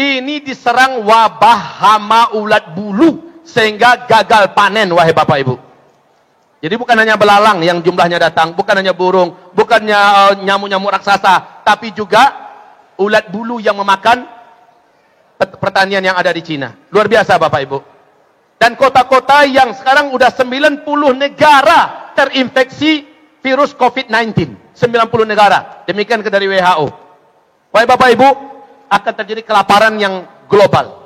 ini diserang wabah hama ulat bulu sehingga gagal panen, wahai Bapak Ibu. Jadi bukan hanya belalang yang jumlahnya datang, bukan hanya burung, bukannya nyamuk-nyamuk raksasa, tapi juga ulat bulu yang memakan pertanian yang ada di Cina. Luar biasa Bapak Ibu. Dan kota-kota yang sekarang udah 90 negara terinfeksi virus COVID-19. 90 negara. Demikian dari WHO. Wahai Bapak Ibu, akan terjadi kelaparan yang global.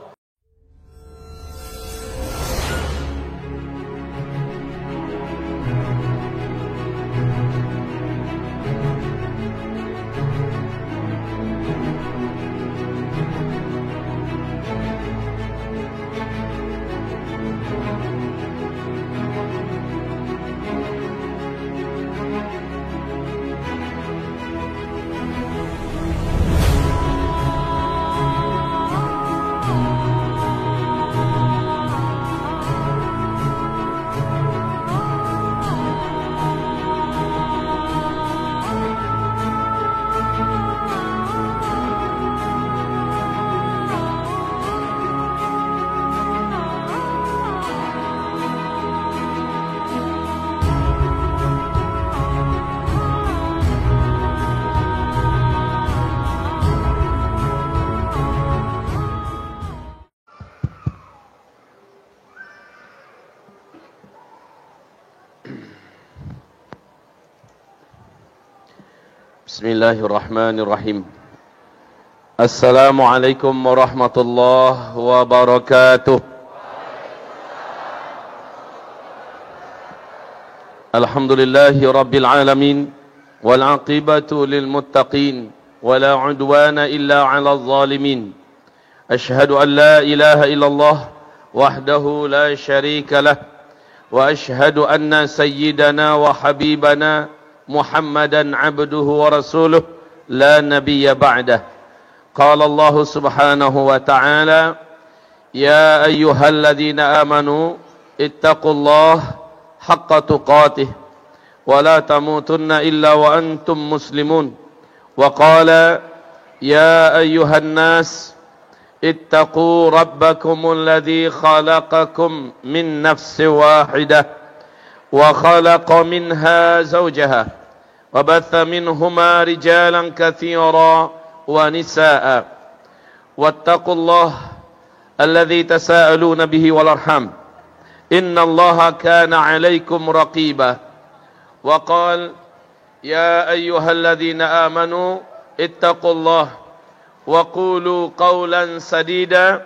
Bismillahirrahmanirrahim. Assalamualaikum warahmatullahi wabarakatuh. Alhamdulillahi rabbil alamin wal aqibatu lil muttaqin wala udwana illa 'alal zalimin. Ashhadu an la ilaha illallah wahdahu la syarika lah wa ashhadu anna sayyidana wa habibana محمدا عبده ورسوله لا نبي بعده قال الله سبحانه وتعالى يا أيها الذين آمنوا اتقوا الله حق تقاته ولا تموتن إلا وأنتم مسلمون وقال يا أيها الناس اتقوا ربكم الذي خلقكم من نفس واحدة وخلق منها زوجها وبث منهما رجالا كثيرا ونساء واتقوا الله الذي تساءلون به والأرحام إن الله كان عليكم رقيبا وقال يا أيها الذين آمنوا اتقوا الله وقولوا قولا سديدا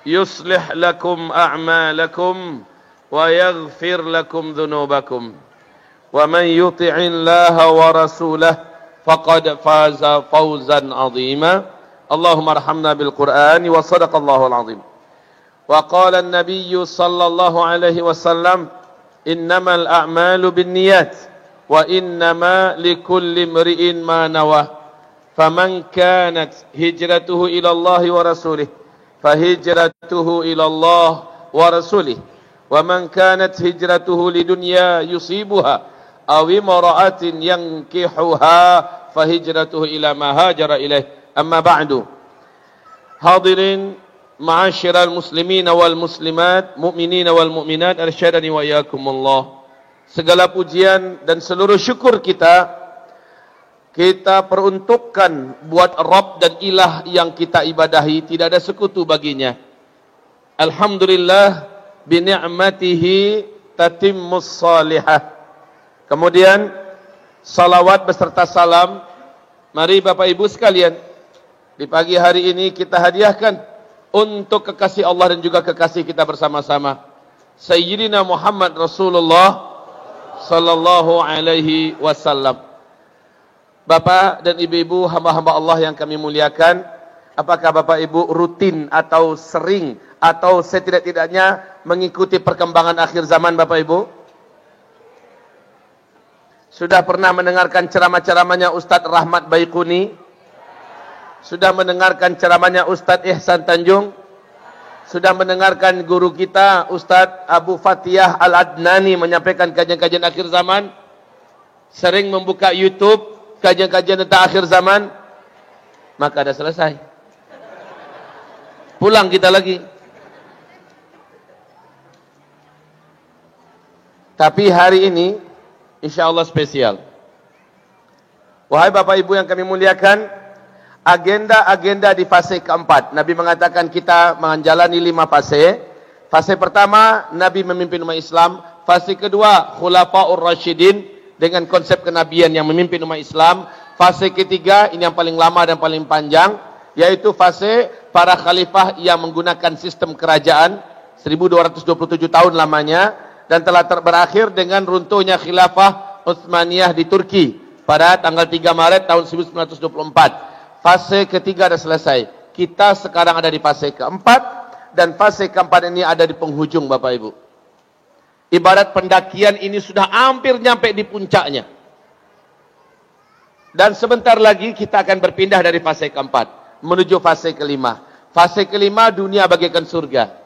يصلح لكم أعمالكم ويغفر لكم ذنوبكم ومن يطع الله ورسوله فقد فاز فوزا عظيما اللهم ارحمنا بالقرآن وصدق الله العظيم وقال النبي صلى الله عليه وسلم إنما الأعمال بالنيات وإنما لكل امرئ ما نوى فمن كانت هجرته إلى الله ورسوله فهجرته إلى الله ورسوله ومن كانت هجرته لدنيا يصيبها أو امرأة ينكحها فهجرته إلى ما هاجر إليه أما بعد حاضرين معاشر المسلمين والmuslimat mu'minin wal mu'minat arsyadani wa iyyakumullah. Segala pujian dan seluruh syukur kita peruntukkan buat Rabb dan Ilah yang kita ibadahi, tidak ada sekutu baginya. Alhamdulillah bini'matihi tatimmus salihah. Kemudian salawat beserta salam, mari Bapak Ibu sekalian, di pagi hari ini kita hadiahkan untuk kekasih Allah dan juga kekasih kita bersama-sama, Sayyidina Muhammad Rasulullah sallallahu alaihi wasallam. Bapak dan Ibu-ibu hamba-hamba Allah yang kami muliakan, apakah Bapak Ibu rutin atau sering atau setidak-tidaknya mengikuti perkembangan akhir zaman Bapak Ibu? Sudah pernah mendengarkan ceramah-ceramahnya Ustadz Rahmat Baikuni? Sudah mendengarkan ceramahnya Ustadz Ihsan Tanjung? Sudah mendengarkan guru kita Ustadz Abu Fatihah Al-Adnani menyampaikan kajian-kajian akhir zaman? Sering membuka YouTube kajian-kajian tentang akhir zaman? Maka dah selesai. Pulang kita lagi. Tapi hari ini insyaallah spesial. Wahai Bapak Ibu yang kami muliakan, agenda-agenda di fase keempat. Nabi mengatakan kita menjalani 5 fase. Fase pertama, Nabi memimpin umat Islam. Fase kedua, Khulafaur Rasyidin dengan konsep kenabian yang memimpin umat Islam. Fase ketiga, ini yang paling lama dan paling panjang, yaitu fase para khalifah yang menggunakan sistem kerajaan 1227 tahun lamanya, dan telah berakhir dengan runtuhnya khilafah Utsmaniyah di Turki pada tanggal 3 Maret tahun 1924. Fase ketiga sudah selesai. Kita sekarang ada di fase keempat, dan fase keempat ini ada di penghujung Bapak Ibu. Ibarat pendakian ini sudah hampir nyampe di puncaknya. Dan sebentar lagi kita akan berpindah dari fase keempat menuju fase kelima. Fase kelima dunia bagaikan surga.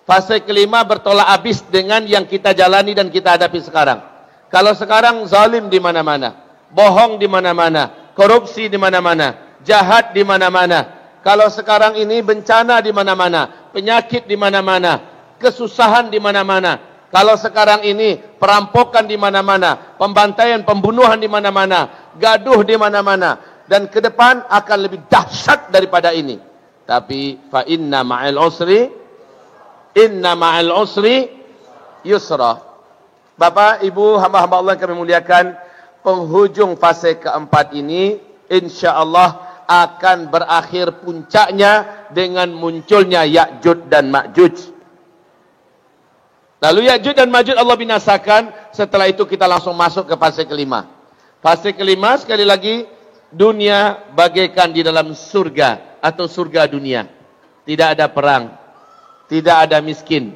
Fase kelima bertolak habis dengan yang kita jalani dan kita hadapi sekarang. Kalau sekarang zalim di mana-mana, bohong di mana-mana, korupsi di mana-mana, jahat di mana-mana. Kalau sekarang ini bencana di mana-mana, penyakit di mana-mana, kesusahan di mana-mana. Kalau sekarang ini perampokan di mana-mana, pembantaian, pembunuhan di mana-mana, gaduh di mana-mana, dan ke depan akan lebih dahsyat daripada ini. Tapi fa inna ma'al usri yusra. Bapak, Ibu, hamba-hamba Allah yang kami muliakan, penghujung fase keempat ini insyaallah akan berakhir puncaknya dengan munculnya Ya'juj dan Ma'juj. Lalu Ya'juj dan Ma'juj Allah binasakan. Setelah itu kita langsung masuk ke fase kelima. Fase kelima sekali lagi, dunia bagaikan di dalam surga atau surga dunia. Tidak ada perang, tidak ada miskin,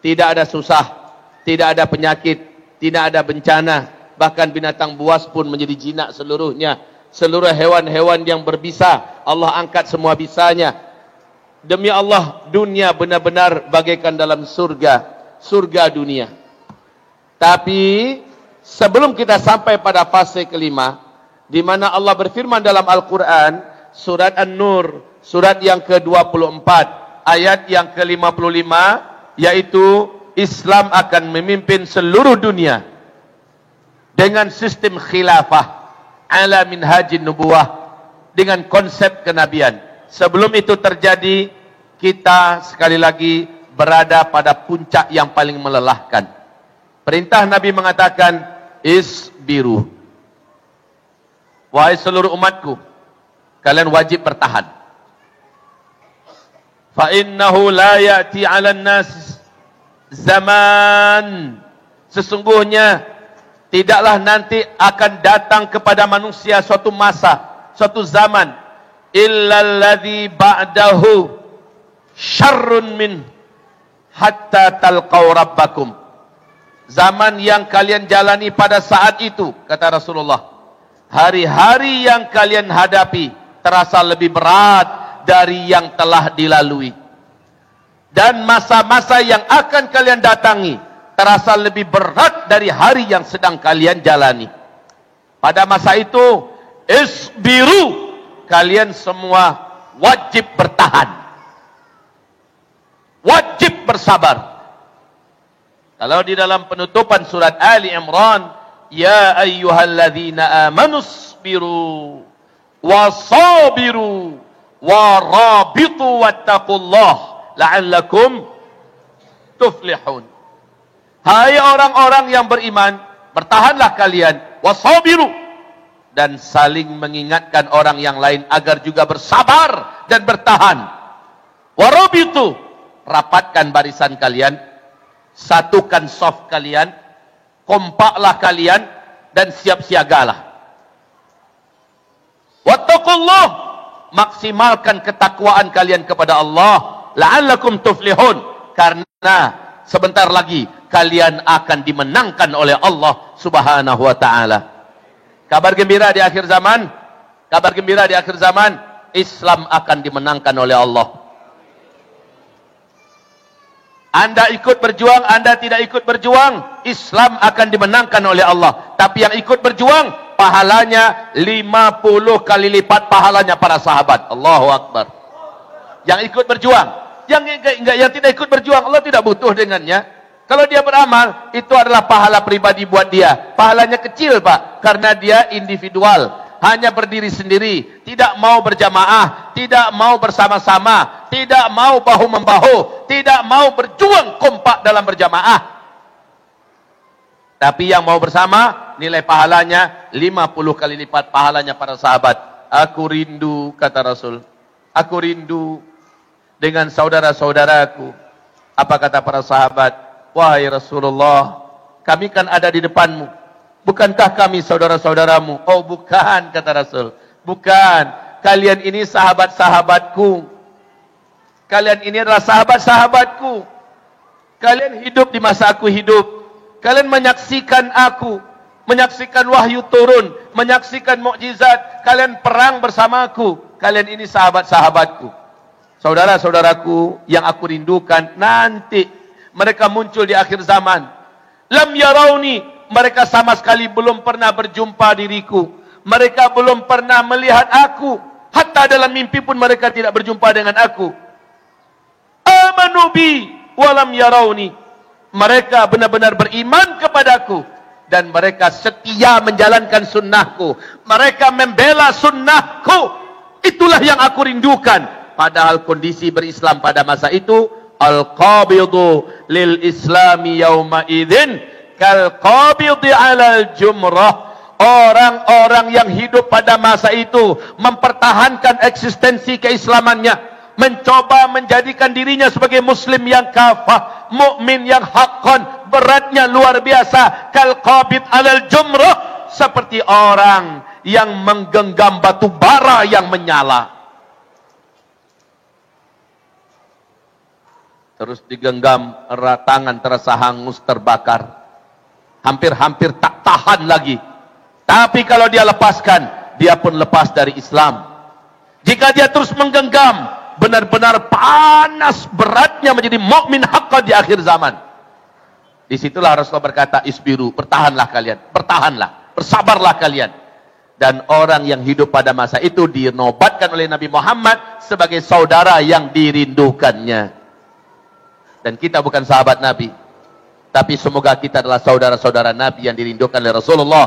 tidak ada susah, tidak ada penyakit, tidak ada bencana. Bahkan binatang buas pun menjadi jinak seluruhnya. Seluruh hewan-hewan yang berbisa, Allah angkat semua bisanya. Demi Allah, dunia benar-benar bagaikan dalam surga. Surga dunia. Tapi sebelum kita sampai pada fase kelima, di mana Allah berfirman dalam Al-Quran, surat An-Nur, surat yang ke-24, ayat yang ke-55, yaitu Islam akan memimpin seluruh dunia dengan sistem khilafah ala minhajin nubuwah, dengan konsep kenabian. Sebelum itu terjadi, kita sekali lagi berada pada puncak yang paling melelahkan. Perintah Nabi mengatakan, isbiru. Wahai seluruh umatku, kalian wajib bertahan. Fa innahu la ya'ti 'alan nas zaman. Sesungguhnya tidaklah nanti akan datang kepada manusia suatu masa, suatu zaman, illal ladzi ba'dahu syarrun min hatta talqaw rabbakum. Zaman yang kalian jalani pada saat itu, kata Rasulullah, hari-hari yang kalian hadapi terasa lebih berat dari yang telah dilalui. Dan masa-masa yang akan kalian datangi terasa lebih berat dari hari yang sedang kalian jalani. Pada masa itu, isbiru, kalian semua wajib bertahan, wajib bersabar. Kalau di dalam penutupan surat Ali Imran, ya ayyuhalladzina amanu isbiru wasabiru warabitu wattaqullah la'allakum tuflihun. Hai orang-orang yang beriman, bertahanlah kalian, wasabiru, dan saling mengingatkan orang yang lain agar juga bersabar dan bertahan. Warabitu, rapatkan barisan kalian, satukan saf kalian, kompaklah kalian, dan siap siagalah. Wattaqullah, maksimalkan ketakwaan kalian kepada Allah, la'allakum tuflihun, karena sebentar lagi kalian akan dimenangkan oleh Allah Subhanahu wa ta'ala. Kabar gembira di akhir zaman, kabar gembira di akhir zaman, Islam akan dimenangkan oleh Allah. Anda ikut berjuang, Anda tidak ikut berjuang, Islam akan dimenangkan oleh Allah. Tapi yang ikut berjuang, pahalanya 50 kali lipat pahalanya para sahabat. Allahu Akbar. Yang ikut berjuang, yang tidak ikut berjuang, Allah tidak butuh dengannya. Kalau dia beramal, itu adalah pahala pribadi buat dia. Pahalanya kecil, Pak, karena dia individual, hanya berdiri sendiri, tidak mau berjamaah, tidak mau bersama-sama, tidak mau bahu-membahu, tidak mau berjuang kompak dalam berjamaah. Tapi yang mau bersama, nilai pahalanya 50 kali lipat pahalanya para sahabat. Aku rindu, kata Rasul, aku rindu dengan saudara-saudaraku. Apa kata para sahabat? Wahai Rasulullah, kami kan ada di depanmu. Bukankah kami saudara-saudaramu? Oh bukan, kata Rasul. Bukan. Kalian ini sahabat-sahabatku. Kalian ini adalah sahabat-sahabatku. Kalian hidup di masa aku hidup. Kalian menyaksikan aku. Menyaksikan wahyu turun. Menyaksikan mukjizat. Kalian perang bersamaku. Kalian ini sahabat-sahabatku. Saudara-saudaraku yang aku rindukan nanti. Mereka muncul di akhir zaman. Lam yarauni, mereka sama sekali belum pernah berjumpa diriku. Mereka belum pernah melihat aku. Hatta dalam mimpi pun mereka tidak berjumpa dengan aku. Amanu bi walam yarauni. Mereka benar-benar beriman kepadaku. Dan mereka setia menjalankan sunnahku. Mereka membela sunnahku. Itulah yang aku rindukan. Padahal kondisi berislam pada masa itu, al-qabidu lil islami yawma idzin kal-qabidi 'alal jumrah. Orang-orang yang hidup pada masa itu mempertahankan eksistensi keislamannya, mencoba menjadikan dirinya sebagai muslim yang kafah, mukmin yang haqqan, beratnya luar biasa. Kal-qabid 'alal jumrah, seperti orang yang menggenggam batu bara yang menyala. Terus digenggam, erat tangan terasa hangus, terbakar. Hampir-hampir tak tahan lagi. Tapi kalau dia lepaskan, dia pun lepas dari Islam. Jika dia terus menggenggam, benar-benar panas beratnya menjadi mukmin haqqan di akhir zaman. Disitulah Rasulullah berkata, isbiru, bertahanlah kalian, bertahanlah, bersabarlah kalian. Dan orang yang hidup pada masa itu dinobatkan oleh Nabi Muhammad sebagai saudara yang dirindukannya. Dan kita bukan sahabat Nabi, tapi semoga kita adalah saudara-saudara Nabi yang dirindukan oleh Rasulullah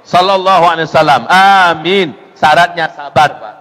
sallallahu alaihi wasallam. Amin. Syaratnya sabar, Pak.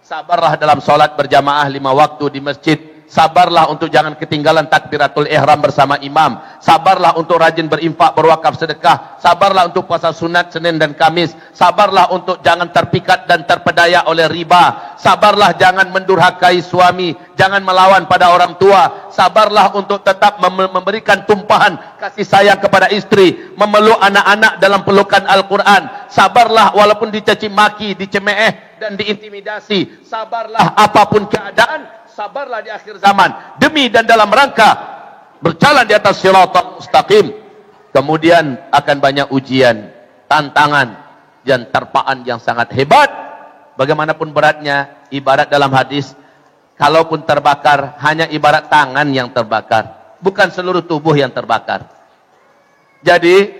Sabarlah dalam salat berjamaah 5 waktu di masjid. Sabarlah untuk jangan ketinggalan takbiratul ihram bersama imam. Sabarlah untuk rajin berinfak, berwakaf, sedekah. Sabarlah untuk puasa sunat Senin dan Kamis. Sabarlah untuk jangan terpikat dan terpedaya oleh riba. Sabarlah jangan mendurhakai suami, jangan melawan pada orang tua. Sabarlah untuk tetap memberikan tumpahan kasih sayang kepada istri, memeluk anak-anak dalam pelukan Al-Quran. Sabarlah walaupun dicaci maki, dicemeeh dan diintimidasi. Sabarlah apapun keadaan. Sabarlah di akhir zaman demi dan dalam rangka berjalan di atas siratal mustaqim. Kemudian akan banyak ujian, tantangan dan terpaan yang sangat hebat. Bagaimanapun beratnya, ibarat dalam hadis, kalaupun terbakar hanya ibarat tangan yang terbakar, bukan seluruh tubuh yang terbakar. Jadi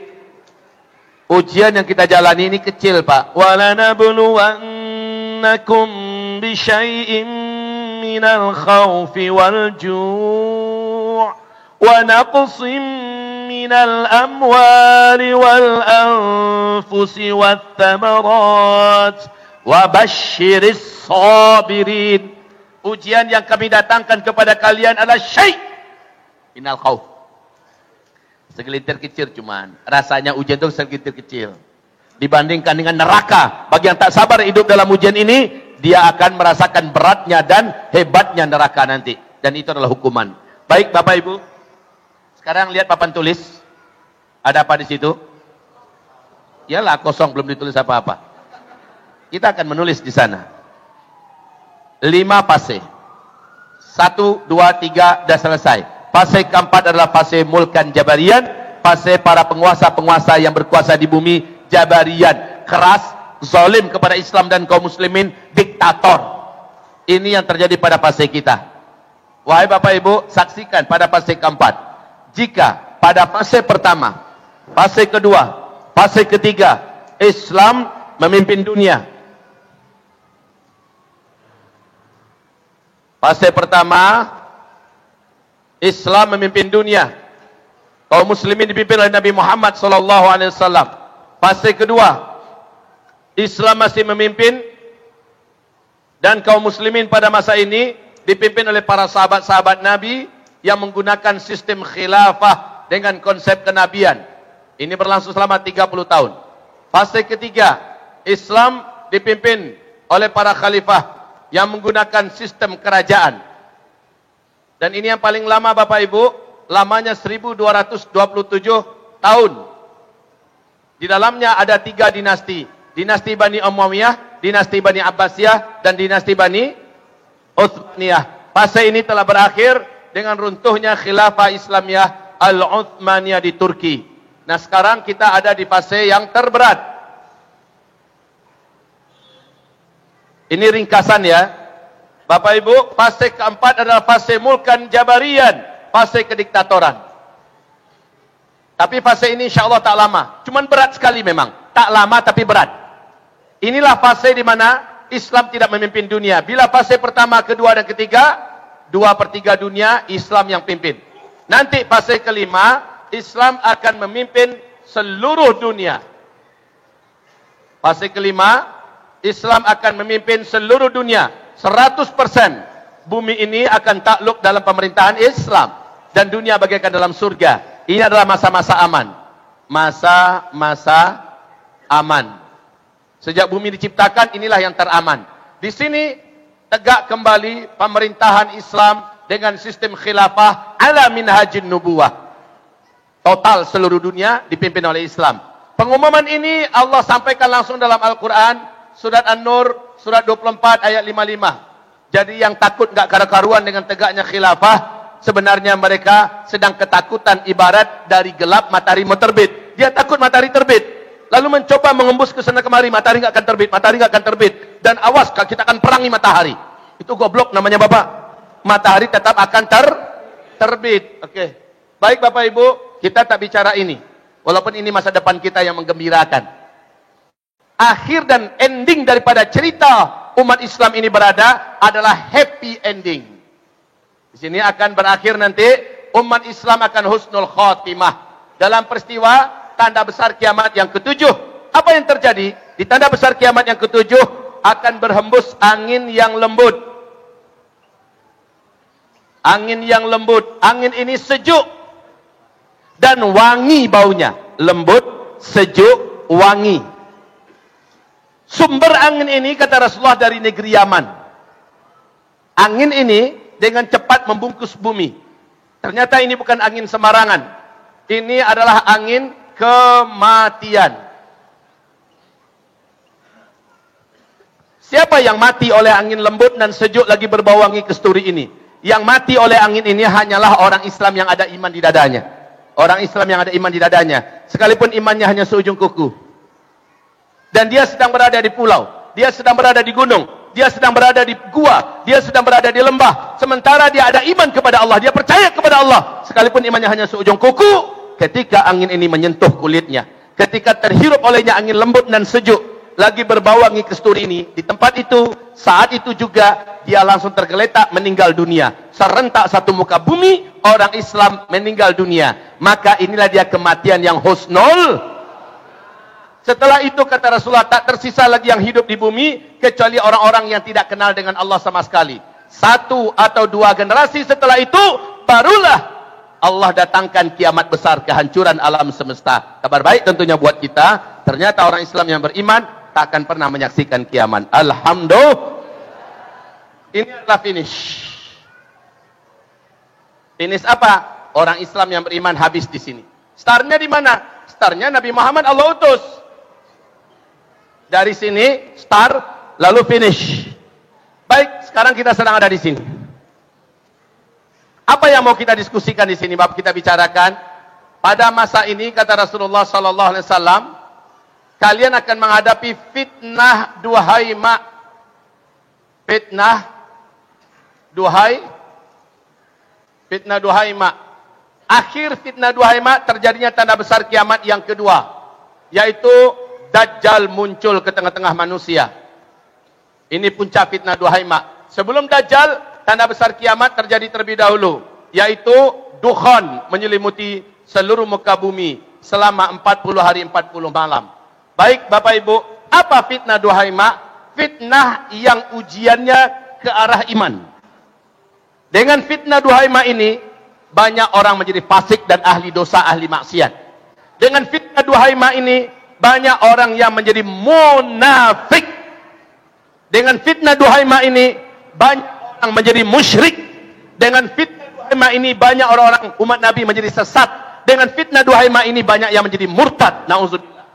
ujian yang kita jalani ini kecil, Pak. Walanabluwannakum bisyai'in minal khawfi wal ju' wa naqsim minal amwali wal anfusi wat thamarat wa basyiris sabirin. Ujian yang kami datangkan kepada kalian adalah syai' minal khawf. Segelintir kecil cuman. Rasanya ujian itu segelintir kecil. Dibandingkan dengan neraka. Bagi yang tak sabar hidup dalam ujian ini, dia akan merasakan beratnya dan hebatnya neraka nanti. Dan itu adalah hukuman. Baik Bapak Ibu. Sekarang lihat papan tulis. Ada apa di situ? Yalah kosong, belum ditulis apa-apa. Kita akan menulis di sana. 5 fase. 1, 2, 3, dah selesai. Fase keempat adalah fase mulkan jabarian. Fase para penguasa-penguasa yang berkuasa di bumi, jabarian. Keras, zalim kepada Islam dan kaum muslimin, diktator. Ini yang terjadi pada fase kita. Wahai Bapak Ibu, saksikan pada fase keempat. Jika pada fase pertama, fase kedua, fase ketiga, Islam memimpin dunia. Fase pertama, Islam memimpin dunia. Kaum muslimin dipimpin oleh Nabi Muhammad sallallahu alaihi wasallam. Fase kedua, Islam masih memimpin dan kaum muslimin pada masa ini dipimpin oleh para sahabat-sahabat Nabi yang menggunakan sistem khilafah dengan konsep kenabian. Ini berlangsung selama 30 tahun. Fase ketiga, Islam dipimpin oleh para khalifah yang menggunakan sistem kerajaan. Dan ini yang paling lama Bapak Ibu, lamanya 1227 tahun. Di dalamnya ada 3 dinasti. Dinasti Bani Umayyah, dinasti Bani Abbasiyah, dan dinasti Bani Utsmaniyah. Fase ini telah berakhir dengan runtuhnya khilafah Islamiyah Al-Utsmaniyah di Turki. Nah sekarang kita ada di fase yang terberat. Ini ringkasan ya. Bapak Ibu, fase keempat adalah fase mulkan jabarian, fase kediktatoran. Tapi fase ini insya Allah tak lama. Cuman berat sekali memang. Tak lama tapi berat. Inilah fase di mana Islam tidak memimpin dunia. Bila fase pertama, kedua, dan ketiga, 2/3 dunia Islam yang pimpin. Nanti fase kelima, Islam akan memimpin seluruh dunia. Fase kelima, Islam akan memimpin seluruh dunia. 100% bumi ini akan takluk dalam pemerintahan Islam. Dan dunia bagaikan dalam surga. Ini adalah masa-masa aman. Masa-masa aman. Sejak bumi diciptakan, inilah yang teraman. Di sini tegak kembali pemerintahan Islam dengan sistem khilafah ala minhajin nubuwah. Total seluruh dunia dipimpin oleh Islam. Pengumuman ini Allah sampaikan langsung dalam Al-Quran, surat An-Nur, surat 24 ayat 55. Jadi yang takut gak karu-karuan dengan tegaknya khilafah, sebenarnya mereka sedang ketakutan ibarat dari gelap matahari mau terbit. Dia takut matahari terbit. Lalu mencoba mengembus ke sana kemari, matahari gak akan terbit, matahari gak akan terbit. Dan awas, kita akan perangi matahari. Itu goblok namanya Bapak. Matahari tetap akan terbit. Oke. Baik Bapak Ibu, kita tak bicara ini. Walaupun ini masa depan kita yang menggembirakan. Akhir dan ending daripada cerita umat Islam ini berada adalah happy ending. Di sini akan berakhir nanti umat Islam akan husnul khotimah. Dalam peristiwa tanda besar kiamat yang ketujuh. Apa yang terjadi? Di tanda besar kiamat yang ketujuh akan berhembus angin yang lembut. Angin yang lembut. Angin ini sejuk dan wangi baunya. Lembut, sejuk, wangi. Sumber angin ini kata Rasulullah dari negeri Yaman. Angin ini dengan cepat membungkus bumi. Ternyata ini bukan angin sembarangan. Ini adalah angin kematian. Siapa yang mati oleh angin lembut dan sejuk lagi berbau wangi kesturi ini? Yang mati oleh angin ini hanyalah orang Islam yang ada iman di dadanya. Orang Islam yang ada iman di dadanya. Sekalipun imannya hanya seujung kuku. Dan dia sedang berada di pulau. Dia sedang berada di gunung. Dia sedang berada di gua. Dia sedang berada di lembah. Sementara dia ada iman kepada Allah. Dia percaya kepada Allah. Sekalipun imannya hanya seujung kuku. Ketika angin ini menyentuh kulitnya. Ketika terhirup olehnya angin lembut dan sejuk. Lagi berbau wangi kesturi ini. Di tempat itu. Saat itu juga. Dia langsung tergeletak meninggal dunia. Serentak satu muka bumi. Orang Islam meninggal dunia. Maka inilah dia kematian yang husnul. Setelah itu kata Rasulullah tak tersisa lagi yang hidup di bumi. Kecuali orang-orang yang tidak kenal dengan Allah sama sekali. 1 atau 2 generasi setelah itu. Barulah Allah datangkan kiamat besar. Kehancuran alam semesta. Kabar baik tentunya buat kita. Ternyata orang Islam yang beriman. Tak akan pernah menyaksikan kiamat. Alhamdulillah. Ini adalah finish. Finish apa? Orang Islam yang beriman habis di sini. Startnya di mana? Startnya Nabi Muhammad Allah utus. Dari sini start lalu finish. Baik, sekarang kita sedang ada di sini. Apa yang mau kita diskusikan di sini? Bapak kita bicarakan pada masa ini kata Rasulullah sallallahu alaihi wasallam, kalian akan menghadapi fitnah duhaima. Fitnah duhaima. Akhir fitnah duhaima terjadinya tanda besar kiamat yang kedua, yaitu Dajjal muncul ke tengah-tengah manusia. Ini puncak fitnah duhaima. Sebelum Dajjal, tanda besar kiamat terjadi terlebih dahulu, yaitu dukhan menyelimuti seluruh muka bumi selama 40 hari 40 malam. Baik Bapak Ibu, apa fitnah duhaima? Fitnah yang ujiannya ke arah iman. Dengan fitnah duhaima ini, banyak orang menjadi fasik dan ahli dosa, ahli maksiat. Dengan fitnah duhaima ini, banyak orang yang menjadi munafik. Dengan fitnah duhaima ini, banyak orang menjadi musyrik. Dengan fitnah duhaima ini, banyak orang-orang umat Nabi menjadi sesat. Dengan fitnah duhaima ini, banyak yang menjadi murtad. Na'udzubillah.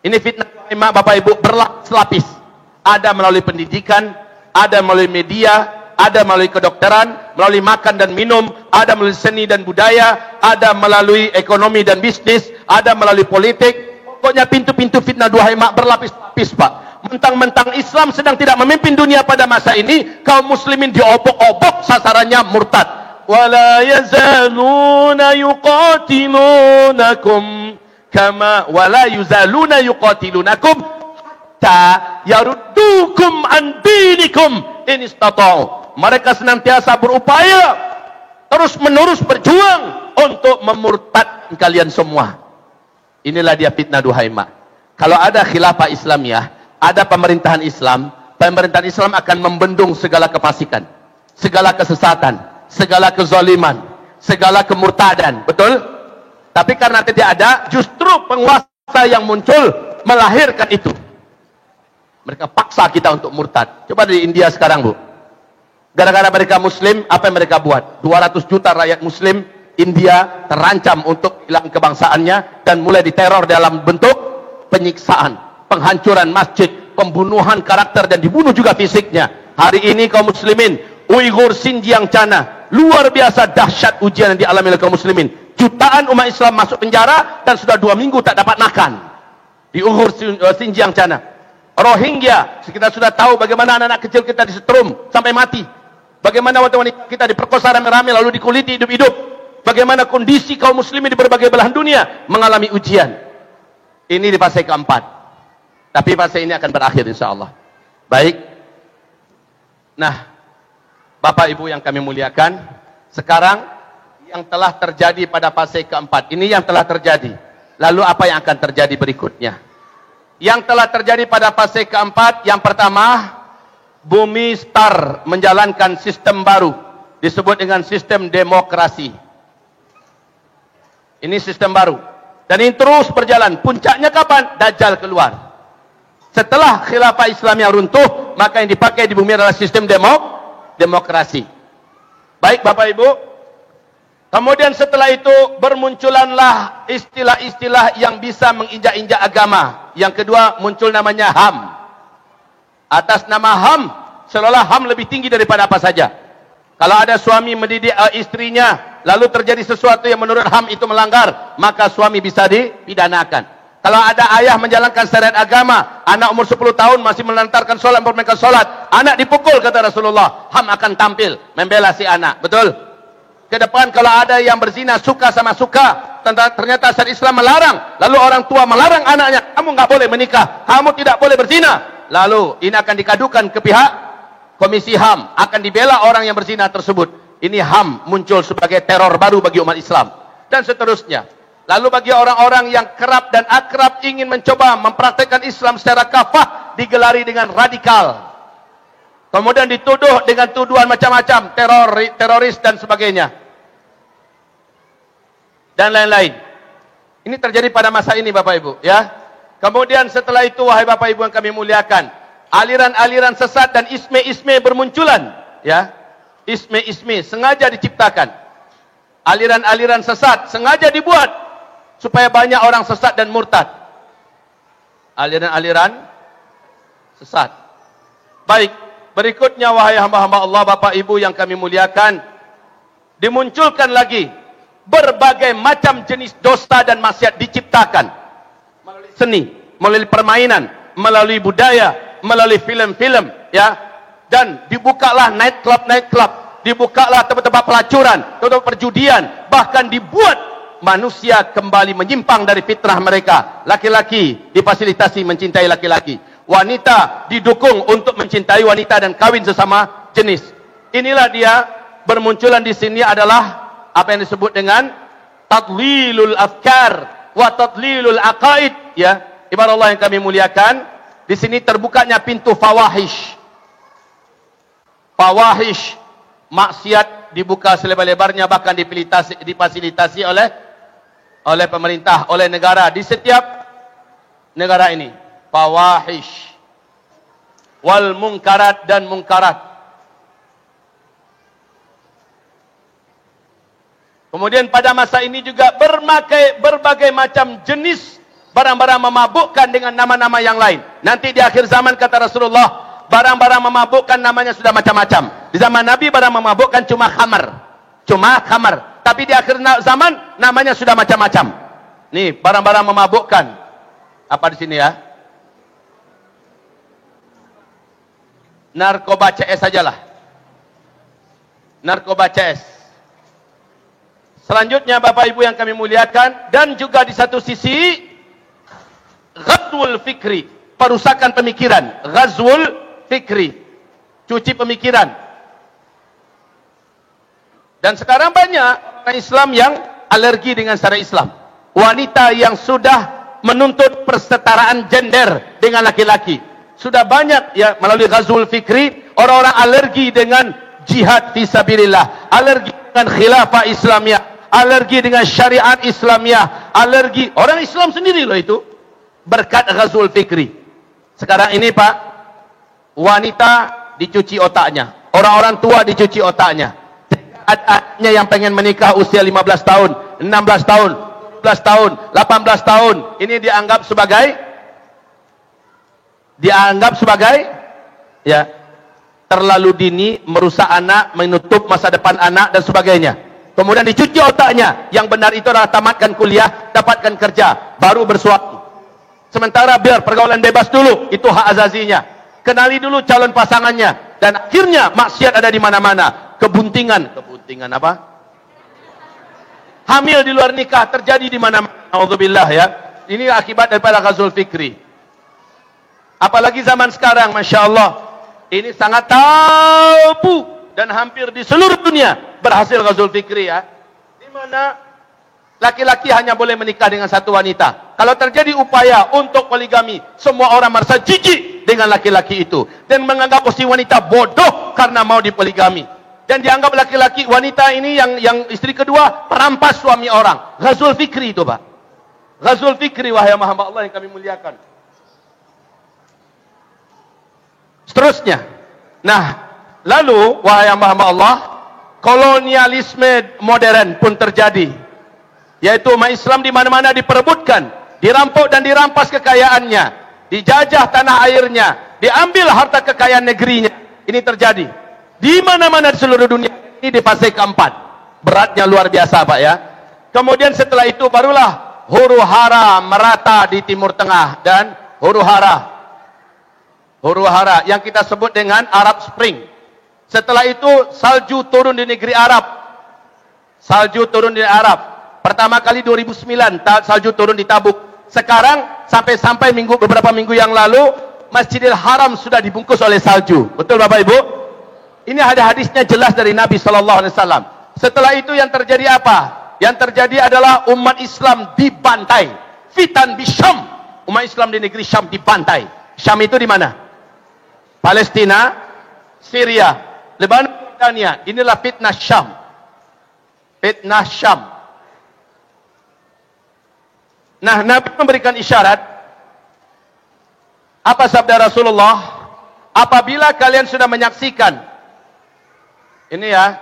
Ini fitnah duhaima, Bapak Ibu, berlapis-lapis. Ada melalui pendidikan, ada melalui media, ada melalui kedokteran, melalui makan dan minum, ada melalui seni dan budaya, ada melalui ekonomi dan bisnis, ada melalui politik. Pokoknya pintu-pintu fitnah duhaima berlapis-lapis, Pak. Mentang-mentang Islam sedang tidak memimpin dunia pada masa ini, kaum muslimin diobok-obok, sasarannya murtad. Wala yazaluna yuqatilunakum kama wala yuzaluna yuqatilunakum hatta yaruddukum an dinikum in istata'u. Mereka senantiasa berupaya terus-menerus berjuang untuk memurtadkan kalian semua. Inilah dia fitnah duhaima. Kalau ada khilafah Islamiyah, ada pemerintahan Islam akan membendung segala kefasikan, segala kesesatan, segala kezaliman, segala kemurtadan. Betul? Tapi karena tidak ada, justru penguasa yang muncul melahirkan itu. Mereka paksa kita untuk murtad. Coba di India sekarang, Bu. Gara-gara mereka muslim, apa yang mereka buat? 200 juta rakyat muslim India terancam untuk hilang kebangsaannya dan mulai diteror dalam bentuk penyiksaan, penghancuran masjid, pembunuhan karakter dan dibunuh juga fisiknya. Hari ini kaum muslimin Uighur Xinjiang China, luar biasa dahsyat ujian yang dialami oleh kaum muslimin. Jutaan umat Islam masuk penjara dan sudah 2 minggu tak dapat makan di Uighur Xinjiang China. Rohingya, kita sudah tahu bagaimana anak-anak kecil kita disetrum sampai mati. Bagaimana wanita kita diperkosa rame-rame lalu dikuliti hidup-hidup. Bagaimana kondisi kaum muslimin di berbagai belahan dunia mengalami ujian. Ini di fase keempat. Tapi fase ini akan berakhir insya Allah. Baik. Nah, Bapak Ibu yang kami muliakan, sekarang yang telah terjadi pada fase keempat, ini yang telah terjadi. Lalu apa yang akan terjadi berikutnya? Yang telah terjadi pada fase keempat, yang pertama, bumi start menjalankan sistem baru, disebut dengan sistem demokrasi. Ini sistem baru. Dan ini terus berjalan. Puncaknya kapan? Dajjal keluar. Setelah khilafah Islam yang runtuh, maka yang dipakai di bumi adalah sistem demokrasi. Baik Bapak Ibu. Kemudian setelah itu bermunculanlah istilah-istilah yang bisa menginjak-injak agama. Yang kedua muncul namanya HAM. Atas nama HAM, seolah HAM lebih tinggi daripada apa saja. Kalau ada suami mendidik istrinya, lalu terjadi sesuatu yang menurut HAM itu melanggar, maka suami bisa dipidanakan. Kalau ada ayah menjalankan syariat agama, anak umur 10 tahun masih melantarkan sholat, mempermainkan sholat, anak dipukul, kata Rasulullah, HAM akan tampil membela si anak. Betul? Ke depan kalau ada yang berzina suka sama suka, ternyata syariat Islam melarang, lalu orang tua melarang anaknya, kamu nggak boleh menikah, kamu tidak boleh berzina. Lalu ini akan dikadukan ke pihak Komisi HAM, akan dibela orang yang berzina tersebut. Ini HAM muncul sebagai teror baru bagi umat Islam dan seterusnya. Lalu bagi orang-orang yang kerap dan akrab ingin mencoba mempraktekkan Islam secara kafah, digelari dengan radikal. Kemudian dituduh dengan tuduhan macam-macam, teroris dan sebagainya. Dan lain-lain. Ini terjadi pada masa ini Bapak Ibu, ya. Kemudian setelah itu, wahai Bapak Ibu yang kami muliakan, aliran-aliran sesat dan isme-isme bermunculan, ya. Isme-isme sengaja diciptakan. Aliran-aliran sesat sengaja dibuat supaya banyak orang sesat dan murtad. Aliran-aliran sesat. Baik, berikutnya wahai hamba-hamba Allah, Bapak Ibu yang kami muliakan, dimunculkan lagi berbagai macam jenis dosa dan maksiat diciptakan melalui seni, melalui permainan, melalui budaya, melalui film-film, ya. Dan dibukalah nightclub, dibukalah tempat-tempat pelacuran, tempat perjudian, bahkan dibuat manusia kembali menyimpang dari fitrah mereka. Laki-laki difasilitasi mencintai laki-laki, wanita didukung untuk mencintai wanita dan kawin sesama jenis. Inilah dia bermunculan di sini adalah apa yang disebut dengan tadlilul afkar wa tadlilul aqaid, ya. Ibarat Allah yang kami muliakan, di sini terbukanya pintu fawahish. Fawahish, maksiat dibuka selebar-lebarnya, bahkan difasilitasi oleh pemerintah, oleh negara di setiap negara ini. Fawahish wal munkarat dan munkarat. Kemudian pada masa ini juga berbagai macam jenis barang-barang memabukkan dengan nama-nama yang lain. Nanti di akhir zaman kata Rasulullah, barang-barang memabukkan namanya sudah macam-macam. Di zaman Nabi barang memabukkan cuma khamar. Tapi di akhir zaman namanya sudah macam-macam. Nih, barang-barang memabukkan. Apa di sini ya? Narkoba CS sajalah. Narkoba CS. Selanjutnya Bapak Ibu yang kami muliakan, dan juga di satu sisi ghazwul fikri, perusakan pemikiran. Ghazwul fikri, cuci pemikiran. Dan sekarang banyak orang Islam yang alergi dengan syariat Islam. Wanita yang sudah menuntut persetaraan gender dengan laki-laki. Sudah banyak ya melalui ghazwul fikri, orang-orang alergi dengan jihad fisabilillah, alergi dengan khilafah Islamiyah, alergi dengan syariat Islamiyah, alergi. Orang Islam sendiri loh itu, berkat ghazwul fikri. Sekarang ini Pak, wanita dicuci otaknya, orang-orang tua dicuci otaknya. Anak-anaknya yang pengen menikah usia 15 tahun, 16 tahun, 17 tahun, 18 tahun, ini dianggap sebagai ya terlalu dini, merusak anak, menutup masa depan anak dan sebagainya. Kemudian dicuci otaknya, yang benar itu adalah tamatkan kuliah, dapatkan kerja, baru bersuami. Sementara biar pergaulan bebas dulu, itu hak azazinya. Kenali dulu calon pasangannya, dan akhirnya maksiat ada di mana-mana. Kebuntingan apa? Hamil di luar nikah terjadi di mana-mana. Alhamdulillah ya. Ini akibat daripada ghazwul fikri. Apalagi zaman sekarang, Masya Allah, ini sangat tabu dan hampir di seluruh dunia berhasil ghazwul fikri ya. Di mana laki-laki hanya boleh menikah dengan satu wanita. Kalau terjadi upaya untuk poligami, semua orang merasa jijik dengan laki-laki itu dan menganggap si wanita bodoh karena mau dipoligami. Dan dianggap laki-laki wanita ini yang istri kedua perampas suami orang. Ghazwul fikri itu Pak. Ghazwul fikri, wahai hamba Allah yang kami muliakan. Seterusnya. Nah, lalu wahai hamba Allah, kolonialisme modern pun terjadi. Yaitu umat Islam di mana-mana diperebutkan, dirampok dan dirampas kekayaannya, dijajah tanah airnya, diambil harta kekayaan negerinya. Ini terjadi di mana-mana di seluruh dunia. Ini di fase keempat. Beratnya luar biasa Pak ya. Kemudian setelah itu barulah huru-hara merata di Timur Tengah, dan huru-hara yang kita sebut dengan Arab Spring. Setelah itu salju turun di negeri Arab. Pertama kali 2009 salju turun di Tabuk. Sekarang sampai beberapa minggu yang lalu Masjidil Haram sudah dibungkus oleh salju. Betul Bapak Ibu? Ini ada hadisnya jelas dari Nabi sallallahu alaihi wasallam. Setelah itu yang terjadi apa? Yang terjadi adalah umat Islam dibantai. Fitan di Syam. Umat Islam di negeri Syam dibantai. Syam itu di mana? Palestina, Syria, Lebanon, Jordania. Inilah fitnah Syam. Fitnah Syam. Nah, Nabi memberikan isyarat. Apa sabda Rasulullah? Apabila kalian sudah menyaksikan, ini ya,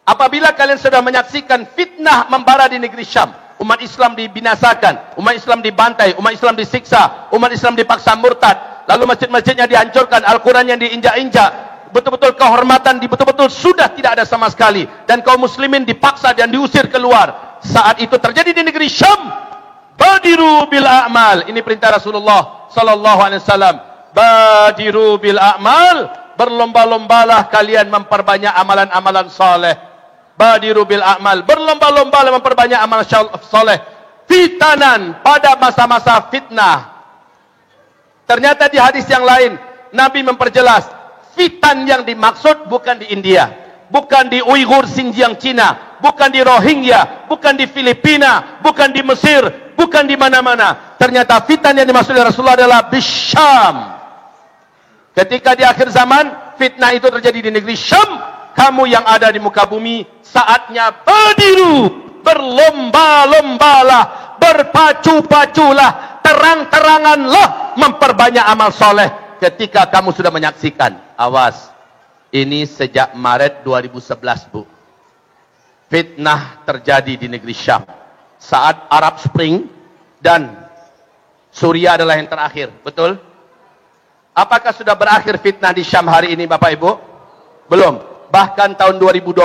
apabila kalian sudah menyaksikan fitnah membara di negeri Syam, umat Islam dibinasakan, umat Islam dibantai, umat Islam disiksa, umat Islam dipaksa murtad, lalu masjid-masjidnya dihancurkan, Al-Quran yang diinjak-injak, betul-betul kehormatan betul-betul sudah tidak ada sama sekali, dan kaum muslimin dipaksa dan diusir keluar. Saat itu terjadi di negeri Syam. Badiru bil a'mal. Ini perintah Rasulullah sallallahu alaihi wasallam. Badiru bil a'mal. Berlomba-lombalah kalian memperbanyak amalan-amalan saleh. Badiru bil a'mal. Berlomba-lombalah memperbanyak amalan saleh. Fitanan, pada masa-masa fitnah. Ternyata di hadis yang lain, Nabi memperjelas, fitan yang dimaksud bukan di India, bukan di Uighur Xinjiang Cina, bukan di Rohingya, bukan di Filipina, bukan di Mesir, bukan di mana-mana. Ternyata fitan yang dimaksud oleh Rasulullah adalah Bisyam. Ketika di akhir zaman, fitnah itu terjadi di negeri Syam. Kamu yang ada di muka bumi, saatnya berdiri, berlomba-lombalah, berpacu-paculah, terang-teranganlah, memperbanyak amal soleh. Ketika kamu sudah menyaksikan, awas, ini sejak Maret 2011, Bu. Fitnah terjadi di negeri Syam. Saat Arab Spring dan Suria adalah yang terakhir, betul? Apakah sudah berakhir fitnah di Syam hari ini, Bapak Ibu? Belum. Bahkan tahun 2020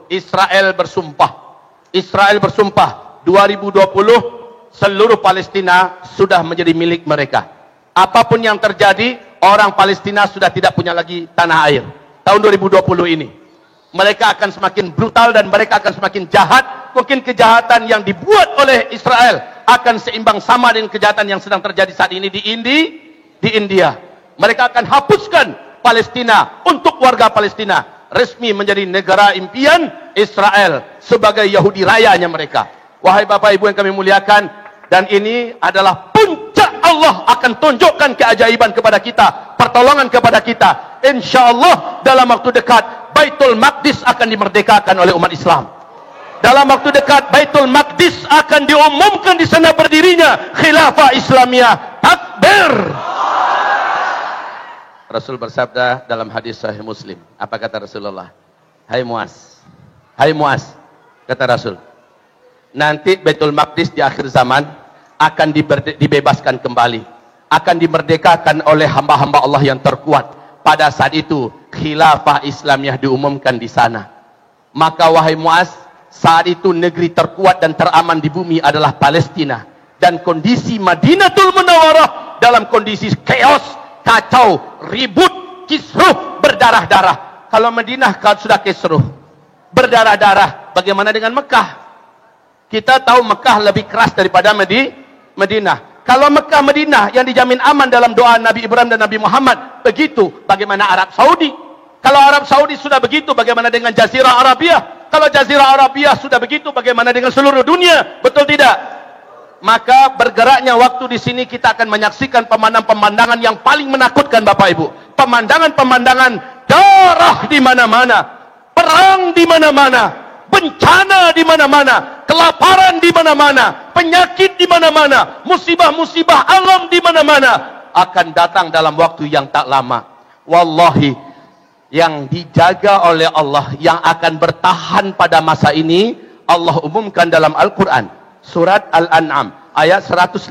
Israel bersumpah 2020 seluruh Palestina sudah menjadi milik mereka. Apapun yang terjadi, orang Palestina sudah tidak punya lagi tanah air. Tahun 2020 ini mereka akan semakin brutal dan mereka akan semakin jahat. Mungkin kejahatan yang dibuat oleh Israel akan seimbang sama dengan kejahatan yang sedang terjadi saat ini di India. Mereka akan hapuskan Palestina untuk warga Palestina, resmi menjadi negara impian Israel sebagai Yahudi rayanya mereka. Wahai Bapak Ibu yang kami muliakan, dan ini adalah puncak Allah akan tunjukkan keajaiban kepada kita, pertolongan kepada kita. InsyaAllah dalam waktu dekat Baitul Maqdis akan dimerdekakan oleh umat Islam. Dalam waktu dekat Baitul Maqdis akan diumumkan di sana berdirinya Khilafah Islamiyah. Takbir. Rasul bersabda dalam hadis Sahih Muslim. Apa kata Rasulullah? Hai Muaz, kata Rasul, nanti Baitul Maqdis di akhir zaman akan dibebaskan kembali, akan dimerdekakan oleh hamba-hamba Allah yang terkuat. Pada saat itu Khilafah Islamiyah diumumkan di sana. Maka wahai Muaz, saat itu negeri terkuat dan teraman di bumi adalah Palestina, dan kondisi Madinatul Munawwarah dalam kondisi chaos, kacau, ribut, kisruh, berdarah-darah. Kalau Madinah sudah kisruh, berdarah-darah, bagaimana dengan Mekah? Kita tahu Mekah lebih keras daripada Madinah. Kalau Mekah, Madinah yang dijamin aman dalam doa Nabi Ibrahim dan Nabi Muhammad, begitu, bagaimana Arab Saudi? Kalau Arab Saudi sudah begitu, bagaimana dengan Jazirah Arabia? Kalau Jazirah Arabia sudah begitu, bagaimana dengan seluruh dunia? Betul tidak? Maka bergeraknya waktu di sini kita akan menyaksikan pemandangan-pemandangan yang paling menakutkan, Bapak Ibu. Pemandangan-pemandangan darah di mana-mana, perang di mana-mana, bencana di mana-mana, kelaparan di mana-mana, penyakit di mana-mana, musibah-musibah alam di mana-mana akan datang dalam waktu yang tak lama. Wallahi, yang dijaga oleh Allah, yang akan bertahan pada masa ini, Allah umumkan dalam Al-Quran. Surat Al-An'am ayat 158.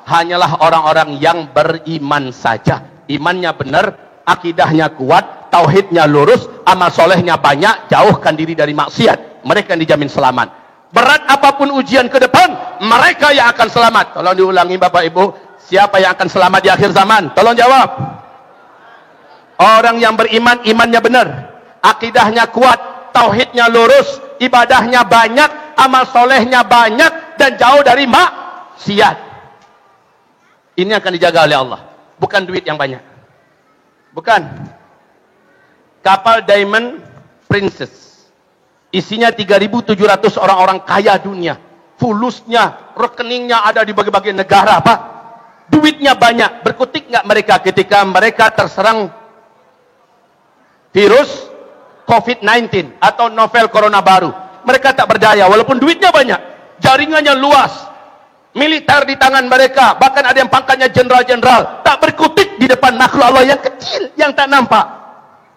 Hanyalah orang-orang yang beriman saja. Imannya benar, akidahnya kuat, tauhidnya lurus, amal solehnya banyak, jauhkan diri dari maksiat. Mereka yang dijamin selamat. Berat apapun ujian ke depan, mereka yang akan selamat. Tolong diulangi Bapak Ibu, siapa yang akan selamat di akhir zaman? Tolong jawab. Orang yang beriman, imannya benar, akidahnya kuat, tauhidnya lurus, ibadahnya banyak, amal solehnya banyak, dan jauh dari maksiat. Ini akan dijaga oleh Allah, bukan duit yang banyak. Bukan. Kapal Diamond Princess isinya 3.700 orang-orang kaya dunia. Fulusnya, rekeningnya ada di berbagai negara, Pak. Duitnya banyak. Berkutik nggak mereka ketika mereka terserang virus COVID-19 atau novel corona baru? Mereka tak berdaya, walaupun duitnya banyak, jaringannya luas, militer di tangan mereka, bahkan ada yang pangkatnya jenderal-jenderal, tak berkutik di depan makhluk Allah yang kecil, yang tak nampak,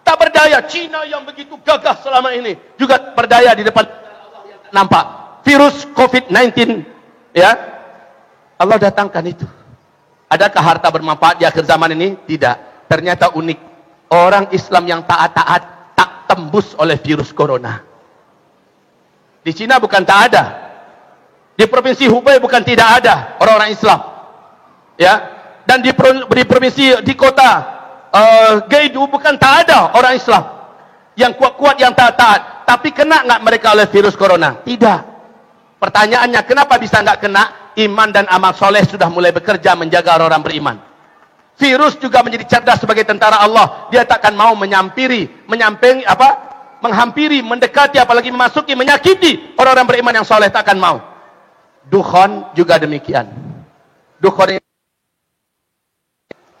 tak berdaya. Cina yang begitu gagah selama ini juga berdaya di depan Allah yang tak nampak. Virus COVID-19, ya, Allah datangkan itu. Adakah harta bermanfaat di akhir zaman ini? Tidak. Ternyata unik, orang Islam yang taat-taat tak tembus oleh virus corona. Di Cina bukan tak ada, di provinsi Hubei bukan tidak ada orang-orang Islam, ya, dan di provinsi, di kota Gaidu bukan tak ada orang Islam yang kuat-kuat, yang taat-taat. Tapi kena nggak mereka oleh virus corona? Tidak. Pertanyaannya, kenapa bisa nggak kena? Iman dan amal soleh sudah mulai bekerja menjaga orang-orang beriman. Virus juga menjadi cerdas sebagai tentara Allah. Dia takkan mau menghampiri, mendekati, apalagi memasuki, menyakiti orang-orang beriman yang soleh, takkan mau. Dukhon juga demikian. Dukhon ini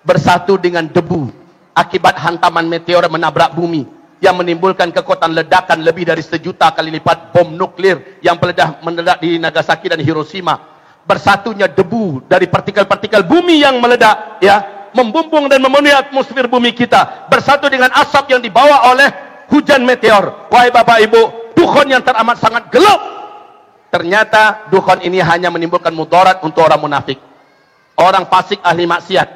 bersatu dengan debu akibat hantaman meteor menabrak bumi yang menimbulkan kekuatan ledakan lebih dari 1 juta kali lipat bom nuklir yang meledak di Nagasaki dan Hiroshima. Bersatunya debu dari partikel-partikel bumi yang meledak, ya, membumbung dan memenuhi atmosfer bumi kita, bersatu dengan asap yang dibawa oleh hujan meteor. Wahai Bapak Ibu, dukhon yang teramat sangat gelap. Ternyata dukhon ini hanya menimbulkan mudarat untuk orang munafik, orang fasik, ahli maksiat,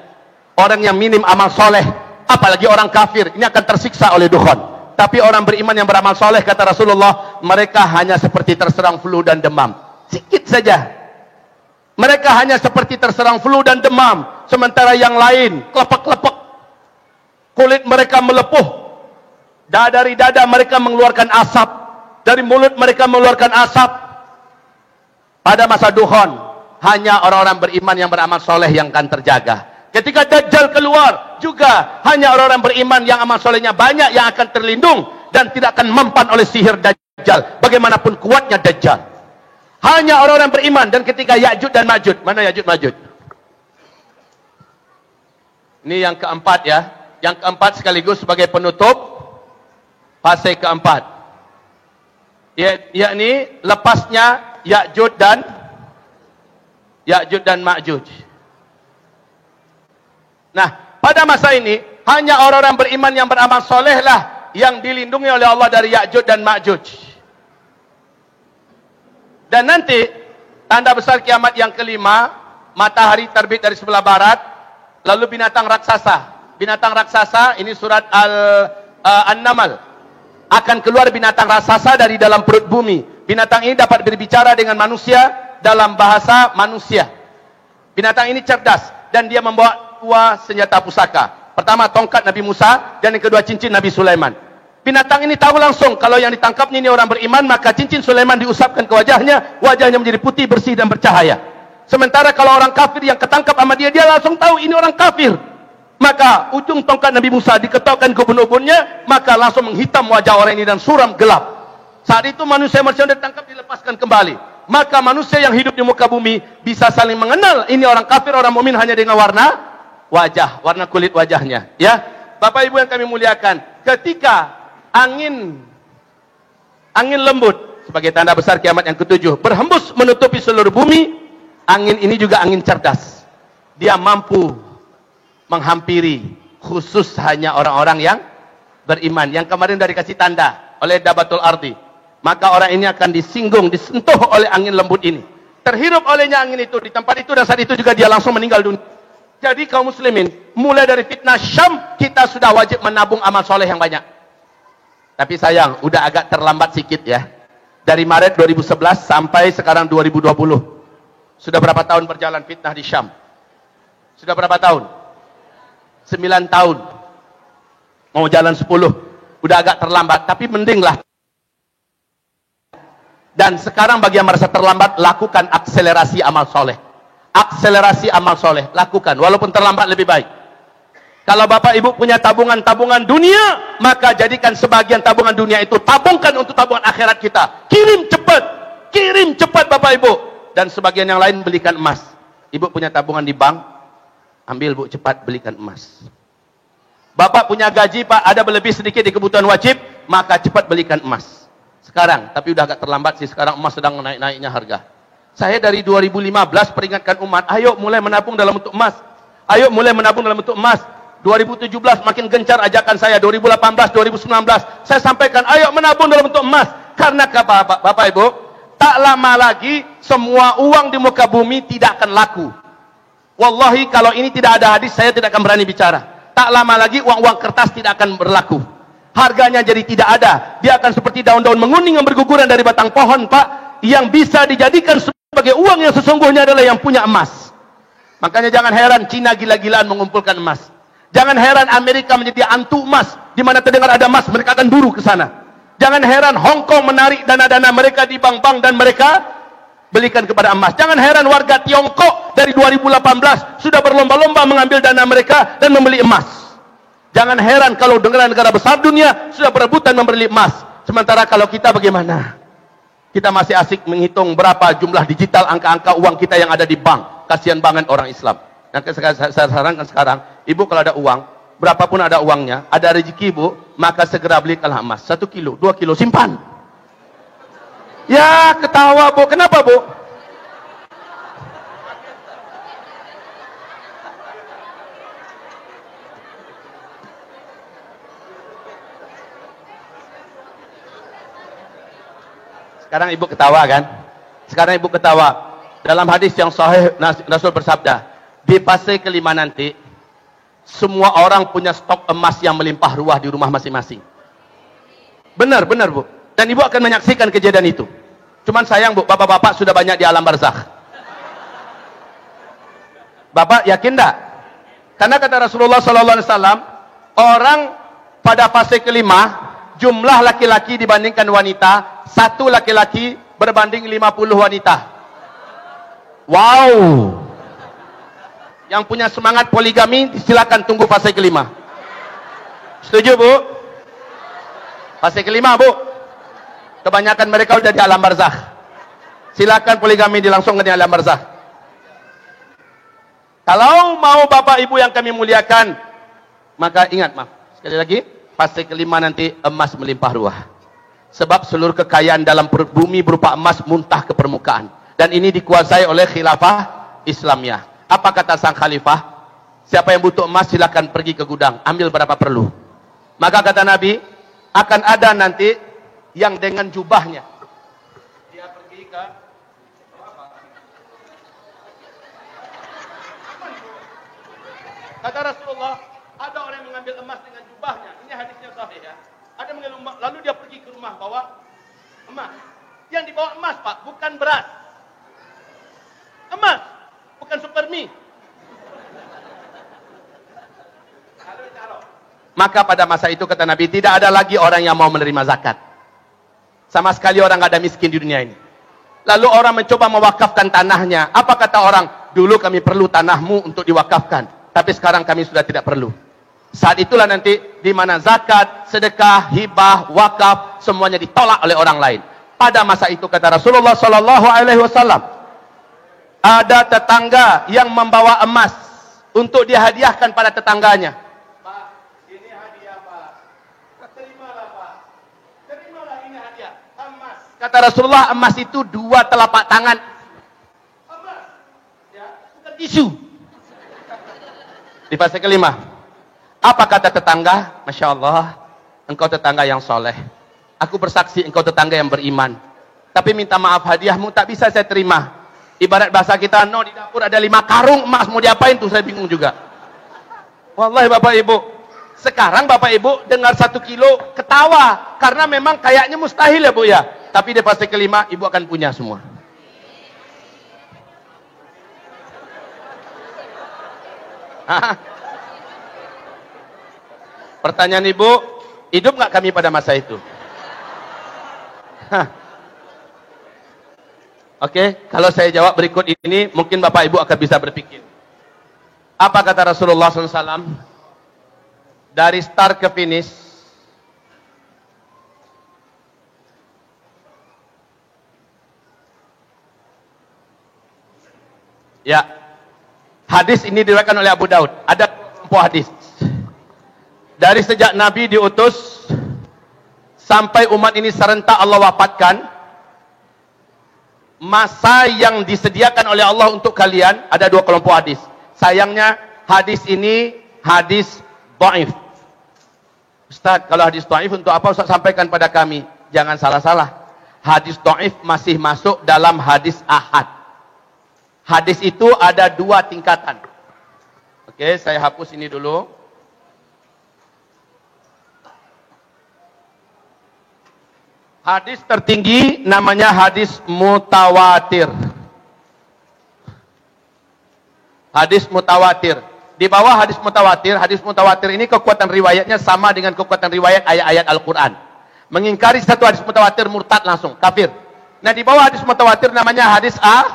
orang yang minim amal soleh, apalagi orang kafir. Ini akan tersiksa oleh dukhon. Tapi orang beriman yang beramal soleh, kata Rasulullah, mereka hanya seperti terserang flu dan demam. Sikit saja. Mereka hanya seperti terserang flu dan demam. Sementara yang lain, kelepek-kelepek. Kulit mereka melepuh. Dari dada mereka mengeluarkan asap. Dari mulut mereka mengeluarkan asap. Pada masa dukhon, hanya orang-orang beriman yang beramal soleh yang akan terjaga. Ketika Dajjal keluar, juga hanya orang-orang beriman yang amal solehnya banyak yang akan terlindung dan tidak akan mempan oleh sihir Dajjal, bagaimanapun kuatnya Dajjal. Hanya orang-orang beriman. Dan ketika Ya'juj dan Ma'juj, mana Ya'juj Ma'juj? Ini yang keempat, ya. Yang keempat sekaligus sebagai penutup fase keempat, yakni lepasnya Ya'juj dan Ma'juj. Nah, pada masa ini hanya orang-orang beriman yang beramal soleh lah yang dilindungi oleh Allah dari Ya'juj dan Ma'juj. Dan nanti tanda besar kiamat yang kelima, matahari terbit dari sebelah barat, lalu binatang raksasa. Binatang raksasa, ini surat An-Naml. Akan keluar binatang raksasa dari dalam perut bumi. Binatang ini dapat berbicara dengan manusia dalam bahasa manusia. Binatang ini cerdas dan dia membawa dua senjata pusaka. Pertama tongkat Nabi Musa dan yang kedua cincin Nabi Sulaiman. Binatang ini tahu langsung kalau yang ditangkapnya ini orang beriman, maka cincin Sulaiman diusapkan ke wajahnya, wajahnya menjadi putih, bersih dan bercahaya. Sementara kalau orang kafir yang ketangkap sama dia langsung tahu ini orang kafir. Maka ujung tongkat Nabi Musa diketokkan ke ubun-ubunnya, maka langsung menghitam wajah orang ini dan suram gelap. Saat itu manusia-manusia yang ditangkap dilepaskan kembali. Maka manusia yang hidup di muka bumi bisa saling mengenal ini orang kafir, orang mukmin hanya dengan warna wajah, warna kulit wajahnya, ya. Bapak Ibu yang kami muliakan, ketika angin lembut sebagai tanda besar kiamat yang ketujuh berhembus menutupi seluruh bumi, angin ini juga angin cerdas. Dia mampu menghampiri khusus hanya orang-orang yang beriman, yang kemarin dari kasih tanda oleh Dabatul Ardi. Maka orang ini akan disinggung, disentuh oleh angin lembut ini, terhirup olehnya angin itu di tempat itu, dan saat itu juga dia langsung meninggal dunia. Jadi kaum muslimin, mulai dari fitnah Syam, kita sudah wajib menabung amal soleh yang banyak. Tapi sayang, udah agak terlambat sedikit, ya. Dari Maret 2011 sampai sekarang 2020. Sudah berapa tahun berjalan fitnah di Syam? Sudah berapa tahun? 9 tahun. Mau jalan 10. Udah agak terlambat, tapi mendinglah. Dan sekarang bagi yang merasa terlambat, lakukan akselerasi amal soleh. Akselerasi amal soleh, lakukan, walaupun terlambat lebih baik. Kalau Bapak Ibu punya tabungan dunia, maka jadikan sebagian tabungan dunia itu tabungkan untuk tabungan akhirat kita. Kirim cepat Bapak Ibu. Dan sebagian yang lain belikan emas. Ibu punya tabungan di bank, ambil Bu, cepat belikan emas. Bapak punya gaji Pak, ada lebih sedikit di kebutuhan wajib, maka cepat belikan emas. Sekarang, tapi udah agak terlambat sih, sekarang emas sedang naik-naiknya harga. Saya dari 2015 peringatkan umat, ayo mulai menabung dalam bentuk emas. Ayo mulai menabung dalam bentuk emas. 2017 makin gencar ajakan saya, 2018, 2019. Saya sampaikan, ayo menabung dalam bentuk emas. Karena Bapak Ibu, tak lama lagi semua uang di muka bumi tidak akan laku. Wallahi kalau ini tidak ada hadis, saya tidak akan berani bicara. Tak lama lagi uang-uang kertas tidak akan berlaku. Harganya jadi tidak ada. Dia akan seperti daun-daun menguning yang berguguran dari batang pohon, Pak. Yang bisa dijadikan sebagai uang yang sesungguhnya adalah yang punya emas. Makanya jangan heran Cina gila-gilaan mengumpulkan emas. Jangan heran Amerika menjadi antu emas. Di mana terdengar ada emas, mereka akan buru ke sana. Jangan heran Hong Kong menarik dana-dana mereka di bank-bank dan mereka belikan kepada emas. Jangan heran warga Tiongkok dari 2018 sudah berlomba-lomba mengambil dana mereka dan membeli emas. Jangan heran kalau negara-negara besar dunia sudah berebutan membeli emas. Sementara kalau kita bagaimana? Kita masih asik menghitung berapa jumlah digital angka-angka uang kita yang ada di bank. Kasihan banget orang Islam. Nah, saya sarankan sekarang, ibu kalau ada uang, berapapun ada uangnya, ada rezeki ibu, maka segera belikanlah emas. 1 kilo, 2 kilo, simpan. Ya, ketawa bu. Kenapa bu? Sekarang ibu ketawa kan? Sekarang ibu ketawa. Dalam hadis yang sahih, Rasul bersabda, di fase kelima nanti, semua orang punya stok emas yang melimpah ruah di rumah masing-masing. Benar bu. Dan ibu akan menyaksikan kejadian itu. Cuman sayang bu, bapak-bapak sudah banyak di alam barzakh. Bapak yakin tak? Karena kata Rasulullah SAW, orang pada fase kelima, jumlah laki-laki dibandingkan wanita, 1 laki-laki berbanding 50 wanita. Wow. Yang punya semangat poligami, silakan tunggu fase kelima. Setuju bu? Fase kelima bu. Kebanyakan mereka sudah di alam barzakh. Silakan poligami dilangsungkan di alam barzakh. Kalau mau bapak ibu yang kami muliakan, maka ingat sekali lagi, fase kelima nanti emas melimpah ruah. Sebab seluruh kekayaan dalam bumi berupa emas muntah ke permukaan. Dan ini dikuasai oleh khilafah Islamiyah. Apa kata sang khalifah? Siapa yang butuh emas silakan pergi ke gudang, ambil berapa perlu. Maka kata Nabi, akan ada nanti yang dengan jubahnya. Dia pergi ke kata Rasulullah, ada orang yang mengambil emas dengan jubahnya. Ini hadisnya sahih ya. Ada mengambil emas, lalu dia pergi ke rumah bawa emas. Yang dibawa emas pak, bukan beras. Emas, bukan supermi. Maka pada masa itu kata Nabi, tidak ada lagi orang yang mau menerima zakat. Sama sekali orang nggak ada miskin di dunia ini. Lalu orang mencoba mewakafkan tanahnya. Apa kata orang? Dulu kami perlu tanahmu untuk diwakafkan, tapi sekarang kami sudah tidak perlu. Saat itulah nanti di mana zakat, sedekah, hibah, wakaf semuanya ditolak oleh orang lain. Pada masa itu kata Rasulullah SAW, ada tetangga yang membawa emas untuk dihadiahkan pada tetangganya. Pak, ini hadiah pak. Terimalah pak. Terimalah ini hadiah. Emas. Kata Rasulullah, emas itu 2 telapak tangan. Emas. Ya, bukan tisu. Di fase kelima. Apa kata tetangga? Masya Allah, engkau tetangga yang soleh. Aku bersaksi engkau tetangga yang beriman. Tapi minta maaf, hadiahmu tak bisa saya terima. Ibarat bahasa kita, no, di dapur ada 5 karung emas, mau diapain tuh, saya bingung juga. Wallahi bapak ibu, sekarang bapak ibu dengar 1 kilo ketawa, karena memang kayaknya mustahil ya bu ya. Tapi di fase kelima ibu akan punya semua. Pertanyaan ibu, hidup nggak kami pada masa itu? Oke, kalau saya jawab berikut ini, mungkin bapak ibu akan bisa berpikir. Apa kata Rasulullah SAW? Dari start ke finish, ya, hadis ini diriwayatkan oleh Abu Daud. Ada kelompok hadis. Dari sejak Nabi diutus sampai umat ini serentak Allah wafatkan, masa yang disediakan oleh Allah untuk kalian ada 2 kelompok hadis. Sayangnya hadis ini hadis dhaif. Ustaz, kalau hadis dhaif untuk apa Ustaz sampaikan pada kami? Jangan salah-salah. Hadis dhaif masih masuk dalam hadis ahad. Hadis itu ada 2 tingkatan. Oke, saya hapus ini dulu. Hadis tertinggi namanya hadis mutawatir. Hadis mutawatir. Di bawah hadis mutawatir ini kekuatan riwayatnya sama dengan kekuatan riwayat ayat-ayat Al-Quran. Mengingkari satu hadis mutawatir murtad langsung, kafir. Nah, di bawah hadis mutawatir namanya hadis ahad.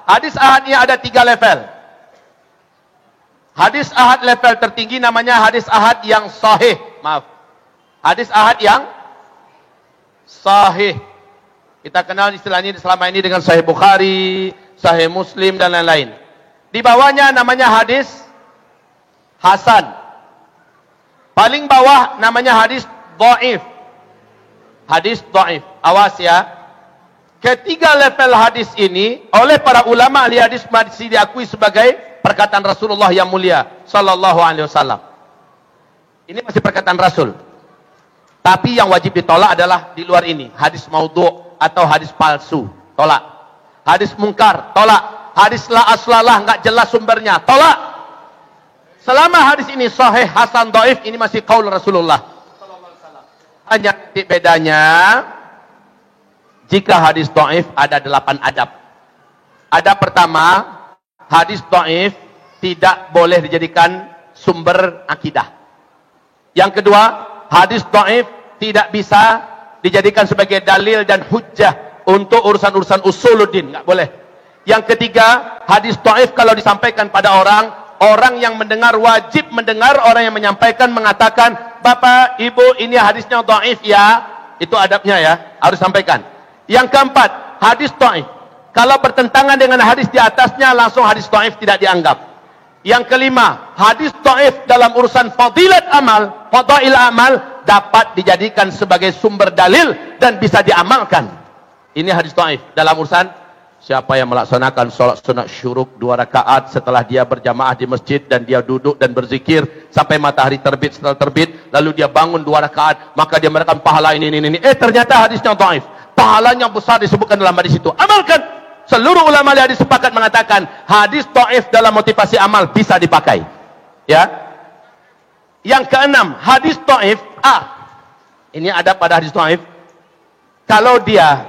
Hadis ahad ini ada 3 level. Hadis ahad level tertinggi namanya hadis ahad yang sahih. Maaf. Hadis ahad yang sahih. Kita kenal istilah ini selama ini dengan Sahih Bukhari, Sahih Muslim dan lain-lain. Di bawahnya namanya hadis hasan. Paling bawah namanya hadis dhaif. Hadis dhaif. Awas ya. Ketiga level hadis ini oleh para ulama ahli hadis masih diakui sebagai perkataan Rasulullah yang mulia sallallahu alaihi wasallam. Ini masih perkataan Rasul. Tapi yang wajib ditolak adalah di luar ini, hadis maudhu' atau hadis palsu, tolak. Hadis mungkar, tolak. Hadis la aslalah, enggak jelas sumbernya, tolak. Selama hadis ini sahih, hasan, dhaif, ini masih qaul Rasulullah sallallahu alaihi wasallam. Hanya bedanya, jika hadis dhaif ada 8 adab. Adab pertama, hadis dhaif tidak boleh dijadikan sumber akidah. Yang kedua, hadis dhaif tidak bisa dijadikan sebagai dalil dan hujjah untuk urusan-urusan usuluddin, enggak boleh. Yang ketiga, hadis dhaif kalau disampaikan pada orang yang mendengar wajib mendengar, orang yang menyampaikan mengatakan, "Bapak, Ibu, ini hadisnya dhaif ya." Itu adabnya ya, harus sampaikan. Yang keempat, hadis dhaif kalau bertentangan dengan hadis di atasnya, langsung hadis dhaif tidak dianggap. Yang kelima, hadis dhaif dalam urusan fadilat amal, fadail amal dapat dijadikan sebagai sumber dalil dan bisa diamalkan. Ini hadis dhaif dalam urusan siapa yang melaksanakan sholat sunat syuruk 2 rakaat setelah dia berjamaah di masjid dan dia duduk dan berzikir sampai matahari terbit, setelah terbit lalu dia bangun 2 rakaat, maka dia mendapatkan pahala ini. Ternyata hadisnya dhaif. Pahalanya besar disebutkan dalam hadis itu. Amalkan. Seluruh ulama hadis sepakat mengatakan hadis dhaif dalam motivasi amal bisa dipakai. Ya. Yang keenam, hadis dhaif ini ada pada hadis dhaif. Kalau dia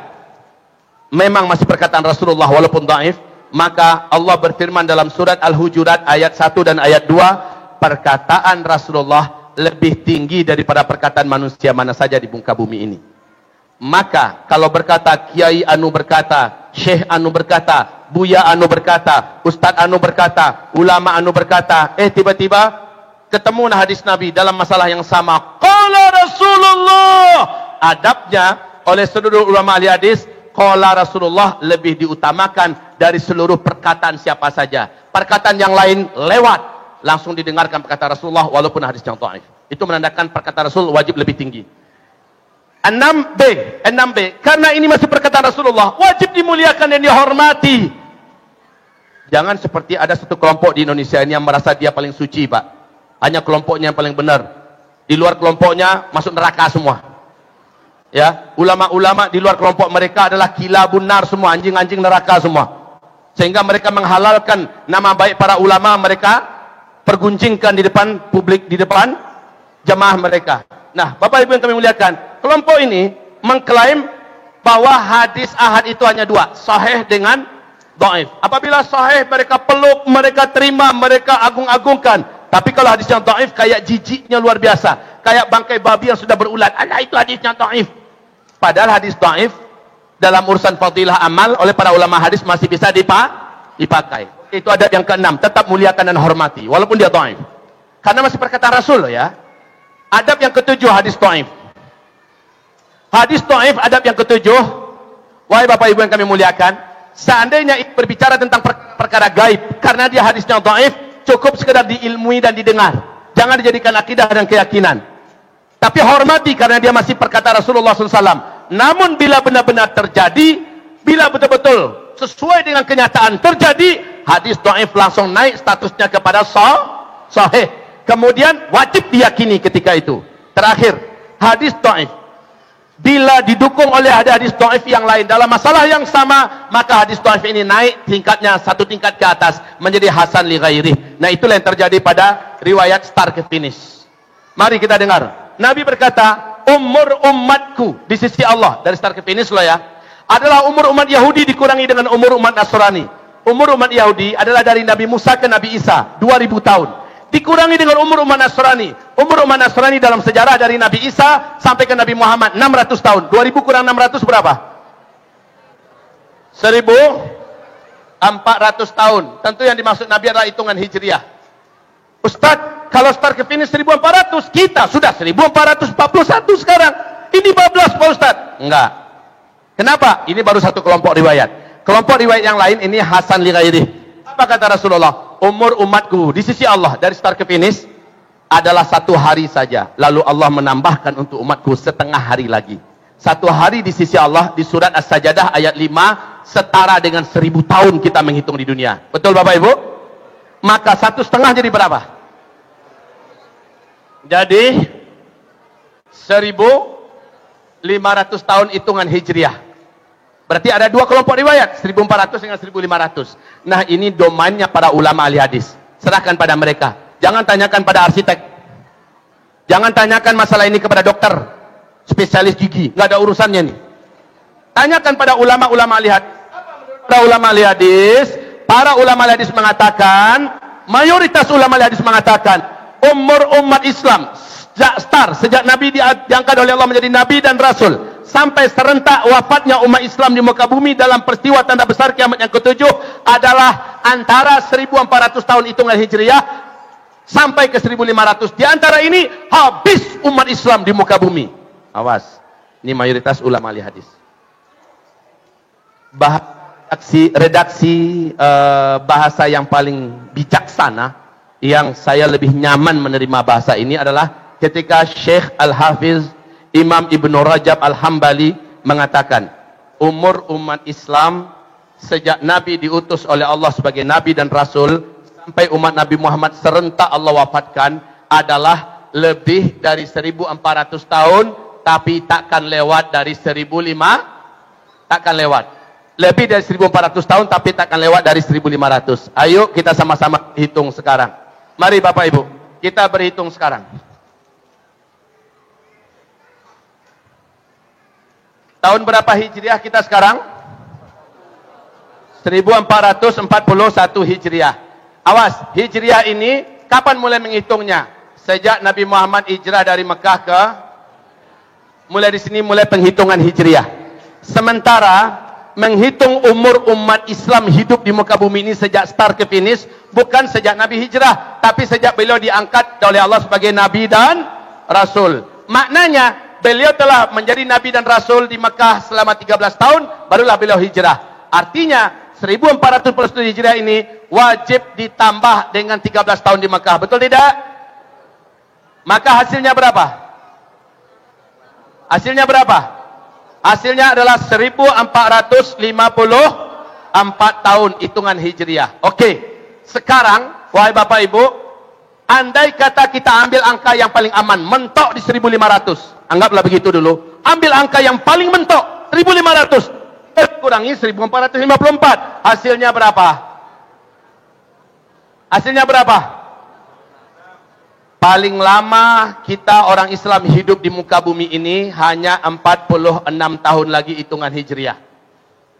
memang masih perkataan Rasulullah walaupun dhaif, maka Allah berfirman dalam surat Al-Hujurat ayat 1 dan ayat 2, perkataan Rasulullah lebih tinggi daripada perkataan manusia mana saja di muka bumi ini. Maka kalau berkata Kiai Anu berkata, Syekh Anu berkata, Buya Anu berkata, Ustaz Anu berkata, ulama Anu berkata, tiba-tiba ketemu hadis Nabi dalam masalah yang sama. Qala Rasulullah. Adabnya oleh seluruh ulama ahli hadis, qala Rasulullah lebih diutamakan dari seluruh perkataan siapa saja. Perkataan yang lain lewat, langsung didengarkan perkataan Rasulullah walaupun hadis yang dhaif. Itu menandakan perkataan Rasul wajib lebih tinggi. 6B, karena ini masih perkataan Rasulullah, wajib dimuliakan dan dihormati. Jangan seperti ada satu kelompok di Indonesia ini yang merasa dia paling suci, Pak. Hanya kelompoknya yang paling benar. Di luar kelompoknya masuk neraka semua. Ya, ulama-ulama di luar kelompok mereka adalah kilabun nar semua, anjing-anjing neraka semua. Sehingga mereka menghalalkan nama baik para ulama, mereka perguncingkan di depan publik, di depan jamaah mereka. Nah, Bapak Ibu yang kami muliakan, kelompok ini mengklaim bahwa hadis ahad itu hanya 2, sahih dengan dhaif. Apabila sahih mereka peluk, mereka terima, mereka agung-agungkan. Tapi kalau hadis yang dhaif kayak jijiknya luar biasa, kayak bangkai babi yang sudah berulat. Alah, itu hadisnya dhaif. Padahal hadis dhaif dalam urusan fadilah amal oleh para ulama hadis masih bisa dipakai. Itu adab yang ke-6, tetap muliakan dan hormati walaupun dia dhaif. Karena masih perkataan Rasul ya. Adab yang ke-7 hadis dhaif. Hadis dhaif adab yang ke-7. Wahai Bapak Ibu yang kami muliakan, seandainya berbicara tentang perkara gaib, karena dia hadisnya dhaif, cukup sekedar diilmui dan didengar. Jangan dijadikan akidah dan keyakinan. Tapi hormati karena dia masih perkataan Rasulullah SAW. Namun bila benar-benar terjadi, bila betul-betul sesuai dengan kenyataan terjadi, hadis dhaif langsung naik statusnya kepada sahih. Kemudian wajib diyakini ketika itu. Terakhir, hadis dhaif bila didukung oleh hadis dhaif yang lain dalam masalah yang sama, maka hadis dhaif ini naik tingkatnya satu tingkat ke atas menjadi hasan li ghairih. Nah, itulah yang terjadi pada riwayat start ke finish. Mari kita dengar. Nabi berkata, umur umatku di sisi Allah, dari start ke finish loh ya, adalah umur umat Yahudi dikurangi dengan umur umat Nasrani. Umur umat Yahudi adalah dari Nabi Musa ke Nabi Isa 2000 tahun. Dikurangi dengan umur umat Nasrani. Umur umat Nasrani dalam sejarah dari Nabi Isa sampai ke Nabi Muhammad 600 tahun. 2000 kurang 600 berapa? 1400 tahun. Tentu yang dimaksud Nabi adalah hitungan Hijriah. Ustaz, kalau start ke finish 1400, kita sudah 1441 sekarang. Ini 14 Pak Ustaz. Enggak. Kenapa? Ini baru satu kelompok riwayat. Kelompok riwayat yang lain ini Hasan li ghairi. Apa kata Rasulullah? Umur umatku di sisi Allah dari start ke finish adalah 1 hari saja. Lalu Allah menambahkan untuk umatku setengah hari lagi. 1 hari di sisi Allah di surat As-Sajdah ayat 5 setara dengan 1000 tahun kita menghitung di dunia. Betul Bapak Ibu? Maka 1,5 jadi berapa? Jadi 1500 tahun hitungan Hijriah. Berarti ada 2 kelompok riwayat, 1400 dengan 1500. Nah, ini domainnya para ulama ahli hadis. Serahkan pada mereka. Jangan tanyakan pada arsitek. Jangan tanyakan masalah ini kepada dokter, spesialis gigi. Nggak ada urusannya nih. Tanyakan pada ulama-ulama ahli hadis. Para ulama ahli hadis, para ulama ahli hadis mengatakan, mayoritas ulama ahli hadis mengatakan, umur umat Islam sejak Nabi diangkat oleh Allah menjadi Nabi dan Rasul sampai serentak wafatnya umat Islam di muka bumi dalam peristiwa tanda besar kiamat yang ke-7 adalah antara 1400 tahun hitungan Hijriah sampai ke 1500. Di antara ini habis umat Islam di muka bumi. Awas, ini mayoritas ulama ahli hadis. Redaksi bahasa yang paling bijaksana, yang saya lebih nyaman menerima bahasa ini adalah ketika Syekh Al-Hafiz Imam Ibn Rajab Al-Hambali mengatakan, umur umat Islam sejak Nabi diutus oleh Allah sebagai Nabi dan Rasul sampai umat Nabi Muhammad serentak Allah wafatkan adalah lebih dari 1400 tahun, tapi takkan lewat dari 1500. Takkan lewat. Lebih dari 1400 tahun, tapi takkan lewat dari 1500. Ayo kita sama-sama hitung sekarang. Mari Bapak Ibu, kita berhitung sekarang. Tahun berapa Hijriah kita sekarang? 1441 Hijriah. Awas, Hijriah ini kapan mulai menghitungnya? Sejak Nabi Muhammad hijrah dari Mekah ke, mulai di sini mulai penghitungan Hijriah. Sementara menghitung umur umat Islam hidup di muka bumi ini sejak start ke finish bukan sejak Nabi hijrah, tapi sejak beliau diangkat oleh Allah sebagai Nabi dan Rasul. Maknanya beliau telah menjadi Nabi dan Rasul di Mekah selama 13 tahun, barulah beliau hijrah. Artinya 1441 Hijriah ini wajib ditambah dengan 13 tahun di Mekah. Betul tidak? Maka hasilnya berapa? Hasilnya berapa? Hasilnya adalah 1454 tahun hitungan Hijriah. Oke. Sekarang, wahai Bapak Ibu, andai kata kita ambil angka yang paling aman, mentok di 1500. Anggaplah begitu dulu. Ambil angka yang paling mentok, 1500. Kurangi 1454. Hasilnya berapa? Hasilnya berapa? Paling lama kita orang Islam hidup di muka bumi ini hanya 46 tahun lagi hitungan Hijriah.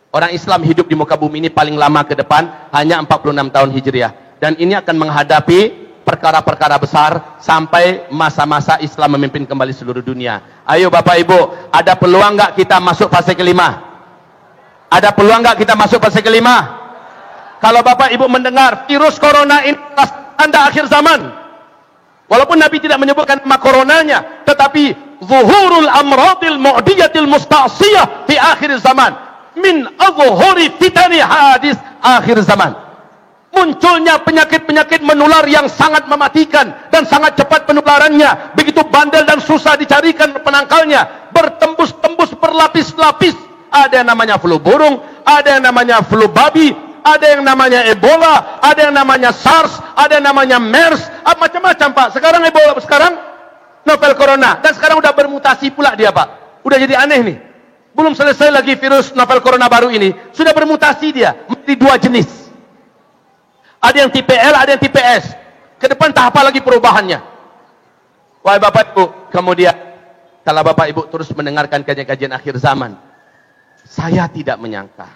Orang Islam hidup di muka bumi ini paling lama ke depan hanya 46 tahun Hijriah. Dan ini akan menghadapi perkara-perkara besar sampai masa-masa Islam memimpin kembali seluruh dunia. Ayo Bapak Ibu, ada peluang nggak kita masuk fase kelima? Ada peluang nggak kita masuk fase kelima? Kalau Bapak Ibu mendengar virus corona ini tanda akhir zaman, walaupun Nabi tidak menyebutkan nama coronanya, tetapi zuhurul amradil mu'diyatil musta'siyah fi akhir zaman min azhuri fitani hadis akhir zaman. Munculnya penyakit-penyakit menular yang sangat mematikan dan sangat cepat penularannya, begitu bandel dan susah dicarikan penangkalnya, bertembus-tembus berlapis-lapis. Ada yang namanya flu burung, ada yang namanya flu babi, ada yang namanya Ebola, ada yang namanya SARS, ada yang namanya MERS, macam-macam Pak. Sekarang Ebola, sekarang novel corona, dan sekarang udah bermutasi pula dia Pak. Udah jadi aneh nih. Belum selesai lagi virus novel corona baru ini, sudah bermutasi dia menjadi 2 jenis. Ada yang tipe L, ada yang tipe S. Ke depan tahap apa lagi perubahannya? Wahai Bapak Ibu, kemudian kalau Bapak Ibu terus mendengarkan kajian-kajian akhir zaman, saya tidak menyangka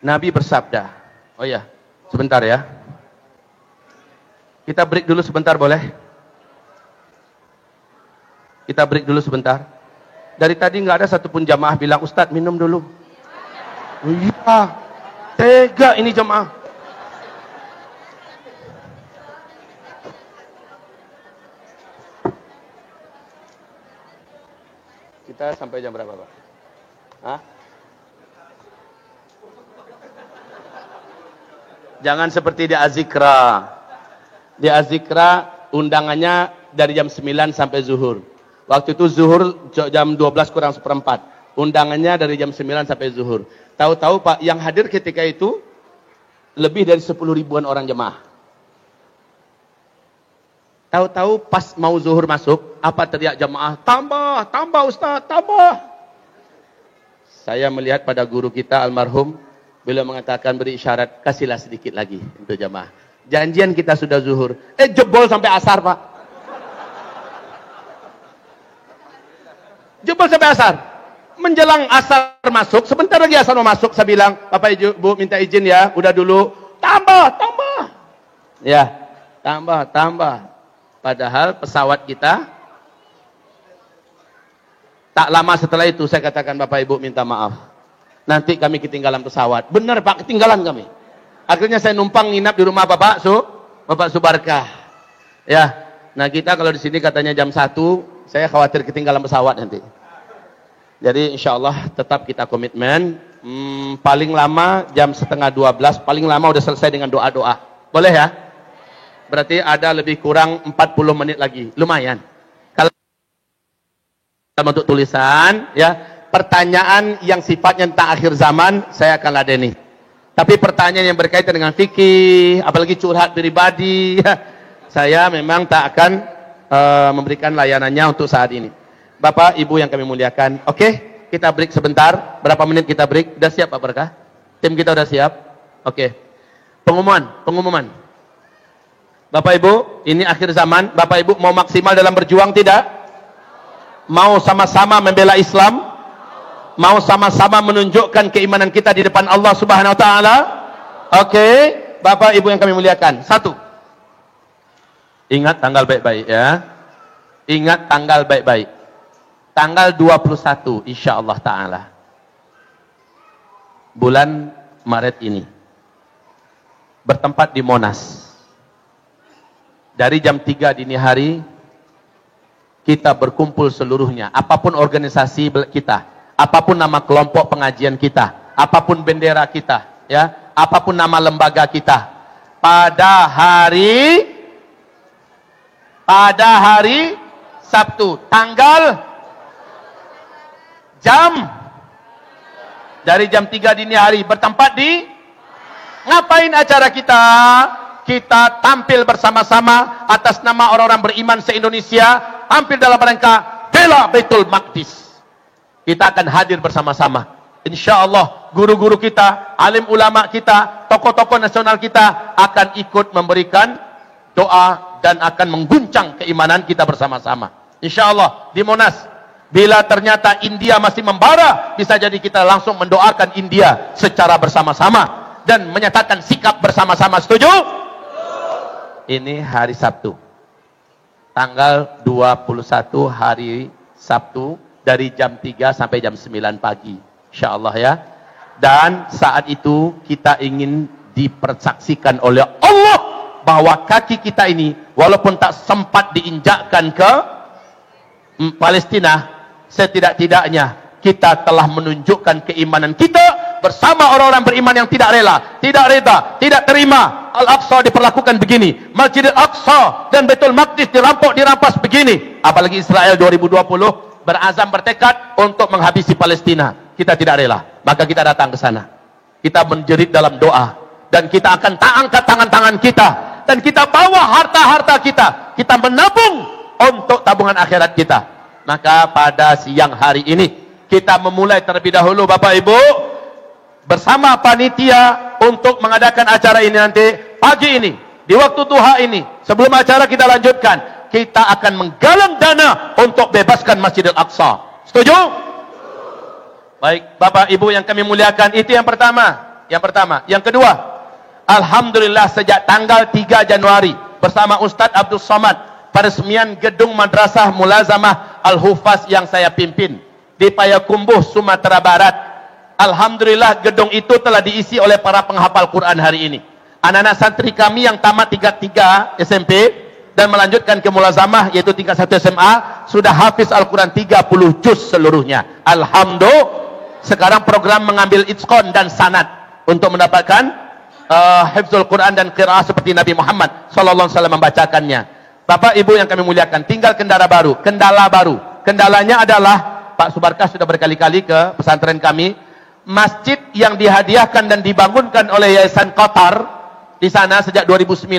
Nabi bersabda, oh ya, sebentar ya. Kita break dulu sebentar boleh? Kita break dulu sebentar. Dari tadi nggak ada satupun jamaah bilang, Ustadz minum dulu. Oh, iya, tega ini jamaah. Kita sampai jam berapa, Pak? Hah? Jangan seperti di Azikra. Di Azikra undangannya dari jam 9 sampai zuhur. Waktu itu zuhur jam 12 kurang seperempat. Undangannya dari jam 9 sampai zuhur. Tahu-tahu Pak, yang hadir ketika itu lebih dari 10 ribuan orang jemaah. Tahu-tahu pas mau zuhur masuk, apa teriak jemaah? Tambah, tambah Ustaz, tambah. Saya melihat pada guru kita almarhum, beliau mengatakan beri isyarat, kasihlah sedikit lagi untuk jemaah. Janjian kita sudah zuhur. Jebol sampai asar, Pak. Jebol sampai asar. Menjelang asar masuk, sebentar lagi asar mau masuk, saya bilang, Bapak Ibu minta izin ya, udah dulu. Tambah, tambah. Ya, tambah, tambah. Padahal pesawat kita, tak lama setelah itu saya katakan, Bapak Ibu minta maaf. Nanti kami ketinggalan pesawat. Benar Pak, ketinggalan kami. Akhirnya saya numpang nginap di rumah Bapak Subarkah. Ya, nah kita kalau di sini katanya jam 1, saya khawatir ketinggalan pesawat nanti. Jadi insya Allah tetap kita komitmen. Paling lama jam 11:30, paling lama udah selesai dengan doa-doa. Boleh ya? Berarti ada lebih kurang 40 menit lagi. Lumayan. Kalau untuk tulisan, ya, pertanyaan yang sifatnya tentang akhir zaman, saya akan ladeni. Tapi pertanyaan yang berkaitan dengan fikih, apalagi curhat pribadi, saya memang tak akan memberikan layanannya untuk saat ini. Bapak, Ibu yang kami muliakan, oke, kita break sebentar. Berapa menit kita break? Udah siap Pak Berkah? Tim kita udah siap? Oke. Pengumuman. Bapak Ibu, ini akhir zaman. Bapak Ibu mau maksimal dalam berjuang tidak? Mau sama-sama membela Islam? Mau sama-sama menunjukkan keimanan kita di depan Allah Subhanahu wa taala? Oke, Bapak Ibu yang kami muliakan. 1. Ingat tanggal baik-baik ya. Ingat tanggal baik-baik. Tanggal 21 insyaallah taala. Bulan Maret ini. Bertempat di Monas. Dari jam 3 dini hari kita berkumpul seluruhnya, apapun organisasi kita, apapun nama kelompok pengajian kita, apapun bendera kita, ya, apapun nama lembaga kita, pada hari Sabtu, dari jam 3 dini hari bertempat di, ngapain acara kita? Kita tampil bersama-sama atas nama orang-orang beriman se-Indonesia, tampil dalam rangka bela Baitul Maqdis. Kita akan hadir bersama-sama. Insya Allah guru-guru kita, alim ulama kita, tokoh-tokoh nasional kita akan ikut memberikan doa dan akan mengguncang keimanan kita bersama-sama. Insya Allah di Monas. Bila ternyata India masih membara, bisa jadi kita langsung mendoakan India secara bersama-sama dan menyatakan sikap bersama-sama. Setuju? Ini hari Sabtu. Tanggal 21 hari Sabtu. Dari jam 3 sampai jam 9 pagi. InsyaAllah ya. Dan saat itu kita ingin dipersaksikan oleh Allah bahwa kaki kita ini walaupun tak sempat diinjakkan ke Palestina, setidak-tidaknya kita telah menunjukkan keimanan kita bersama orang-orang beriman yang tidak rela, tidak reda, tidak terima Al-Aqsa diperlakukan begini, Masjid Al-Aqsa dan Baitul Maqdis dirampas begini. Apalagi Israel 2020 berazam bertekad untuk menghabisi Palestina. Kita tidak rela, maka kita datang ke sana. Kita menjerit dalam doa dan kita akan angkat tangan-tangan kita dan kita bawa harta-harta kita. Kita menabung untuk tabungan akhirat kita. Maka pada siang hari ini kita memulai terlebih dahulu Bapak Ibu bersama panitia untuk mengadakan acara ini nanti pagi ini di waktu duha ini. Sebelum acara kita lanjutkan, kita akan menggalang dana untuk bebaskan Masjid Al-Aqsa. Setuju? Baik, Bapak Ibu yang kami muliakan, itu yang pertama. Yang kedua, alhamdulillah sejak tanggal 3 Januari bersama Ustadz Abdul Somad peresmian gedung Madrasah Mulazamah Al-Hufaz yang saya pimpin di Payakumbuh, Sumatera Barat. Alhamdulillah gedung itu telah diisi oleh para penghafal Quran hari ini. Anak-anak santri kami yang tamat tingkat 3 SMP dan melanjutkan ke mulazamah yaitu tingkat 1 SMA sudah hafiz Al-Quran 30 juz seluruhnya. Alhamdulillah. Sekarang program mengambil itqan dan sanad untuk mendapatkan hifzul Quran dan qiraah seperti Nabi Muhammad sallallahu alaihi wasallam membacakannya. Bapak Ibu yang kami muliakan, tinggal kendala baru. Kendalanya adalah Pak Subarkah sudah berkali-kali ke pesantren kami. Masjid yang dihadiahkan dan dibangunkan oleh Yayasan Qatar di sana sejak 2009,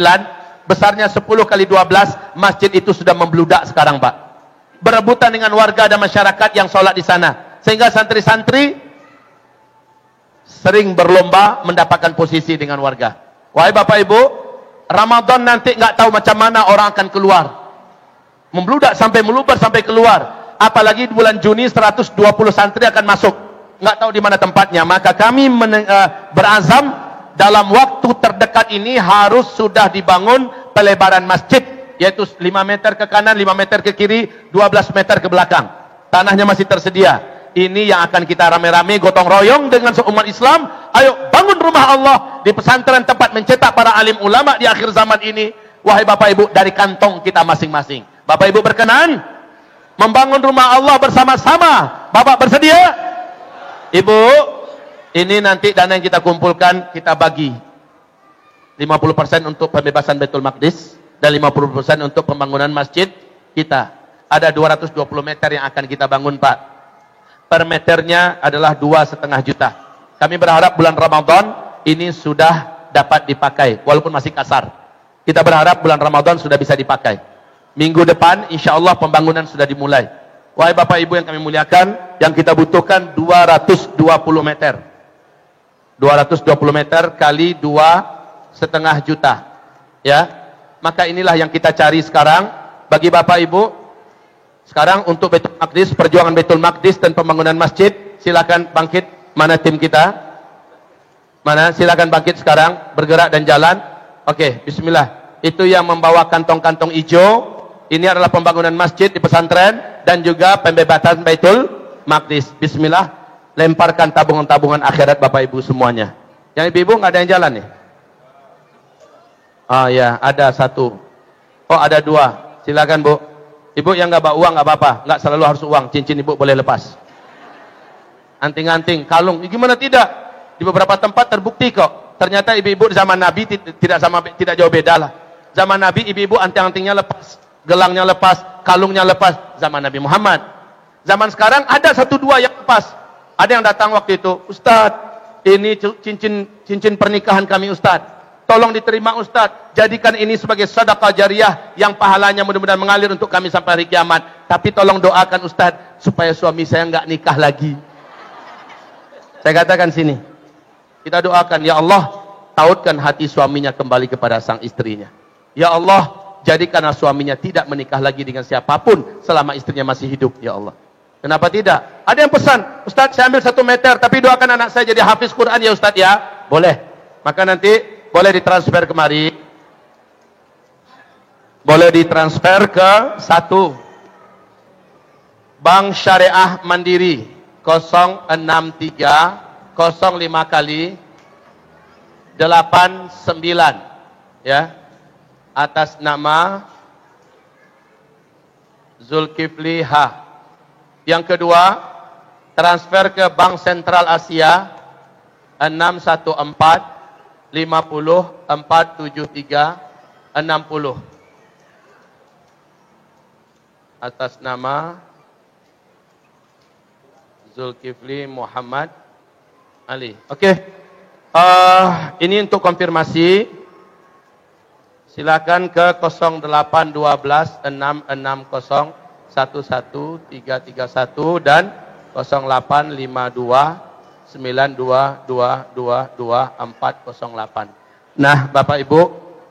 besarnya 10 kali 12, masjid itu sudah membludak sekarang, Pak. Berebutan dengan warga dan masyarakat yang sholat di sana. Sehingga santri-santri sering berlomba mendapatkan posisi dengan warga. Wahai Bapak Ibu, Ramadan nanti nggak tahu macam mana orang akan keluar. Membludak sampai meluber sampai keluar. Apalagi di bulan Juni 120 santri akan masuk. Nggak tahu di mana tempatnya. Maka kami berazam dalam waktu terdekat ini harus sudah dibangun pelebaran masjid, yaitu 5 meter ke kanan, 5 meter ke kiri, 12 meter ke belakang. Tanahnya masih tersedia. Ini yang akan kita rame-rame gotong royong dengan seumat Islam. Ayo bangun rumah Allah di pesantren tempat mencetak para alim ulama di akhir zaman ini. Wahai Bapak Ibu, dari kantong kita masing-masing. Bapak Ibu berkenan membangun rumah Allah bersama-sama? Bapak bersedia? Ibu, ini nanti dana yang kita kumpulkan kita bagi 50% untuk pembebasan Baitul Maqdis dan 50% untuk pembangunan masjid kita. Ada 220 meter yang akan kita bangun, Pak. Per meternya adalah 2,5 juta. Kami berharap bulan Ramadan ini sudah dapat dipakai walaupun masih kasar. Kita berharap bulan Ramadan sudah bisa dipakai. Minggu depan insya Allah pembangunan sudah dimulai. Wahai Bapak Ibu yang kami muliakan, yang kita butuhkan 220 meter. 220 meter kali 2,5 juta. Ya. Maka inilah yang kita cari sekarang bagi Bapak Ibu. Sekarang untuk Baitul Maqdis, perjuangan Baitul Maqdis dan pembangunan masjid, silakan bangkit. Mana tim kita? Mana? Silakan bangkit sekarang, bergerak dan jalan. Oke, bismillah. Itu yang membawa kantong-kantong hijau. Ini adalah pembangunan masjid di pesantren dan juga pembebasan Baitul Maqdis. Bismillah, lemparkan tabungan-tabungan akhirat Bapak Ibu semuanya. Yang ibu-ibu nggak ada yang jalan nih? Oh ya, ada 1. Oh ada 2. Silakan Bu. Ibu yang nggak bawa uang nggak apa-apa, nggak selalu harus uang. Cincin ibu boleh lepas. Anting-anting, kalung, gimana tidak? Di beberapa tempat terbukti kok. Ternyata ibu-ibu di zaman Nabi tidak jauh beda lah. Zaman Nabi ibu-ibu anting-antingnya lepas, gelangnya lepas, kalungnya lepas. Zaman Nabi Muhammad. Zaman sekarang ada 1-2 yang lepas. Ada yang datang waktu itu, Ustadz, ini cincin pernikahan kami Ustadz. Tolong diterima Ustadz, jadikan ini sebagai sedekah jariah yang pahalanya mudah-mudahan mengalir untuk kami sampai hari kiamat. Tapi tolong doakan Ustadz supaya suami saya nggak nikah lagi. Saya katakan sini, kita doakan, ya Allah, tautkan hati suaminya kembali kepada sang istrinya. Ya Allah, jadikanlah suaminya tidak menikah lagi dengan siapapun selama istrinya masih hidup, ya Allah. Kenapa tidak? Ada yang pesan, Ustadz saya ambil 1 meter, tapi doakan anak saya jadi hafiz Quran ya Ustadz ya. Boleh. Maka nanti boleh ditransfer kemari. Boleh ditransfer ke 1 Bank Syariah Mandiri 063 05 kali 89 ya, atas nama Zulkifli H. Yang kedua, transfer ke Bank Sentral Asia 614 50 473 60 atas nama Zulkifli Muhammad Ali. Oke. Ini untuk konfirmasi. Silakan ke 0812 660 11331 dan 0852 92222408. Nah, Bapak Ibu,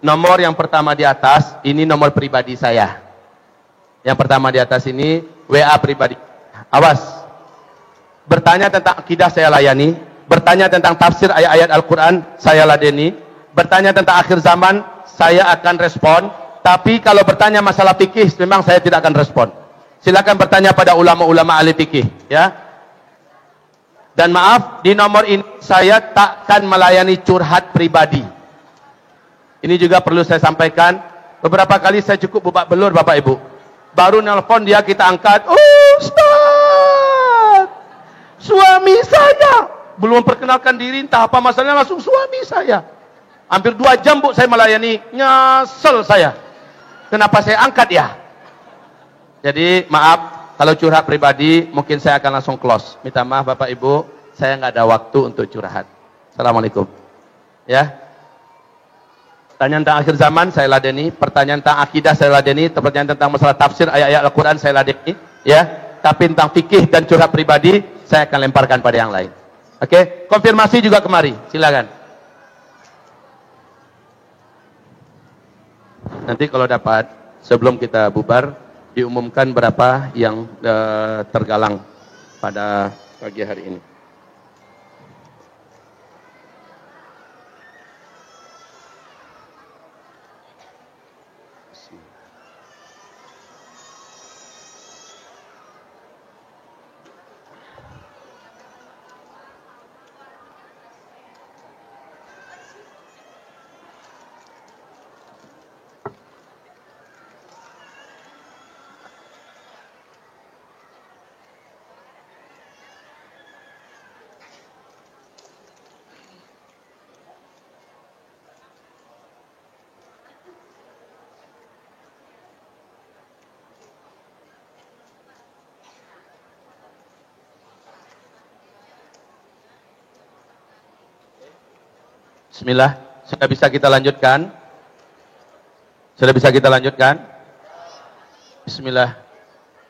nomor yang pertama di atas ini nomor pribadi saya. Yang pertama di atas ini WA pribadi. Awas. Bertanya tentang akidah saya layani, bertanya tentang tafsir ayat-ayat Al-Qur'an saya ladeni, bertanya tentang akhir zaman saya akan respon, Tapi kalau bertanya masalah fikih, memang saya tidak akan respon. Silakan bertanya pada ulama-ulama ahli fikih, ya. Dan maaf, di nomor ini saya takkan melayani curhat pribadi. Ini juga perlu saya sampaikan. Beberapa kali saya cukup bubak belur, Bapak Ibu. Baru nelpon dia, kita angkat. Ustaz, suami saya. Belum memperkenalkan diri, entah apa masalahnya, langsung suami saya. Hampir 2 jam, Bu, saya melayani. Nyesel saya. Kenapa saya angkat ya? Jadi, maaf. Kalau curhat pribadi, mungkin saya akan langsung close. Minta maaf Bapak Ibu, saya nggak ada waktu untuk curhat. Assalamualaikum. Ya. Pertanyaan tentang akhir zaman saya ladeni, pertanyaan tentang akidah saya ladeni, pertanyaan tentang masalah tafsir ayat-ayat Al-Quran saya ladeni, ya. Tapi tentang fikih dan curhat pribadi saya akan lemparkan pada yang lain. Oke, konfirmasi juga kemari, silakan. Nanti kalau dapat sebelum kita bubar diumumkan berapa yang tergalang pada pagi hari ini. Bismillah, sudah bisa kita lanjutkan? Sudah bisa kita lanjutkan? Bismillah.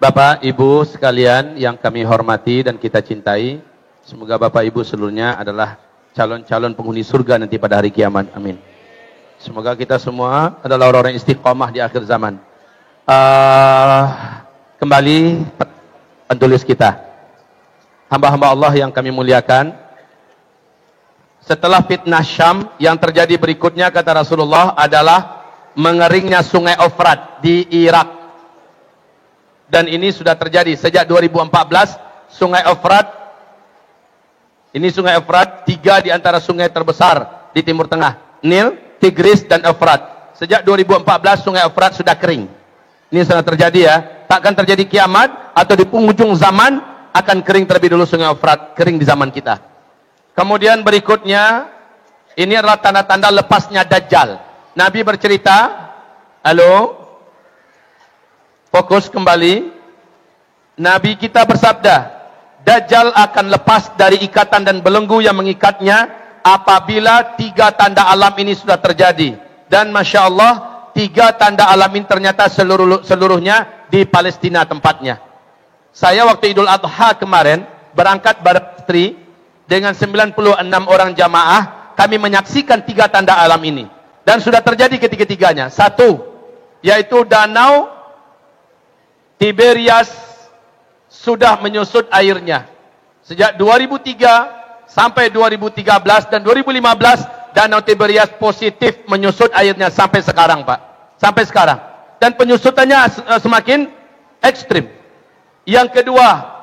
Bapak, Ibu sekalian yang kami hormati dan kita cintai, semoga Bapak, Ibu seluruhnya adalah calon-calon penghuni surga nanti pada hari kiamat. Amin. Semoga kita semua adalah orang-orang istiqomah di akhir zaman. Kembali penulis kita. Hamba-hamba Allah yang kami muliakan, setelah fitnah Syam, yang terjadi berikutnya kata Rasulullah adalah mengeringnya sungai Efrat di Irak. Dan ini sudah terjadi sejak 2014. Sungai Efrat, ini sungai Efrat, 3 di antara sungai terbesar di Timur Tengah, Nil, Tigris dan Efrat. Sejak 2014 sungai Efrat sudah kering. Ini sudah terjadi ya. Takkan terjadi kiamat atau di penghujung zaman akan kering terlebih dulu sungai Efrat, kering di zaman kita. Kemudian berikutnya, ini adalah tanda-tanda lepasnya Dajjal. Nabi bercerita, halo, fokus kembali. Nabi kita bersabda, Dajjal akan lepas dari ikatan dan belenggu yang mengikatnya apabila 3 tanda alam ini sudah terjadi. Dan Masya Allah, 3 tanda alam ini ternyata seluruhnya di Palestina tempatnya. Saya waktu Idul Adha kemarin, berangkat bareng istri, dengan 96 orang jamaah, kami menyaksikan 3 tanda alam ini. Dan sudah terjadi ketiga-tiganya. 1, yaitu danau Tiberias sudah menyusut airnya. Sejak 2003 sampai 2013 dan 2015, danau Tiberias positif menyusut airnya sampai sekarang, Pak. Sampai sekarang. Dan penyusutannya semakin ekstrim. Yang kedua,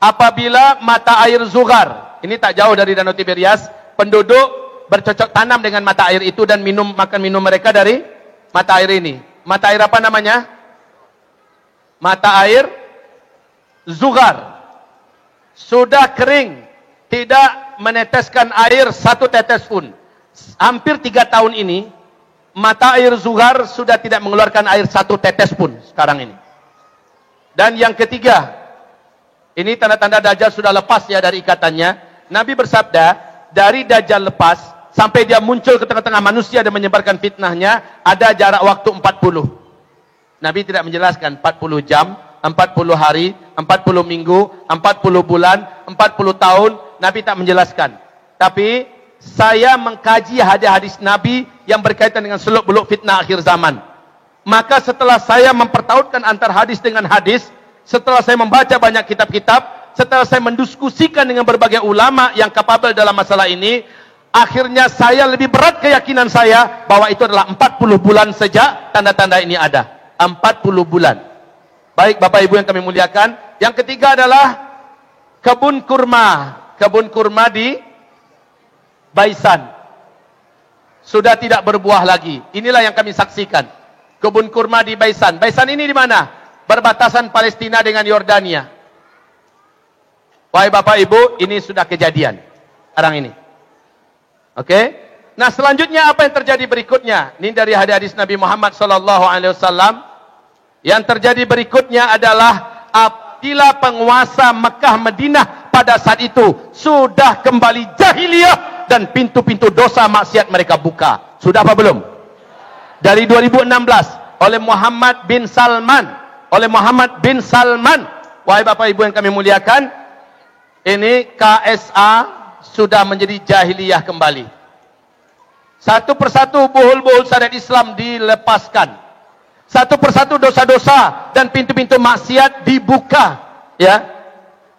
apabila mata air Zuhar, ini tak jauh dari danau Tiberias, penduduk bercocok tanam dengan mata air itu dan makan minum mereka dari mata air ini. Mata air apa namanya? Mata air Zuhar. Sudah kering, tidak meneteskan air 1 tetes pun. Hampir 3 tahun ini, mata air Zuhar sudah tidak mengeluarkan air 1 tetes pun sekarang ini. Dan yang ketiga, ini tanda-tanda Dajjal sudah lepas ya dari ikatannya. Nabi bersabda, dari Dajjal lepas sampai dia muncul ke tengah-tengah manusia dan menyebarkan fitnahnya, ada jarak waktu 40. Nabi tidak menjelaskan 40 jam, 40 hari, 40 minggu, 40 bulan, 40 tahun. Nabi tak menjelaskan. Tapi saya mengkaji hadis-hadis Nabi yang berkaitan dengan seluk-beluk fitnah akhir zaman. Maka setelah saya mempertautkan antar hadis dengan hadis, setelah saya membaca banyak kitab-kitab, setelah saya mendiskusikan dengan berbagai ulama yang kapabel dalam masalah ini, Akhirnya saya lebih berat keyakinan saya bahwa itu adalah 40 bulan sejak tanda-tanda ini ada. 40 bulan. Baik Bapak Ibu yang kami muliakan. Yang ketiga adalah kebun kurma. Kebun kurma di Baisan. Sudah tidak berbuah lagi. Inilah yang kami saksikan. Kebun kurma di Baisan. Baisan ini di mana? Berbatasan Palestina dengan Yordania. Wahai Bapak Ibu, ini sudah kejadian. Sekarang ini. Oke? Nah, selanjutnya apa yang terjadi berikutnya? Ini dari hadis Nabi Muhammad SAW. Yang terjadi berikutnya adalah apabila penguasa Mekah Madinah pada saat itu sudah kembali jahiliyah dan pintu-pintu dosa maksiat mereka buka. Sudah apa belum? Dari 2016 oleh Muhammad bin Salman. Wahai Bapak Ibu yang kami muliakan, ini KSA sudah menjadi jahiliyah kembali. Satu persatu buhul-buhul syariat Islam dilepaskan. Satu persatu dosa-dosa dan pintu-pintu maksiat dibuka. Ya,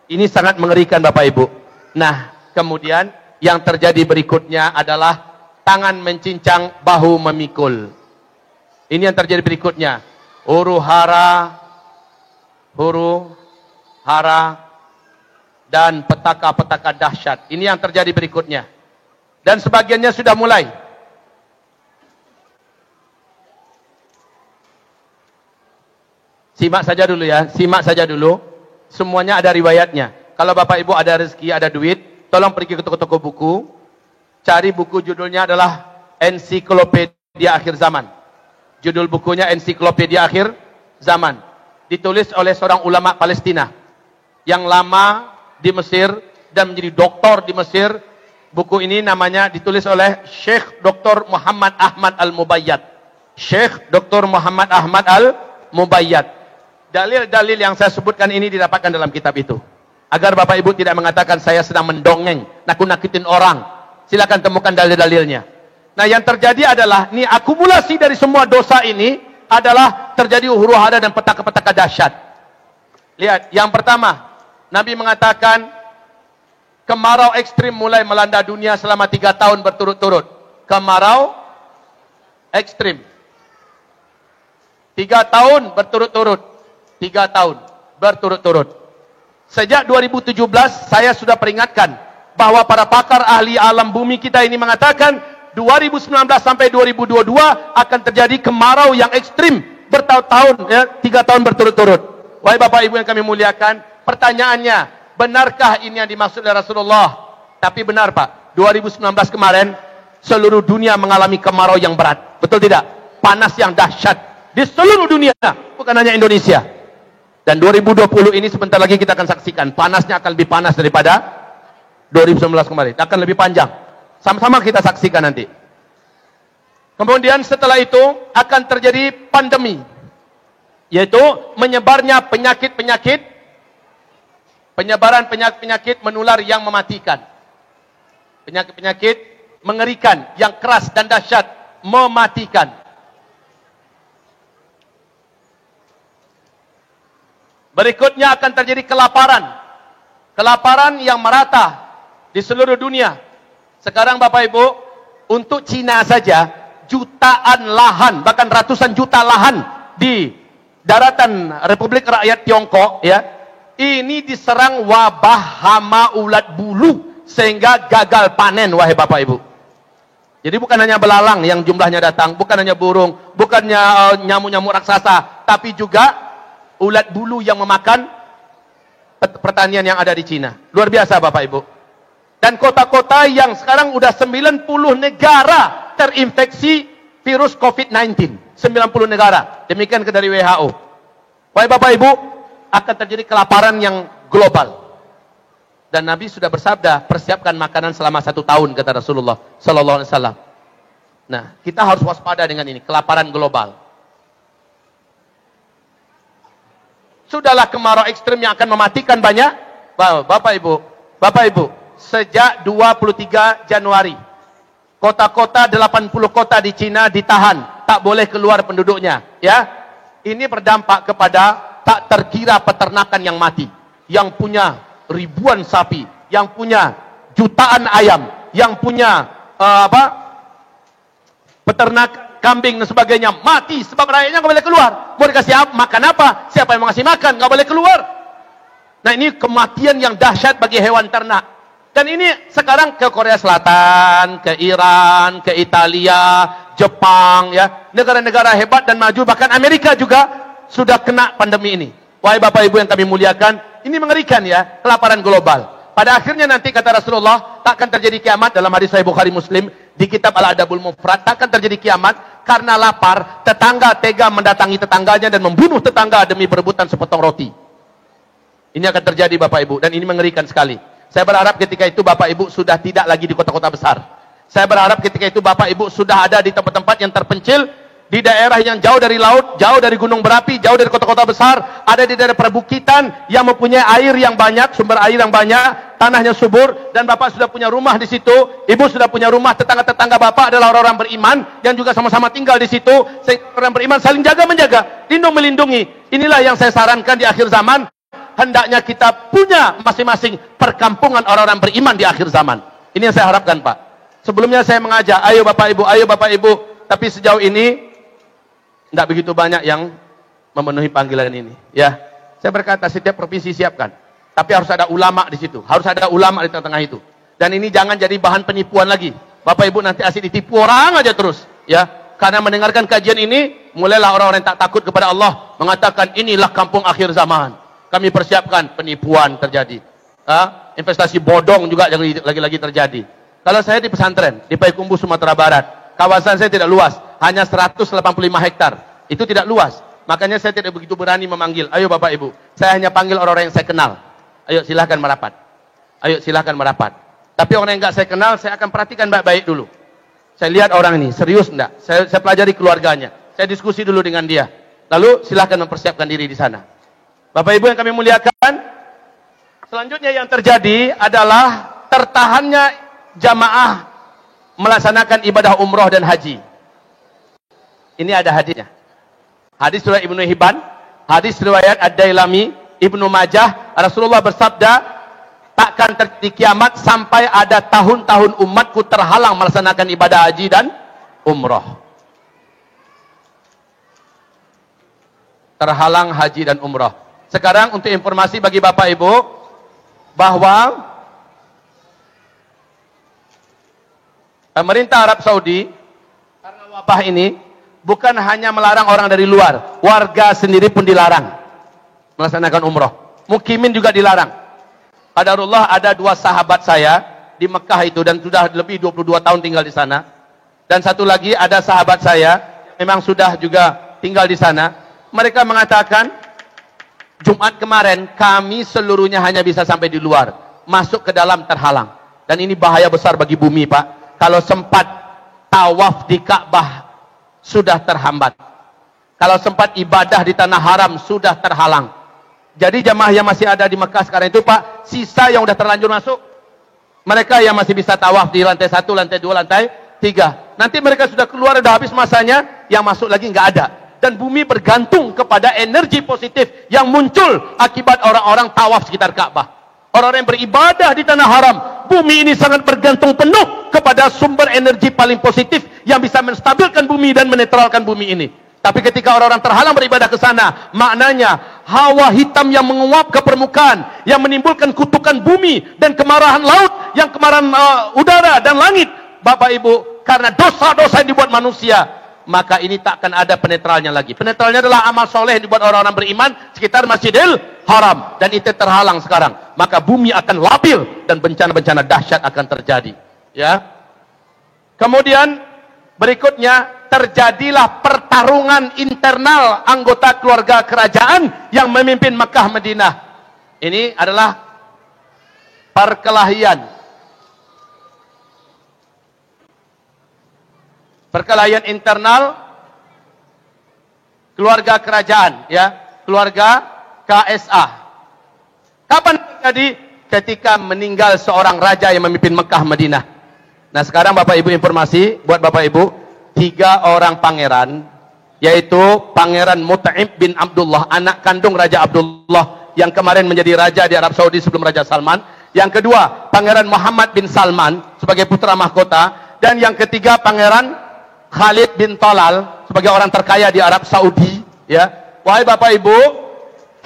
ini sangat mengerikan Bapak Ibu. Nah, kemudian yang terjadi berikutnya adalah tangan mencincang, bahu memikul. Ini yang terjadi berikutnya. Huru hara dan petaka-petaka dahsyat. Ini yang terjadi berikutnya. Dan sebagiannya sudah mulai. Simak saja dulu ya, simak saja dulu. Semuanya ada riwayatnya. Kalau Bapak Ibu ada rezeki, ada duit, tolong pergi ke toko-toko buku. Cari buku judulnya adalah Ensiklopedia Akhir Zaman. Judul bukunya Ensiklopedia Akhir Zaman. Ditulis oleh seorang ulama Palestina yang lama di Mesir dan menjadi doktor di Mesir. Buku ini namanya ditulis oleh Syekh Dr. Muhammad Ahmad Al-Mubayyad. Syekh Dr. Muhammad Ahmad Al-Mubayyad. Dalil-dalil yang saya sebutkan ini didapatkan dalam kitab itu. Agar Bapak Ibu tidak mengatakan saya sedang mendongeng, nakut-nakutin orang. Silakan temukan dalil-dalilnya. Nah, yang terjadi adalah, ini akumulasi dari semua dosa ini adalah terjadi huru-hara dan petaka-petaka dahsyat. Lihat, yang pertama, Nabi mengatakan kemarau ekstrim mulai melanda dunia selama 3 tahun berturut-turut. Kemarau ekstrim. 3 tahun berturut-turut. 3 tahun berturut-turut. Sejak 2017 saya sudah peringatkan bahwa para pakar ahli alam bumi kita ini mengatakan 2019 sampai 2022 akan terjadi kemarau yang ekstrim bertahun-tahun, ya, 3 tahun berturut-turut. Wahai Bapak Ibu yang kami muliakan, pertanyaannya, benarkah ini yang dimaksud oleh Rasulullah? Tapi benar Pak, 2019 kemarin seluruh dunia mengalami kemarau yang berat. Betul tidak? Panas yang dahsyat di seluruh dunia, bukan hanya Indonesia. Dan 2020 ini sebentar lagi kita akan saksikan. Panasnya akan lebih panas daripada 2019 kemarin. Akan lebih panjang. Sama-sama kita saksikan nanti. Kemudian setelah itu akan terjadi pandemi. Yaitu menyebarnya penyakit-penyakit. Penyebaran penyakit-penyakit menular yang mematikan. Penyakit-penyakit mengerikan, yang keras dan dahsyat, mematikan. Berikutnya akan terjadi kelaparan. Kelaparan yang merata di seluruh dunia. Sekarang Bapak Ibu, untuk Cina saja, jutaan lahan, bahkan ratusan juta lahan di daratan Republik Rakyat Tiongkok, ya, ini diserang wabah hama ulat bulu, sehingga gagal panen, wahai Bapak Ibu. Jadi bukan hanya belalang yang jumlahnya datang, bukan hanya burung, bukannya nyamuk-nyamuk raksasa, tapi juga ulat bulu yang memakan pertanian yang ada di Cina. Luar biasa Bapak Ibu. Dan kota-kota yang sekarang udah 90 negara terinfeksi virus COVID-19. 90 negara. Demikian dari WHO. Wahai Bapak Ibu, akan terjadi kelaparan yang global. Dan Nabi sudah bersabda, persiapkan makanan selama 1 tahun, kata Rasulullah Sallallahu Alaihi Wasallam. Nah, kita harus waspada dengan ini, kelaparan global. Sudahlah kemarau ekstrim yang akan mematikan banyak. Bapak Ibu, sejak 23 Januari, kota-kota 80 kota di Cina ditahan, tak boleh keluar penduduknya, ya. Ini berdampak kepada tak terkira peternakan yang mati, yang punya ribuan sapi, yang punya jutaan ayam, yang punya peternak kambing dan sebagainya mati sebab rakyatnya nggak boleh keluar. Mau dikasih makan apa? Siapa yang mau ngasih makan? Nggak boleh keluar. Nah, ini kematian yang dahsyat bagi hewan ternak. Dan ini sekarang ke Korea Selatan, ke Iran, ke Italia, Jepang, ya, negara-negara hebat dan maju, bahkan Amerika juga sudah kena pandemi ini. Wahai Bapak Ibu yang kami muliakan, ini mengerikan ya, kelaparan global. Pada akhirnya nanti kata Rasulullah, takkan terjadi kiamat dalam hadis Sahih Bukhari Muslim di kitab Al-Adabul Mufrad, takkan terjadi kiamat karena lapar, tetangga tega mendatangi tetangganya dan membunuh tetangga demi perebutan sepotong roti. Ini akan terjadi Bapak Ibu, dan ini mengerikan sekali. Saya berharap ketika itu Bapak Ibu sudah tidak lagi di kota-kota besar. Saya berharap ketika itu Bapak Ibu sudah ada di tempat-tempat yang terpencil, di daerah yang jauh dari laut, jauh dari gunung berapi, jauh dari kota-kota besar, ada di daerah perbukitan yang mempunyai air yang banyak, sumber air yang banyak, tanahnya subur, dan Bapak sudah punya rumah di situ, Ibu sudah punya rumah, tetangga-tetangga Bapak adalah orang-orang beriman yang juga sama-sama tinggal di situ. Orang beriman saling jaga-menjaga, lindung melindungi. Inilah yang saya sarankan di akhir zaman. Hendaknya kita punya masing-masing perkampungan orang-orang beriman di akhir zaman. Ini yang saya harapkan, Pak. Sebelumnya saya mengajak, ayo Bapak Ibu, tapi sejauh ini tidak begitu banyak yang memenuhi panggilan ini. Ya, saya berkata setiap provinsi siapkan, tapi harus ada ulama di situ, harus ada ulama di tengah-tengah itu. Dan ini jangan jadi bahan penipuan lagi. Bapak Ibu nanti asik ditipu orang aja terus, ya. Karena mendengarkan kajian ini, mulailah orang-orang yang tak takut kepada Allah mengatakan inilah kampung akhir zaman. Kami persiapkan penipuan terjadi. Investasi bodong juga lagi-lagi terjadi. Kalau saya di pesantren, di Payakumbuh, Sumatera Barat, kawasan saya tidak luas, hanya 185 hektar. Itu tidak luas. Makanya saya tidak begitu berani memanggil, ayo Bapak Ibu. Saya hanya panggil orang-orang yang saya kenal. Ayo silahkan merapat. Ayo silahkan merapat. Tapi orang yang enggak saya kenal, saya akan perhatikan baik-baik dulu. Saya lihat orang ini, serius enggak? Saya pelajari keluarganya. Saya diskusi dulu dengan dia. Lalu silahkan mempersiapkan diri di sana. Bapak Ibu yang kami muliakan, selanjutnya yang terjadi adalah tertahannya jamaah melaksanakan ibadah umroh dan haji. Ini ada hadisnya. Hadis riwayat Ibnu Hibban, hadis riwayat Ad-Dailami, Ibnu Majah, Rasulullah bersabda, takkan terjadi kiamat sampai ada tahun-tahun umatku terhalang melaksanakan ibadah haji dan umroh. Terhalang haji dan umroh. Sekarang untuk informasi bagi Bapak Ibu, bahwa pemerintah Arab Saudi karena wabah ini bukan hanya melarang orang dari luar, warga sendiri pun dilarang melaksanakan umroh. Mukimin juga dilarang. Qadarullah ada 2 sahabat saya di Mekah itu dan sudah lebih 22 tahun tinggal di sana. Dan satu lagi ada sahabat saya memang sudah juga tinggal di sana. Mereka mengatakan, Jumat kemarin kami seluruhnya hanya bisa sampai di luar, masuk ke dalam terhalang. Dan ini bahaya besar bagi bumi, Pak. Kalau sempat tawaf di Ka'bah sudah terhambat. Kalau sempat ibadah di tanah haram sudah terhalang. Jadi jamaah yang masih ada di Mekah sekarang itu, Pak, sisa yang sudah terlanjur masuk, mereka yang masih bisa tawaf di lantai 1, lantai 2, lantai 3. Nanti mereka sudah keluar, sudah habis masanya, yang masuk lagi nggak ada. Dan bumi bergantung kepada energi positif yang muncul akibat orang-orang tawaf sekitar Ka'bah. Orang-orang yang beribadah di tanah haram, bumi ini sangat bergantung penuh kepada sumber energi paling positif yang bisa menstabilkan bumi dan menetralkan bumi ini. Tapi ketika orang-orang terhalang beribadah ke sana, maknanya hawa hitam yang menguap ke permukaan, yang menimbulkan kutukan bumi dan kemarahan laut, yang kemarahan udara dan langit. Bapak Ibu, karena dosa-dosa yang dibuat manusia, maka ini takkan ada penetralnya lagi. Penetralnya adalah amal soleh yang dibuat orang-orang beriman sekitar Masjidil Haram, dan itu terhalang sekarang. Maka bumi akan labil dan bencana-bencana dahsyat akan terjadi. Ya. Kemudian berikutnya terjadilah pertarungan internal anggota keluarga kerajaan yang memimpin Mekah Madinah. Ini adalah perkelahian. Perkelahian internal keluarga kerajaan, ya, keluarga KSA. Kapan terjadi? Ketika meninggal seorang raja yang memimpin Mekah Madinah. Nah, sekarang Bapak Ibu informasi buat Bapak Ibu, 3 orang pangeran, yaitu Pangeran Mut'im bin Abdullah, anak kandung Raja Abdullah yang kemarin menjadi raja di Arab Saudi sebelum Raja Salman. Yang kedua, Pangeran Muhammad bin Salman sebagai putra mahkota. Dan yang ketiga Pangeran Khalid bin Thalal sebagai orang terkaya di Arab Saudi, ya. Wahai Bapak Ibu,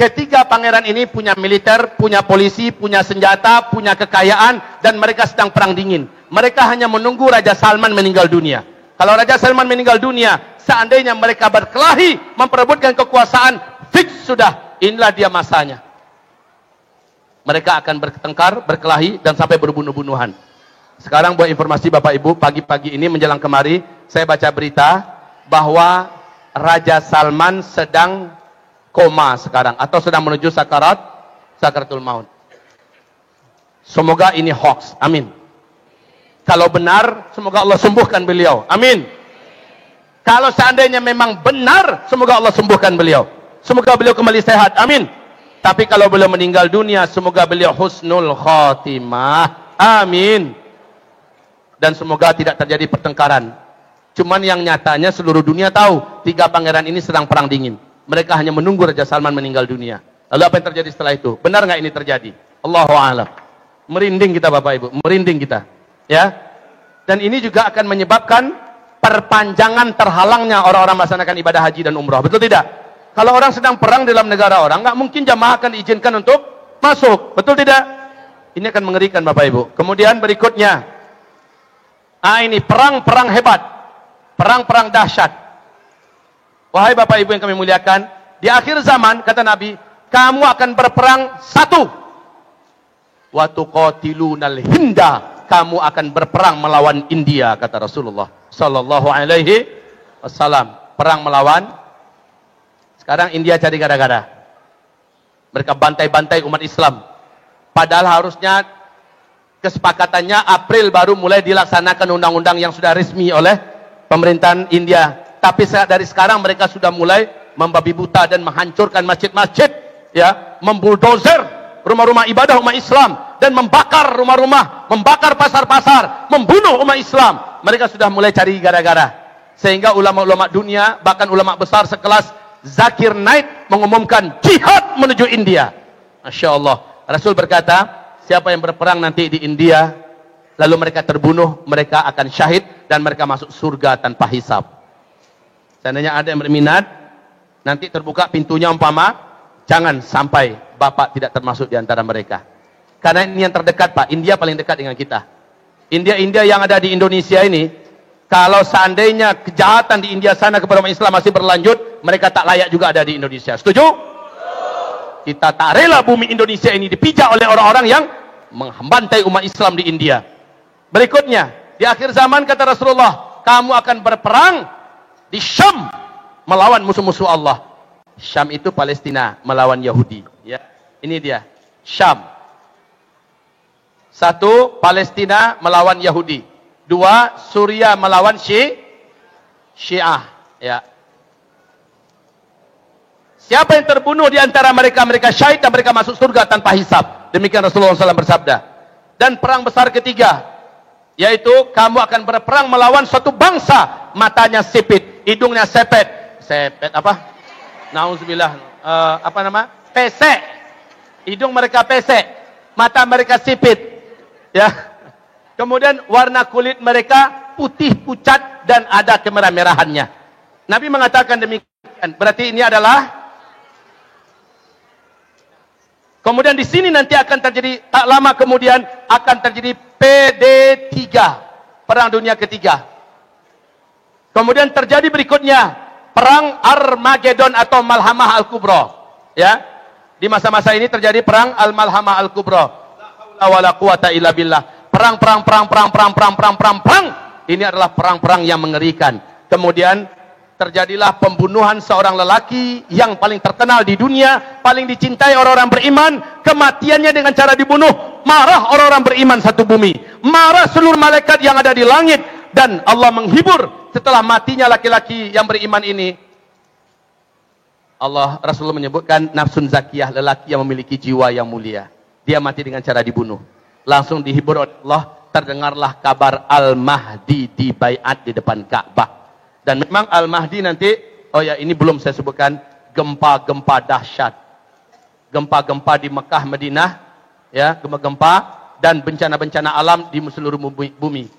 ketiga pangeran ini punya militer, punya polisi, punya senjata, punya kekayaan, dan mereka sedang perang dingin. Mereka hanya menunggu Raja Salman meninggal dunia. Kalau Raja Salman meninggal dunia, seandainya mereka berkelahi memperebutkan kekuasaan, fix sudah, inilah dia masanya. Mereka akan bertengkar, berkelahi, dan sampai berbunuh-bunuhan. Sekarang buat informasi Bapak Ibu, pagi-pagi ini menjelang kemari, saya baca berita bahwa Raja Salman sedang koma sekarang, atau sedang menuju sakaratul maut. Semoga ini hoax, amin. Kalau benar, semoga Allah sembuhkan beliau, amin. Kalau seandainya memang benar, semoga Allah sembuhkan beliau. Semoga beliau kembali sehat, amin. Tapi kalau beliau meninggal dunia, semoga beliau husnul khotimah, amin. Dan semoga tidak terjadi pertengkaran. Cuman yang nyatanya seluruh dunia tahu, tiga pangeran ini sedang perang dingin. Mereka hanya menunggu Raja Salman meninggal dunia. Lalu apa yang terjadi setelah itu? Benar nggak ini terjadi? Allahu a'lam. Merinding kita Bapak Ibu, merinding kita. Ya. Dan ini juga akan menyebabkan perpanjangan terhalangnya orang-orang melaksanakan ibadah haji dan umrah. Betul tidak? Kalau orang sedang perang dalam negara orang, nggak mungkin jamaah akan diizinkan untuk masuk. Betul tidak? Ini akan mengerikan Bapak Ibu. Kemudian berikutnya, ini perang-perang hebat, perang-perang dahsyat. Wahai Bapak Ibu yang kami muliakan, di akhir zaman kata Nabi, kamu akan berperang satu. Wa tuqatilunal hinda, kamu akan berperang melawan India, kata Rasulullah sallallahu alaihi wasallam. Perang melawan. Sekarang India cari gara-gara. Mereka bantai-bantai umat Islam. Padahal harusnya kesepakatannya April baru mulai dilaksanakan undang-undang yang sudah resmi oleh pemerintahan India. Tapi dari sekarang mereka sudah mulai membabi buta dan menghancurkan masjid-masjid, ya, membuldozer rumah-rumah ibadah umat Islam dan membakar rumah-rumah, membakar pasar-pasar, membunuh umat Islam. Mereka sudah mulai cari gara-gara. Sehingga ulama-ulama dunia, bahkan ulama besar sekelas Zakir Naik mengumumkan jihad menuju India. Masya Allah. Rasul berkata, siapa yang berperang nanti di India, lalu mereka terbunuh, mereka akan syahid dan mereka masuk surga tanpa hisab. Seandainya ada yang berminat, nanti terbuka pintunya umpama, jangan sampai Bapak tidak termasuk di antara mereka. Karena ini yang terdekat Pak, India paling dekat dengan kita. India-India yang ada di Indonesia ini, kalau seandainya kejahatan di India sana kepada umat Islam masih berlanjut, mereka tak layak juga ada di Indonesia. Setuju? Kita tak rela bumi Indonesia ini dipijak oleh orang-orang yang membantai umat Islam di India. Berikutnya, di akhir zaman kata Rasulullah, kamu akan berperang di Syam melawan musuh-musuh Allah. Syam itu Palestina melawan Yahudi, ya. Ini dia, Syam. Satu, Palestina melawan Yahudi. Dua, Suriah melawan Syiah, ya. Siapa yang terbunuh di antara mereka, mereka syahid dan mereka masuk surga tanpa hisab. Demikian Rasulullah SAW bersabda. Dan perang besar ketiga, yaitu kamu akan berperang melawan suatu bangsa, matanya sipit, hidungnya sepet apa? Nauzubillah, apa nama? Pesek. Hidung mereka pesek, mata mereka sipit, ya. Kemudian warna kulit mereka putih pucat dan ada kemerah-merahannya. Nabi mengatakan demikian. Berarti ini adalah. Kemudian di sini nanti akan terjadi, tak lama kemudian akan terjadi PD3, perang dunia ketiga. Kemudian terjadi berikutnya perang Armageddon atau Malhamah Al-Kubra, ya. Di masa-masa ini terjadi perang Al-Malhamah Al-Kubra. La haula wala quwata illa billah. Perang. Ini adalah perang-perang yang mengerikan. Kemudian terjadilah pembunuhan seorang lelaki yang paling terkenal di dunia, paling dicintai orang-orang beriman. Kematiannya dengan cara dibunuh. Marah orang-orang beriman satu bumi. Marah seluruh malaikat yang ada di langit. Dan Allah menghibur setelah matinya laki-laki yang beriman ini. Rasulullah menyebutkan nafsun zakiyah, lelaki yang memiliki jiwa yang mulia. Dia mati dengan cara dibunuh. Langsung dihibur oleh Allah. Terdengarlah kabar Al-Mahdi di baiat di depan Ka'bah. Dan memang Al-Mahdi nanti, ini belum saya sebutkan, gempa-gempa dahsyat. Gempa-gempa di Mekah, Madinah, ya, gempa-gempa dan bencana-bencana alam di seluruh bumi.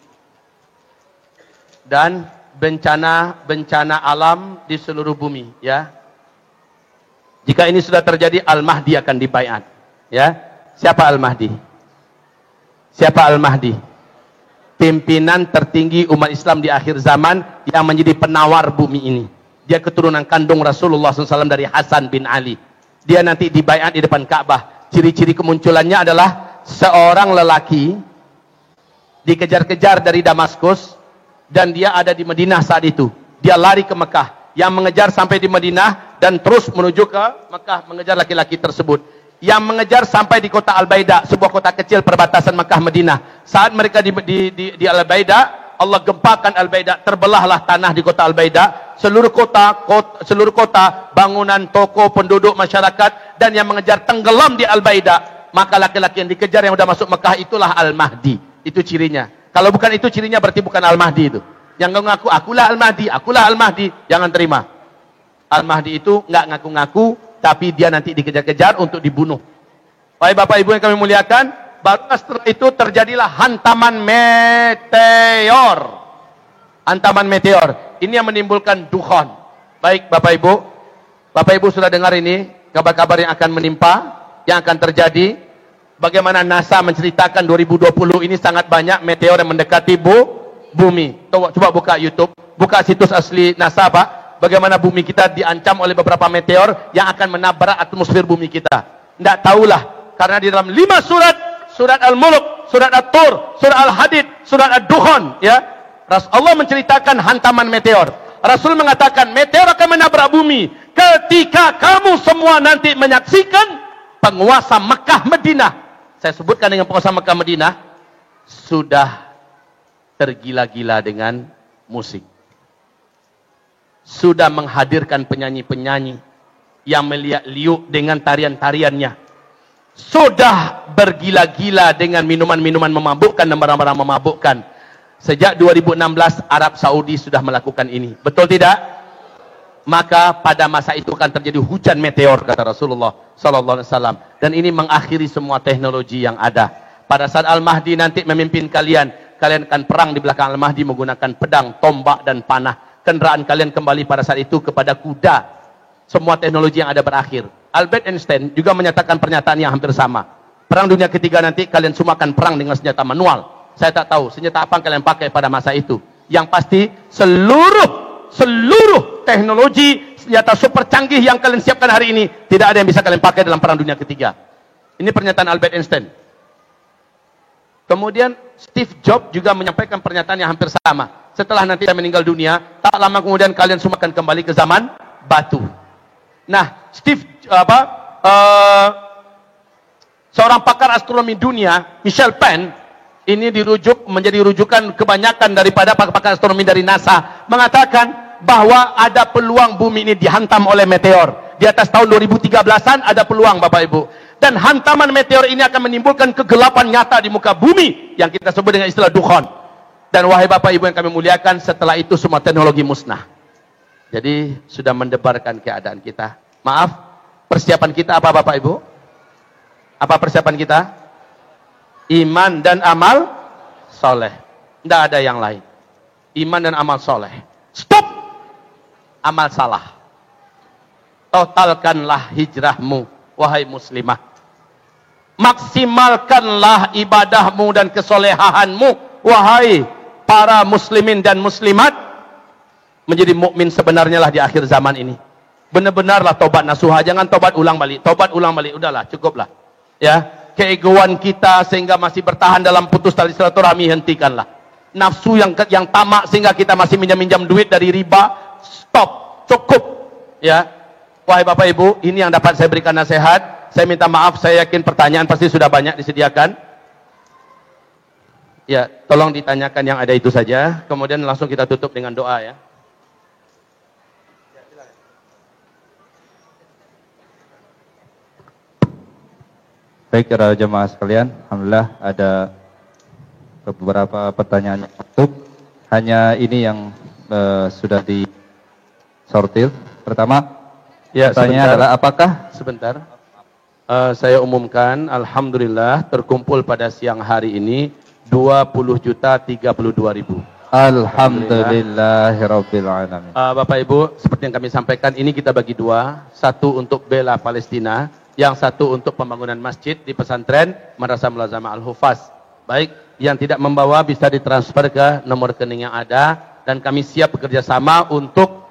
dan bencana alam di seluruh bumi, ya. Jika ini sudah terjadi, Al-Mahdi akan dibaiat, ya. Siapa Al-Mahdi? Siapa Al-Mahdi? Pimpinan tertinggi umat Islam di akhir zaman yang menjadi penawar bumi ini. Dia keturunan kandung Rasulullah SAW dari Hasan bin Ali. Dia nanti dibaiat di depan Ka'bah. Ciri-ciri kemunculannya adalah seorang lelaki dikejar-kejar dari Damaskus dan dia ada di Madinah saat itu. Dia lari ke Mekah. Yang mengejar sampai di Madinah dan terus menuju ke Mekah mengejar laki-laki tersebut. Yang mengejar sampai di kota Al-Baida, sebuah kota kecil perbatasan Mekah Madinah. Saat mereka di Al-Baida, Allah gempakan Al-Baida, terbelahlah tanah di kota Al-Baida. Seluruh kota, bangunan, toko, penduduk, masyarakat, dan yang mengejar tenggelam di Al-Baida. Maka laki-laki yang dikejar yang sudah masuk Mekah itulah Al-Mahdi. Itu cirinya. Kalau bukan itu cirinya berarti bukan Al-Mahdi itu. Yang ngaku akulah Al-Mahdi, jangan terima. Al-Mahdi itu nggak ngaku-ngaku, tapi dia nanti dikejar-kejar untuk dibunuh. Baik Bapak Ibu yang kami muliakan, baru setelah itu terjadilah hantaman meteor. Hantaman meteor. Ini yang menimbulkan dukhon. Baik Bapak Ibu sudah dengar ini kabar-kabar yang akan menimpa, yang akan terjadi. Bagaimana NASA menceritakan 2020 ini sangat banyak meteor yang mendekati bumi. Coba buka YouTube, buka situs asli NASA Pak. Bagaimana bumi kita diancam oleh beberapa meteor yang akan menabrak atmosfer bumi kita. Tidak tahulah, karena di dalam 5 surat Al-Mulk, surat At-Tur, surat Al-Hadid, surat Ad-Dukhan, ya, Allah menceritakan hantaman meteor. Rasul mengatakan meteor akan menabrak bumi ketika kamu semua nanti menyaksikan penguasa Mekah Madinah. Saya sebutkan dengan penguasa Mekah Madinah sudah tergila-gila dengan musik. Sudah menghadirkan penyanyi-penyanyi yang meliak-liuk dengan tarian-tariannya. Sudah bergila-gila dengan minuman-minuman memabukkan dan barang-barang memabukkan. Sejak 2016 Arab Saudi sudah melakukan ini. Betul tidak? Maka pada masa itu akan terjadi hujan meteor, kata Rasulullah sallallahu alaihi wasallam. Dan ini mengakhiri semua teknologi yang ada. Pada saat Al-Mahdi nanti memimpin kalian akan perang di belakang Al-Mahdi menggunakan pedang, tombak dan panah. Kendaraan kalian kembali pada saat itu kepada kuda. Semua teknologi yang ada berakhir. Albert Einstein juga menyatakan pernyataan yang hampir sama. Perang dunia ketiga nanti kalian semua akan perang dengan senjata manual. Saya tak tahu senjata apa yang kalian pakai pada masa itu. Yang pasti seluruh teknologi senjata super canggih yang kalian siapkan hari ini tidak ada yang bisa kalian pakai dalam perang dunia ketiga. Ini pernyataan Albert Einstein. Kemudian Steve Jobs juga menyampaikan pernyataan yang hampir sama. Setelah nanti saya meninggal dunia, tak lama kemudian kalian semua akan kembali ke zaman batu. Nah, seorang pakar astronomi dunia, Michel Penn, ini menjadi rujukan kebanyakan daripada pakar astronomi dari NASA, mengatakan bahwa ada peluang bumi ini dihantam oleh meteor. Di atas tahun 2013-an ada peluang Bapak Ibu. Dan hantaman meteor ini akan menimbulkan kegelapan nyata di muka bumi yang kita sebut dengan istilah dukhon. Dan wahai Bapak Ibu yang kami muliakan, setelah itu semua teknologi musnah. Jadi sudah mendebarkan keadaan kita. Maaf, persiapan kita apa Bapak Ibu? Apa persiapan kita? Iman dan amal soleh. Tidak ada yang lain. Iman dan amal soleh. Stop! Amal salah. Totalkanlah hijrahmu, wahai muslimah. Maksimalkanlah ibadahmu dan kesolehahanmu, wahai para muslimin dan muslimat. Menjadi mukmin sebenarnya lah di akhir zaman ini. Benar-benarlah tobat nasuha, jangan tobat ulang balik. Tobat ulang balik, udahlah, cukuplah. Ya, keegoan kita sehingga masih bertahan dalam putus tali silaturahmi, hentikanlah. Nafsu yang tamak sehingga kita masih minjam-minjam duit dari riba, stop, cukup. Ya, wahai Bapak Ibu, ini yang dapat saya berikan nasihat. Saya minta maaf, saya yakin pertanyaan pasti sudah banyak disediakan. Ya, tolong ditanyakan yang ada itu saja. Kemudian langsung kita tutup dengan doa ya. Baik, para jemaah sekalian, alhamdulillah ada beberapa pertanyaan yang masuk. Hanya ini yang sudah disortir. Pertama, ya, pertanyaan adalah apakah sebentar. Saya umumkan, alhamdulillah terkumpul pada siang hari ini 20.032.000. Alhamdulillahirabbil alamin. Bapak Ibu, seperti yang kami sampaikan, ini kita bagi dua. Satu untuk bela Palestina, yang satu untuk pembangunan masjid di pesantren Madrasah Mulazamah Al-Hufaz. Baik, yang tidak membawa bisa ditransfer ke nomor rekening yang ada, dan kami siap bekerja sama untuk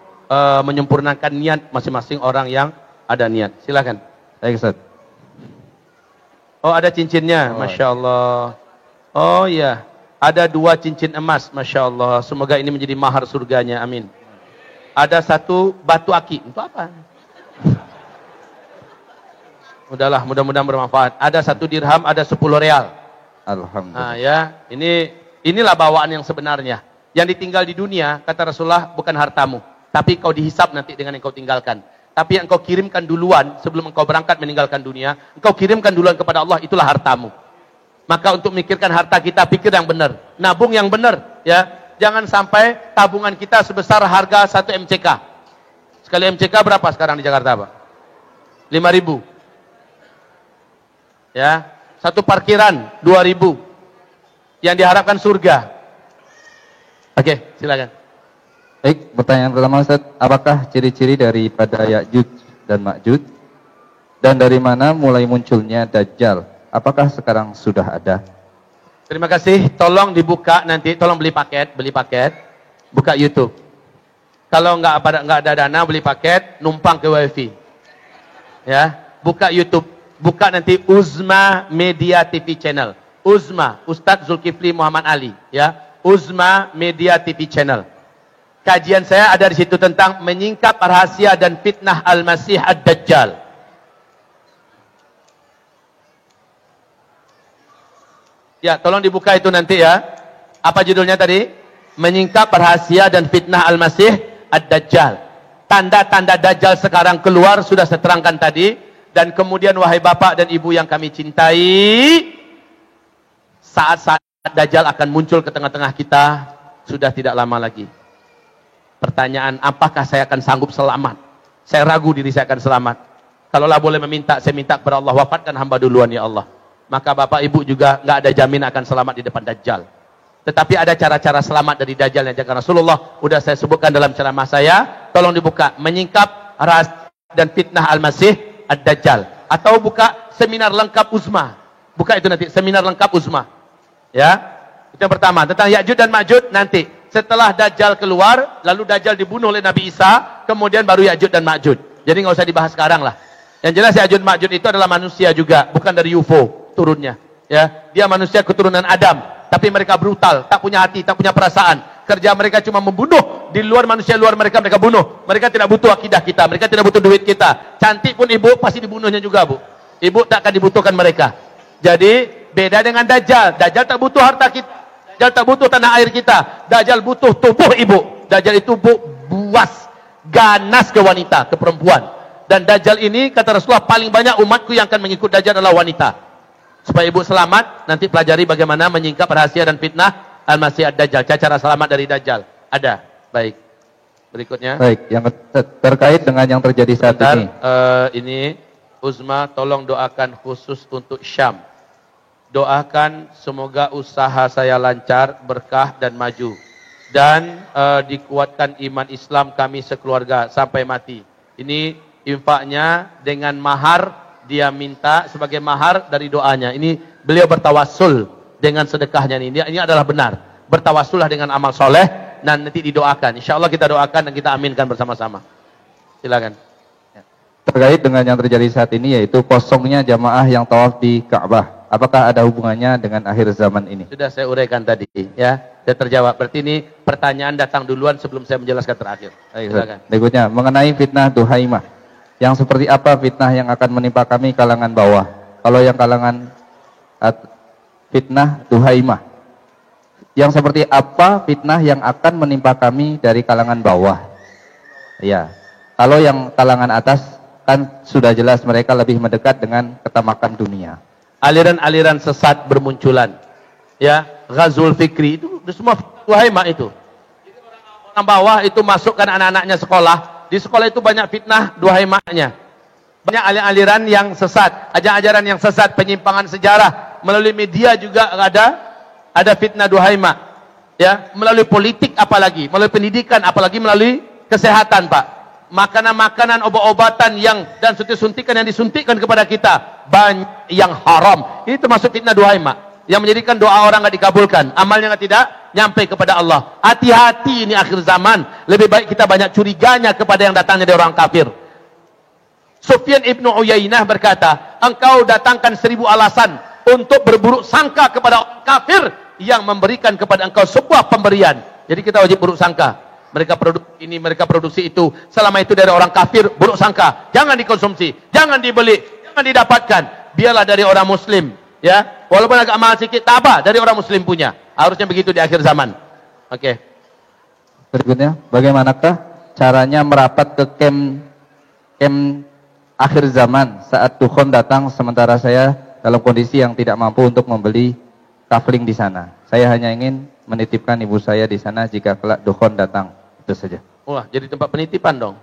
menyempurnakan niat masing-masing orang yang ada niat. Silakan. Baik, Ustaz. Oh, ada cincinnya, Masya Allah. Oh iya, ada 2 cincin emas, Masya Allah. Semoga ini menjadi mahar surganya, amin. Ada 1 batu aki, untuk apa? Udahlah, mudah-mudahan bermanfaat. Ada 1 dirham, ada 10 real. Alhamdulillah. Nah ya, inilah bawaan yang sebenarnya. Yang ditinggal di dunia, kata Rasulullah, bukan hartamu, tapi kau dihisap nanti dengan yang kau tinggalkan. Tapi yang kau kirimkan duluan, sebelum engkau berangkat meninggalkan dunia, engkau kirimkan duluan kepada Allah, itulah hartamu. Maka untuk memikirkan harta kita, pikir yang benar, nabung yang benar, ya. Jangan sampai tabungan kita sebesar harga 1 MCK. Sekali MCK berapa sekarang di Jakarta, Pak? 5.000. Ya, 1 parkiran 2.000. Yang diharapkan surga. Oke, silakan. Baik, pertanyaan pertama Ustaz, apakah ciri-ciri daripada Ya'juj dan Ma'juj? Dan dari mana mulai munculnya Dajjal? Apakah sekarang sudah ada? Terima kasih, tolong dibuka nanti, tolong beli paket, buka YouTube. Kalau nggak ada dana, beli paket, numpang ke WiFi. Ya, buka YouTube, buka nanti Uzma Media TV Channel. Uzma, Ustadz Zulkifli Muhammad Ali, ya. Uzma Media TV Channel. Kajian saya ada di situ tentang menyingkap rahasia dan fitnah Al-Masih Ad-Dajjal. Ya, tolong dibuka itu nanti ya. Apa judulnya tadi? Menyingkap rahasia dan fitnah Al-Masih Ad-Dajjal. Tanda-tanda Dajjal sekarang keluar sudah saya terangkan tadi. Dan kemudian wahai bapak dan ibu yang kami cintai, saat-saat Dajjal akan muncul ke tengah-tengah kita sudah tidak lama lagi. Pertanyaan, apakah saya akan sanggup selamat? Saya ragu diri saya akan selamat. Kalaulah boleh meminta, saya minta kepada Allah, wafatkan hamba duluan ya Allah. Maka bapak ibu juga nggak ada jamin akan selamat di depan Dajjal. Tetapi ada cara-cara selamat dari Dajjal yang jaga Rasulullah. Udah saya sebutkan dalam ceramah saya. Tolong dibuka, menyingkap rahasia dan fitnah Al-Masih Ad-Dajjal. Atau buka seminar lengkap Uzma. Buka itu nanti, seminar lengkap Uzma. Ya, itu yang pertama. Tentang Ya'juj dan Ma'juj nanti. Setelah Dajjal keluar, lalu Dajjal dibunuh oleh Nabi Isa, kemudian baru Ya'juj dan Ma'juj. Jadi nggak usah dibahas sekarang lah. Yang jelas Ya'juj Ma'juj itu adalah manusia juga, bukan dari UFO turunnya. Ya, dia manusia keturunan Adam, tapi mereka brutal, tak punya hati, tak punya perasaan. Kerja mereka cuma membunuh. Di luar manusia luar mereka bunuh. Mereka tidak butuh akidah kita, mereka tidak butuh duit kita. Cantik pun ibu pasti dibunuhnya juga, Bu. Ibu tak akan dibutuhkan mereka. Jadi beda dengan Dajjal. Dajjal tak butuh harta kita. Dajjal tak butuh tanah air kita. Dajjal butuh tubuh ibu. Dajjal itu buas, ganas ke wanita, ke perempuan. Dan Dajjal ini kata Rasulullah paling banyak umatku yang akan mengikut Dajjal adalah wanita. Supaya ibu selamat, nanti pelajari bagaimana menyingkap rahasia dan fitnah Al-Masih Ad-Dajjal. Cara selamat dari Dajjal. Ada. Baik. Berikutnya. Baik, yang terkait dengan yang terjadi saat ini. Ini Uzma, tolong doakan khusus untuk Syam. Doakan semoga usaha saya lancar, berkah dan maju. Dan dikuatkan iman Islam kami sekeluarga sampai mati. Ini infaknya dengan mahar, dia minta sebagai mahar dari doanya. Ini beliau bertawassul dengan sedekahnya ini. Ini adalah benar. Bertawassullah dengan amal soleh dan nanti didoakan. Insya Allah kita doakan dan kita aminkan bersama-sama. Silakan. Terkait dengan yang terjadi saat ini yaitu kosongnya jamaah yang tawaf di Ka'bah. Apakah ada hubungannya dengan akhir zaman ini? Sudah saya uraikan tadi, ya. Sudah terjawab. Berarti ini pertanyaan datang duluan sebelum saya menjelaskan terakhir. Silakan. Berikutnya, mengenai fitnah Duhaimah. Yang seperti apa fitnah yang akan menimpa kami kalangan bawah? Kalau yang kalangan fitnah Duhaimah. Yang seperti apa fitnah yang akan menimpa kami dari kalangan bawah? Ya. Kalau yang kalangan atas kan sudah jelas mereka lebih mendekat dengan ketamakan dunia. Aliran-aliran sesat bermunculan. Ya, Ghazul Fikri itu semua Duhaimah itu. Orang bawah itu masukkan anak-anaknya sekolah. Di sekolah itu banyak fitnah Duhaimahnya. Banyak aliran yang sesat, ajaran-ajaran yang sesat, penyimpangan sejarah. Melalui media juga ada fitnah Duhaimah. Ya, melalui politik apalagi, melalui pendidikan apalagi melalui kesehatan, Pak. Makanan-makanan, obat-obatan yang dan suntik-suntikan yang disuntikkan kepada kita banyak yang haram. Ini termasuk fitnah duhaim, Pak. Yang menjadikan doa orang enggak dikabulkan, amalnya tidak nyampe kepada Allah. Hati-hati, ini akhir zaman. Lebih baik kita banyak curiganya kepada yang datangnya dari orang kafir. Sufyan ibnu Uyainah berkata, engkau datangkan 1000 alasan untuk berburuk sangka kepada orang kafir yang memberikan kepada engkau sebuah pemberian. Jadi kita wajib buruk sangka. Mereka produksi ini, mereka produksi itu. Selama itu dari orang kafir, buruk sangka. Jangan dikonsumsi, jangan dibeli, jangan didapatkan. Biarlah dari orang muslim. Ya, walaupun agak mahal sedikit, tak apa, dari orang muslim punya. Harusnya begitu di akhir zaman. Oke. Berikutnya, bagaimanakah caranya merapat ke kem akhir zaman saat dukhon datang sementara saya dalam kondisi yang tidak mampu untuk membeli kafling di sana. Saya hanya ingin menitipkan ibu saya di sana jika kelak dukhon datang. Itu saja. Wah, jadi tempat penitipan dong.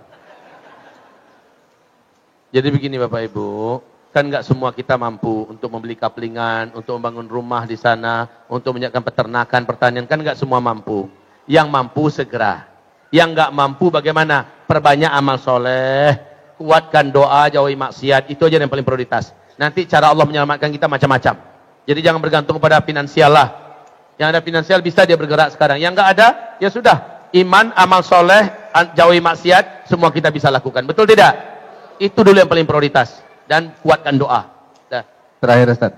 Jadi begini Bapak Ibu, kan nggak semua kita mampu untuk membeli kaplingan, untuk membangun rumah di sana, untuk menyiapkan peternakan, pertanian, kan nggak semua mampu. Yang mampu segera. Yang nggak mampu bagaimana? Perbanyak amal soleh, kuatkan doa, jauhi maksiat, itu aja yang paling prioritas. Nanti cara Allah menyelamatkan kita macam-macam. Jadi jangan bergantung kepada finansial lah. Yang ada finansial bisa dia bergerak sekarang. Yang nggak ada, ya sudah. Iman, amal soleh, jauhi maksiat, semua kita bisa lakukan. Betul tidak? Itu dulu yang paling prioritas. Dan kuatkan doa. Dah. Terakhir Ustaz,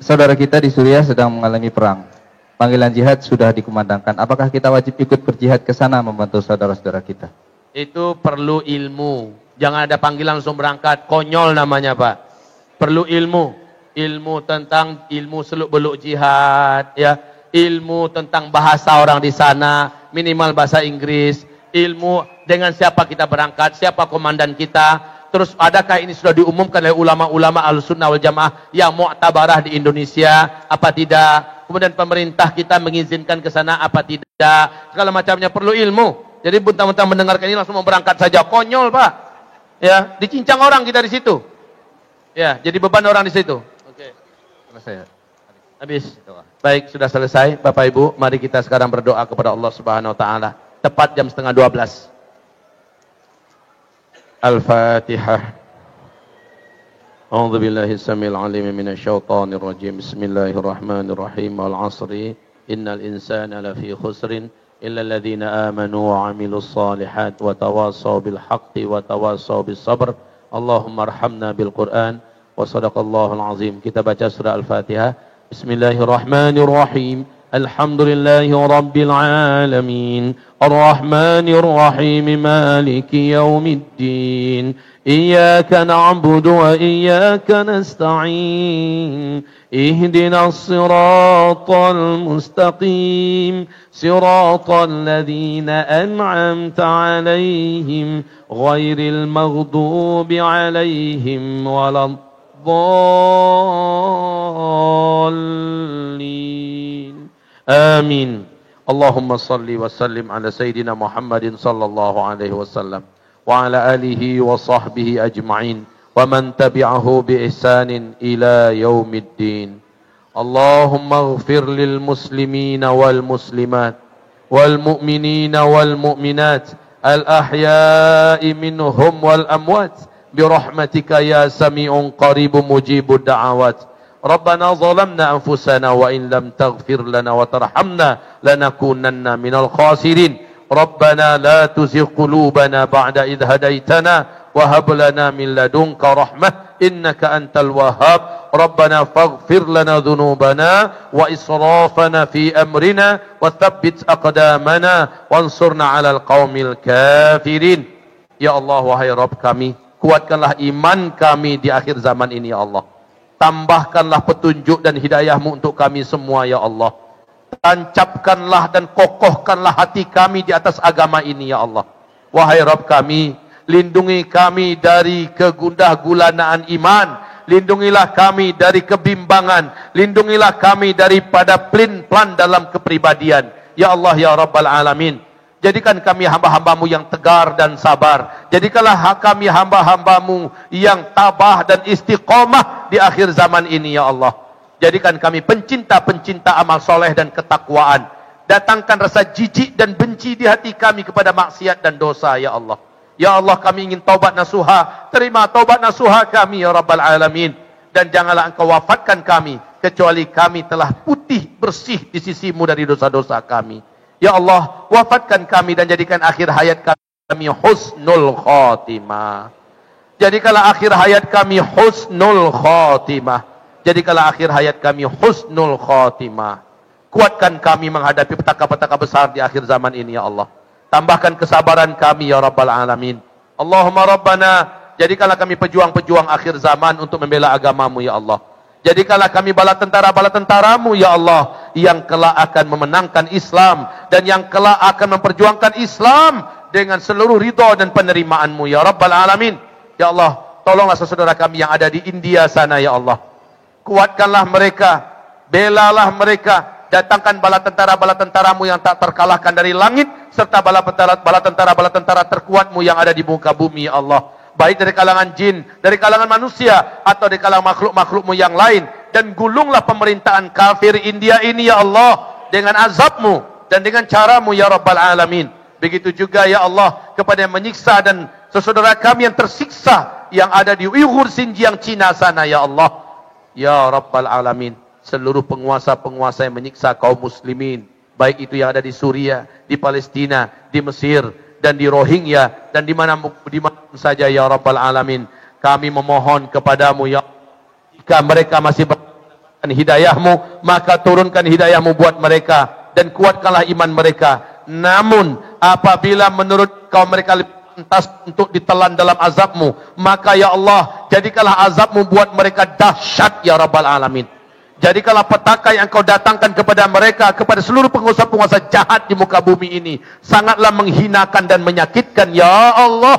saudara kita di Suriah sedang mengalami perang. Panggilan jihad sudah dikumandangkan. Apakah kita wajib ikut berjihad ke sana membantu saudara-saudara kita? Itu perlu ilmu. Jangan ada panggilan langsung berangkat. Konyol namanya Pak. Perlu ilmu. Ilmu tentang ilmu seluk-beluk jihad, ya. Ilmu tentang bahasa orang di sana, minimal bahasa Inggris. Ilmu dengan siapa kita berangkat, siapa komandan kita. Terus adakah ini sudah diumumkan oleh ulama-ulama Ahlussunnah wal Jamaah yang mu'tabarah di Indonesia, apa tidak? Kemudian pemerintah kita mengizinkan ke sana apa tidak? Segala macamnya perlu ilmu. Jadi mentang-mentang mendengarkan ini langsung mau berangkat saja, konyol Pak. Ya, dicincang orang kita di situ. Ya, jadi beban orang di situ. Oke. Selesai. Habis. Baik, sudah selesai. Bapak Ibu, mari kita sekarang berdoa kepada Allah Subhanahu wa taala. Tepat jam 11:30. Al-Fatihah. A'udzu billahi samil alim minasy syaithanir rajim. Bismillahirrahmanirrahim. Wal 'ashri innal insana lafi khusrin illa alladziina aamanu wa 'amilus shalihat wa tawassaw bil haqqi wa tawassaw bis sabr. Allahumma arhamna bil Qur'an wa sadaqallahul azim. Kita baca surah Al-Fatihah. Bismillahirrahmanirrahim. Alhamdulillahi rabbil alamin. Ar-Rahmanir Rahim. Maliki yaumiddin. Iyyaka na'budu wa iyyaka nasta'in. Ihdinas siratal mustaqim. Siratal ladzina an'amta 'alaihim ghairil maghdubi 'alaihim waladdallin. Amin. Allahumma salli wa sallim ala Sayyidina Muhammadin sallallahu alaihi wasallam wa ala alihi wa sahbihi ajma'in wa man tabi'ahu bi ihsanin ila yaumiddin. Allahumma ighfir lil muslimina wal muslimat wal mu'minina wal mu'minat al ahya'i minhum wal amwat birahmatika ya sami'un qaribun mujibud da'awat. Rabbana zalamna anfusana wa in lam taghfir lana wa tarhamna lanakunanna minal khasirin. Rabbana la tuzigh qulubana ba'da idh hadaitana wa hab lana min ladunka rahmah innaka antal wahhab. Rabbana faghfir lana dhunubana wa israfana fi amrina wa thabbit aqdamana wansurna 'alal qaumil kafirin. Ya Allah, wahai Rabb kami, kuatkanlah iman kami di akhir zaman ini ya Allah. Tambahkanlah petunjuk dan hidayahmu untuk kami semua ya Allah. Tancapkanlah dan kokohkanlah hati kami di atas agama ini ya Allah. Wahai Rabb kami, lindungi kami dari kegundah gulanaan iman. Lindungilah kami dari kebimbangan. Lindungilah kami daripada pelin-pelan dalam kepribadian. Ya Allah ya Rabbal Alamin. Jadikan kami hamba-hambamu yang tegar dan sabar. Jadikanlah kami hamba-hambamu yang tabah dan istiqomah di akhir zaman ini ya Allah. Jadikan kami pencinta-pencinta amal soleh dan ketakwaan. Datangkan rasa jijik dan benci di hati kami kepada maksiat dan dosa, ya Allah. Ya Allah, kami ingin taubat nasuha. Terima taubat nasuha kami, ya Rabbal Alamin. Dan janganlah Engkau wafatkan kami, kecuali kami telah putih bersih di sisimu dari dosa-dosa kami. Ya Allah, wafatkan kami dan jadikan akhir hayat kami husnul khotimah. Jadikanlah akhir hayat kami husnul khotimah. Jadikanlah akhir hayat kami husnul khotimah. Kuatkan kami menghadapi petaka-petaka besar di akhir zaman ini, ya Allah. Tambahkan kesabaran kami, ya Rabbal Alamin. Allahumma Rabbana, jadikanlah kami pejuang-pejuang akhir zaman untuk membela agamamu, ya Allah. Jadikanlah kami bala tentara-tentaramu, ya Allah, yang kelak akan memenangkan Islam dan yang kelak akan memperjuangkan Islam dengan seluruh ridha dan penerimaanmu, ya Rabbal Alamin. Ya Allah, tolonglah saudara kami yang ada di India sana, ya Allah. Kuatkanlah mereka, belalah mereka. Datangkan bala tentara-tentaramu yang tak terkalahkan dari langit, serta bala tentara terkuatmu yang ada di muka bumi, ya Allah. Baik dari kalangan jin, dari kalangan manusia, atau dari kalangan makhluk-makhlukmu yang lain. Dan gulunglah pemerintahan kafir India ini, ya Allah, dengan azabmu dan dengan caramu, ya Rabbal Alamin. Begitu juga, ya Allah, kepada yang menyiksa dan saudara kami yang tersiksa yang ada di Uyghur, Xinjiang, Cina sana, ya Allah. Ya Rabbal Alamin. Seluruh penguasa-penguasa yang menyiksa kaum muslimin, baik itu yang ada di Suriah, di Palestina, di Mesir, dan di Rohingya, dan di mana saja, ya Rabbal Alamin. Kami memohon kepadamu, ya Allah, jika mereka masih mendapatkan hidayahmu, maka turunkan hidayahmu buat mereka, dan kuatkanlah iman mereka. Namun, apabila menurut kaum mereka lebih pantas untuk ditelan dalam azabmu, maka ya Allah, jadikanlah azabmu buat mereka dahsyat, ya Rabbal Alamin. Jadikanlah petaka yang Engkau datangkan kepada mereka, kepada seluruh penguasa-penguasa jahat di muka bumi ini, sangatlah menghinakan dan menyakitkan, ya Allah.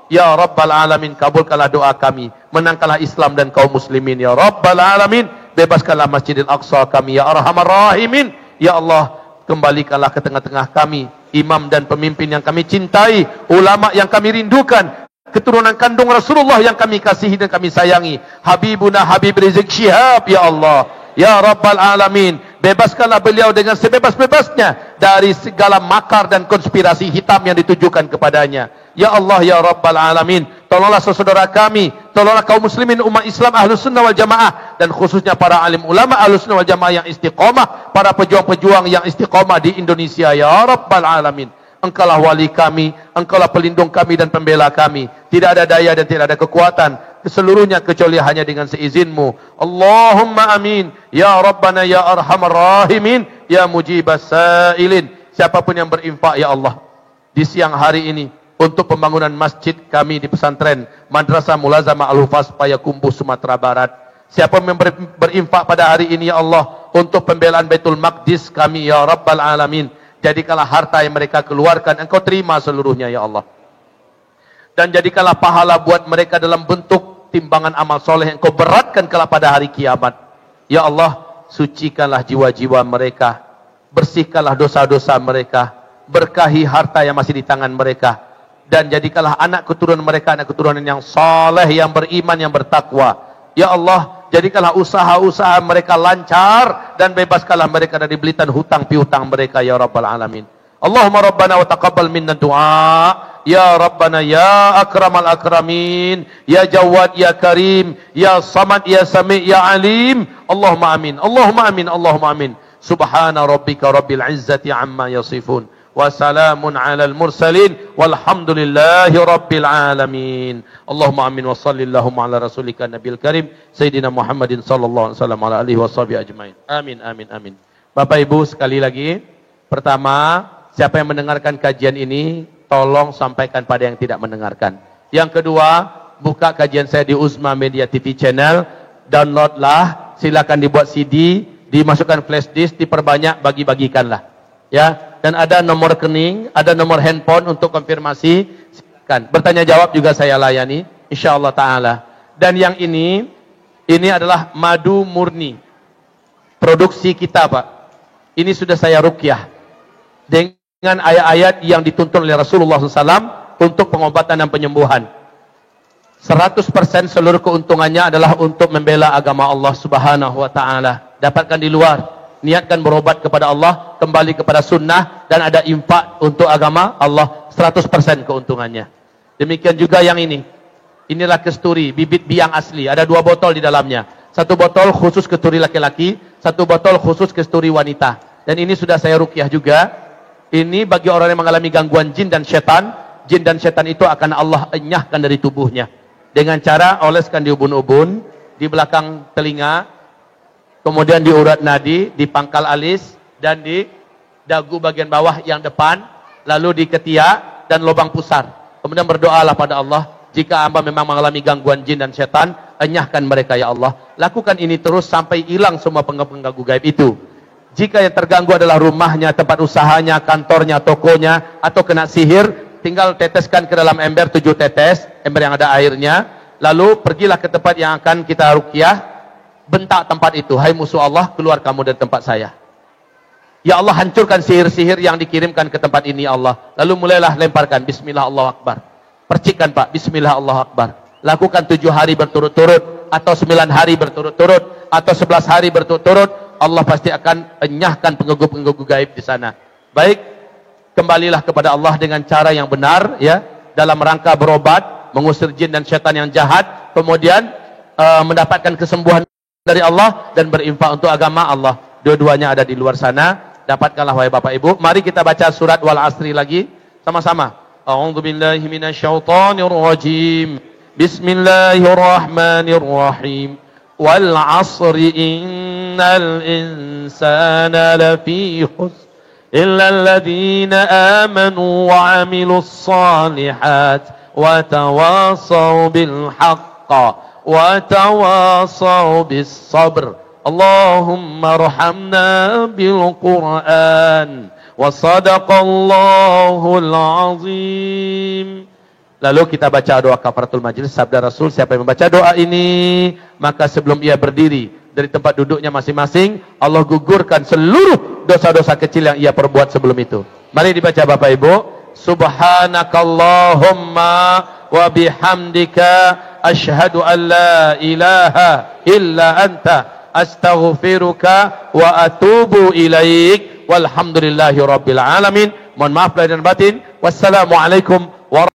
Ya Rabbal Alamin, kabulkanlah doa kami, menangkanlah Islam dan kaum muslimin, ya Rabbal Alamin. Bebaskanlah Masjidil Aqsa kami, ya Arhamar Rahimin. Ya Allah, kembalikanlah ke tengah-tengah kami imam dan pemimpin yang kami cintai, ulama yang kami rindukan, keturunan kandung Rasulullah yang kami kasihi dan kami sayangi, Habibuna Habib Rizik Syihab, ya Allah. Ya Rabbal Alamin, bebaskanlah beliau dengan sebebas-bebasnya dari segala makar dan konspirasi hitam yang ditujukan kepadanya. Ya Allah, ya Rabbal Alamin, tolonglah saudara kami, tolonglah kaum muslimin umat Islam Ahlus Sunnah wal Jamaah, dan khususnya para alim ulama Ahlus Sunnah wal Jamaah yang istiqomah, para pejuang-pejuang yang istiqomah di Indonesia, ya Rabbal Alamin. Engkaulah wali kami, Engkaulah pelindung kami dan pembela kami. Tidak ada daya dan tidak ada kekuatan keseluruhnya kecuali hanya dengan seizinmu. Allahumma amin. Ya Rabbana ya Arhamar Rahimin, ya Mujibas Sa'ilin. Siapapun yang berinfak, ya Allah, di siang hari ini untuk pembangunan masjid kami di pesantren Madrasah Mulazamah Al-Hufaz Payakumbuh, Sumatera Barat. Siapa yang berinfak pada hari ini, ya Allah, untuk pembelaan Baitul Maqdis kami, ya Rabbal Alamin, jadikanlah harta yang mereka keluarkan Engkau terima seluruhnya, ya Allah. Dan jadikanlah pahala buat mereka dalam bentuk timbangan amal soleh yang Engkau beratkan kelak pada hari kiamat. Ya Allah, sucikanlah jiwa-jiwa mereka, bersihkanlah dosa-dosa mereka, berkahi harta yang masih di tangan mereka, dan jadikanlah anak keturunan mereka anak keturunan yang soleh, yang beriman, yang bertakwa. Ya Allah, jadikanlah usaha-usaha mereka lancar dan bebaskanlah mereka dari belitan hutang piutang mereka, ya Rabbal Alamin. Allahumma Rabbana wa taqabbal minna du'a. Ya Rabbana ya akramal akramin, ya Jawad ya Karim, ya Samad ya Sami ya Alim. Allahumma amin. Allahumma amin. Allahumma amin. Subhana rabbika rabbil izzati amma yasifun, wa salamun alal mursalin, walhamdulillahi rabbil alamin. Allahumma amin wa sallallahu ala rasulika nabil karim Sayyidina Muhammadin sallallahu alaihi wasallam ala alihi washabihi ajmain. Amin amin amin. Bapak Ibu, sekali lagi, pertama, siapa yang mendengarkan kajian ini, tolong sampaikan pada yang tidak mendengarkan. Yang kedua, buka kajian saya di Uzma Media TV channel, downloadlah, silakan dibuat CD, dimasukkan flash disk, diperbanyak, bagi-bagikanlah. Ya, dan ada nomor rekening, ada nomor handphone untuk konfirmasi, silakan. Bertanya jawab juga saya layani, insyaallah taala. Dan yang ini adalah madu murni, produksi kita, Pak. Ini sudah saya ruqyah dengan ayat-ayat yang dituntun oleh Rasulullah SAW untuk pengobatan dan penyembuhan. 100% seluruh keuntungannya adalah untuk membela agama Allah Subhanahu wa taala. Dapatkan di luar. niatkan berobat kepada Allah, kembali kepada sunnah, dan ada infak untuk agama Allah, 100% keuntungannya. Demikian juga yang ini. Inilah kesturi, bibit biang asli. Ada 2 botol di dalamnya. 1 botol khusus kesturi laki-laki, 1 botol khusus kesturi wanita. Dan ini sudah saya ruqyah juga. Ini bagi orang yang mengalami gangguan jin dan setan. Jin dan setan itu akan Allah enyahkan dari tubuhnya. Dengan cara oleskan di ubun-ubun, di belakang telinga, kemudian di urat nadi, di pangkal alis, dan di dagu bagian bawah yang depan, lalu di ketiak dan lubang pusar. Kemudian berdoalah pada Allah, jika hamba memang mengalami gangguan jin dan setan, enyahkan mereka ya Allah. Lakukan ini terus sampai hilang semua pengganggu gaib itu. Jika yang terganggu adalah rumahnya, tempat usahanya, kantornya, tokonya, atau kena sihir, tinggal teteskan ke dalam ember 7 tetes, ember yang ada airnya. Lalu pergilah ke tempat yang akan kita ruqyah, bentak tempat itu, hai musuh Allah, keluar kamu dari tempat saya. Ya Allah, hancurkan sihir-sihir yang dikirimkan ke tempat ini ya Allah. Lalu mulailah lemparkan, bismillah Allahu Akbar. Percikan Pak, bismillah Allahu Akbar. Lakukan 7 hari berturut-turut, atau 9 hari berturut-turut, atau 11 hari berturut-turut. Allah pasti akan enyahkan pengganggu-pengganggu gaib di sana. Baik, kembalilah kepada Allah dengan cara yang benar, ya, dalam rangka berobat, mengusir jin dan syaitan yang jahat, kemudian mendapatkan kesembuhan dari Allah dan berinfak untuk agama Allah. Dua-duanya ada di luar sana. Dapatkanlah wahai Bapak Ibu. Mari kita baca surat Wal Asri lagi sama-sama. A'udzubillahi minasyaitonirrajim. Bismillahirrahmanirrahim. Wal 'asri innal insana lafi khusr illa alladhina amanu wa 'amilus shalihat wa tawasaw bil haqq wa tawasaw bis sabr. Allahumma arhamna bil Qur'an wa sadaqallahul azim. Lalu kita baca doa kafaratul majlis. Sabda Rasul, siapa yang membaca doa ini, maka sebelum ia berdiri dari tempat duduknya masing-masing, Allah gugurkan seluruh dosa-dosa kecil yang ia perbuat sebelum itu. Mari dibaca Bapak Ibu. Subhanakallahumma wa bihamdika asyhadu an la ilaha illa anta astaghfiruka wa atubu ilaik. Walhamdulillahi rabbil alamin. Mohon maaf lahir dan batin. Wassalamualaikum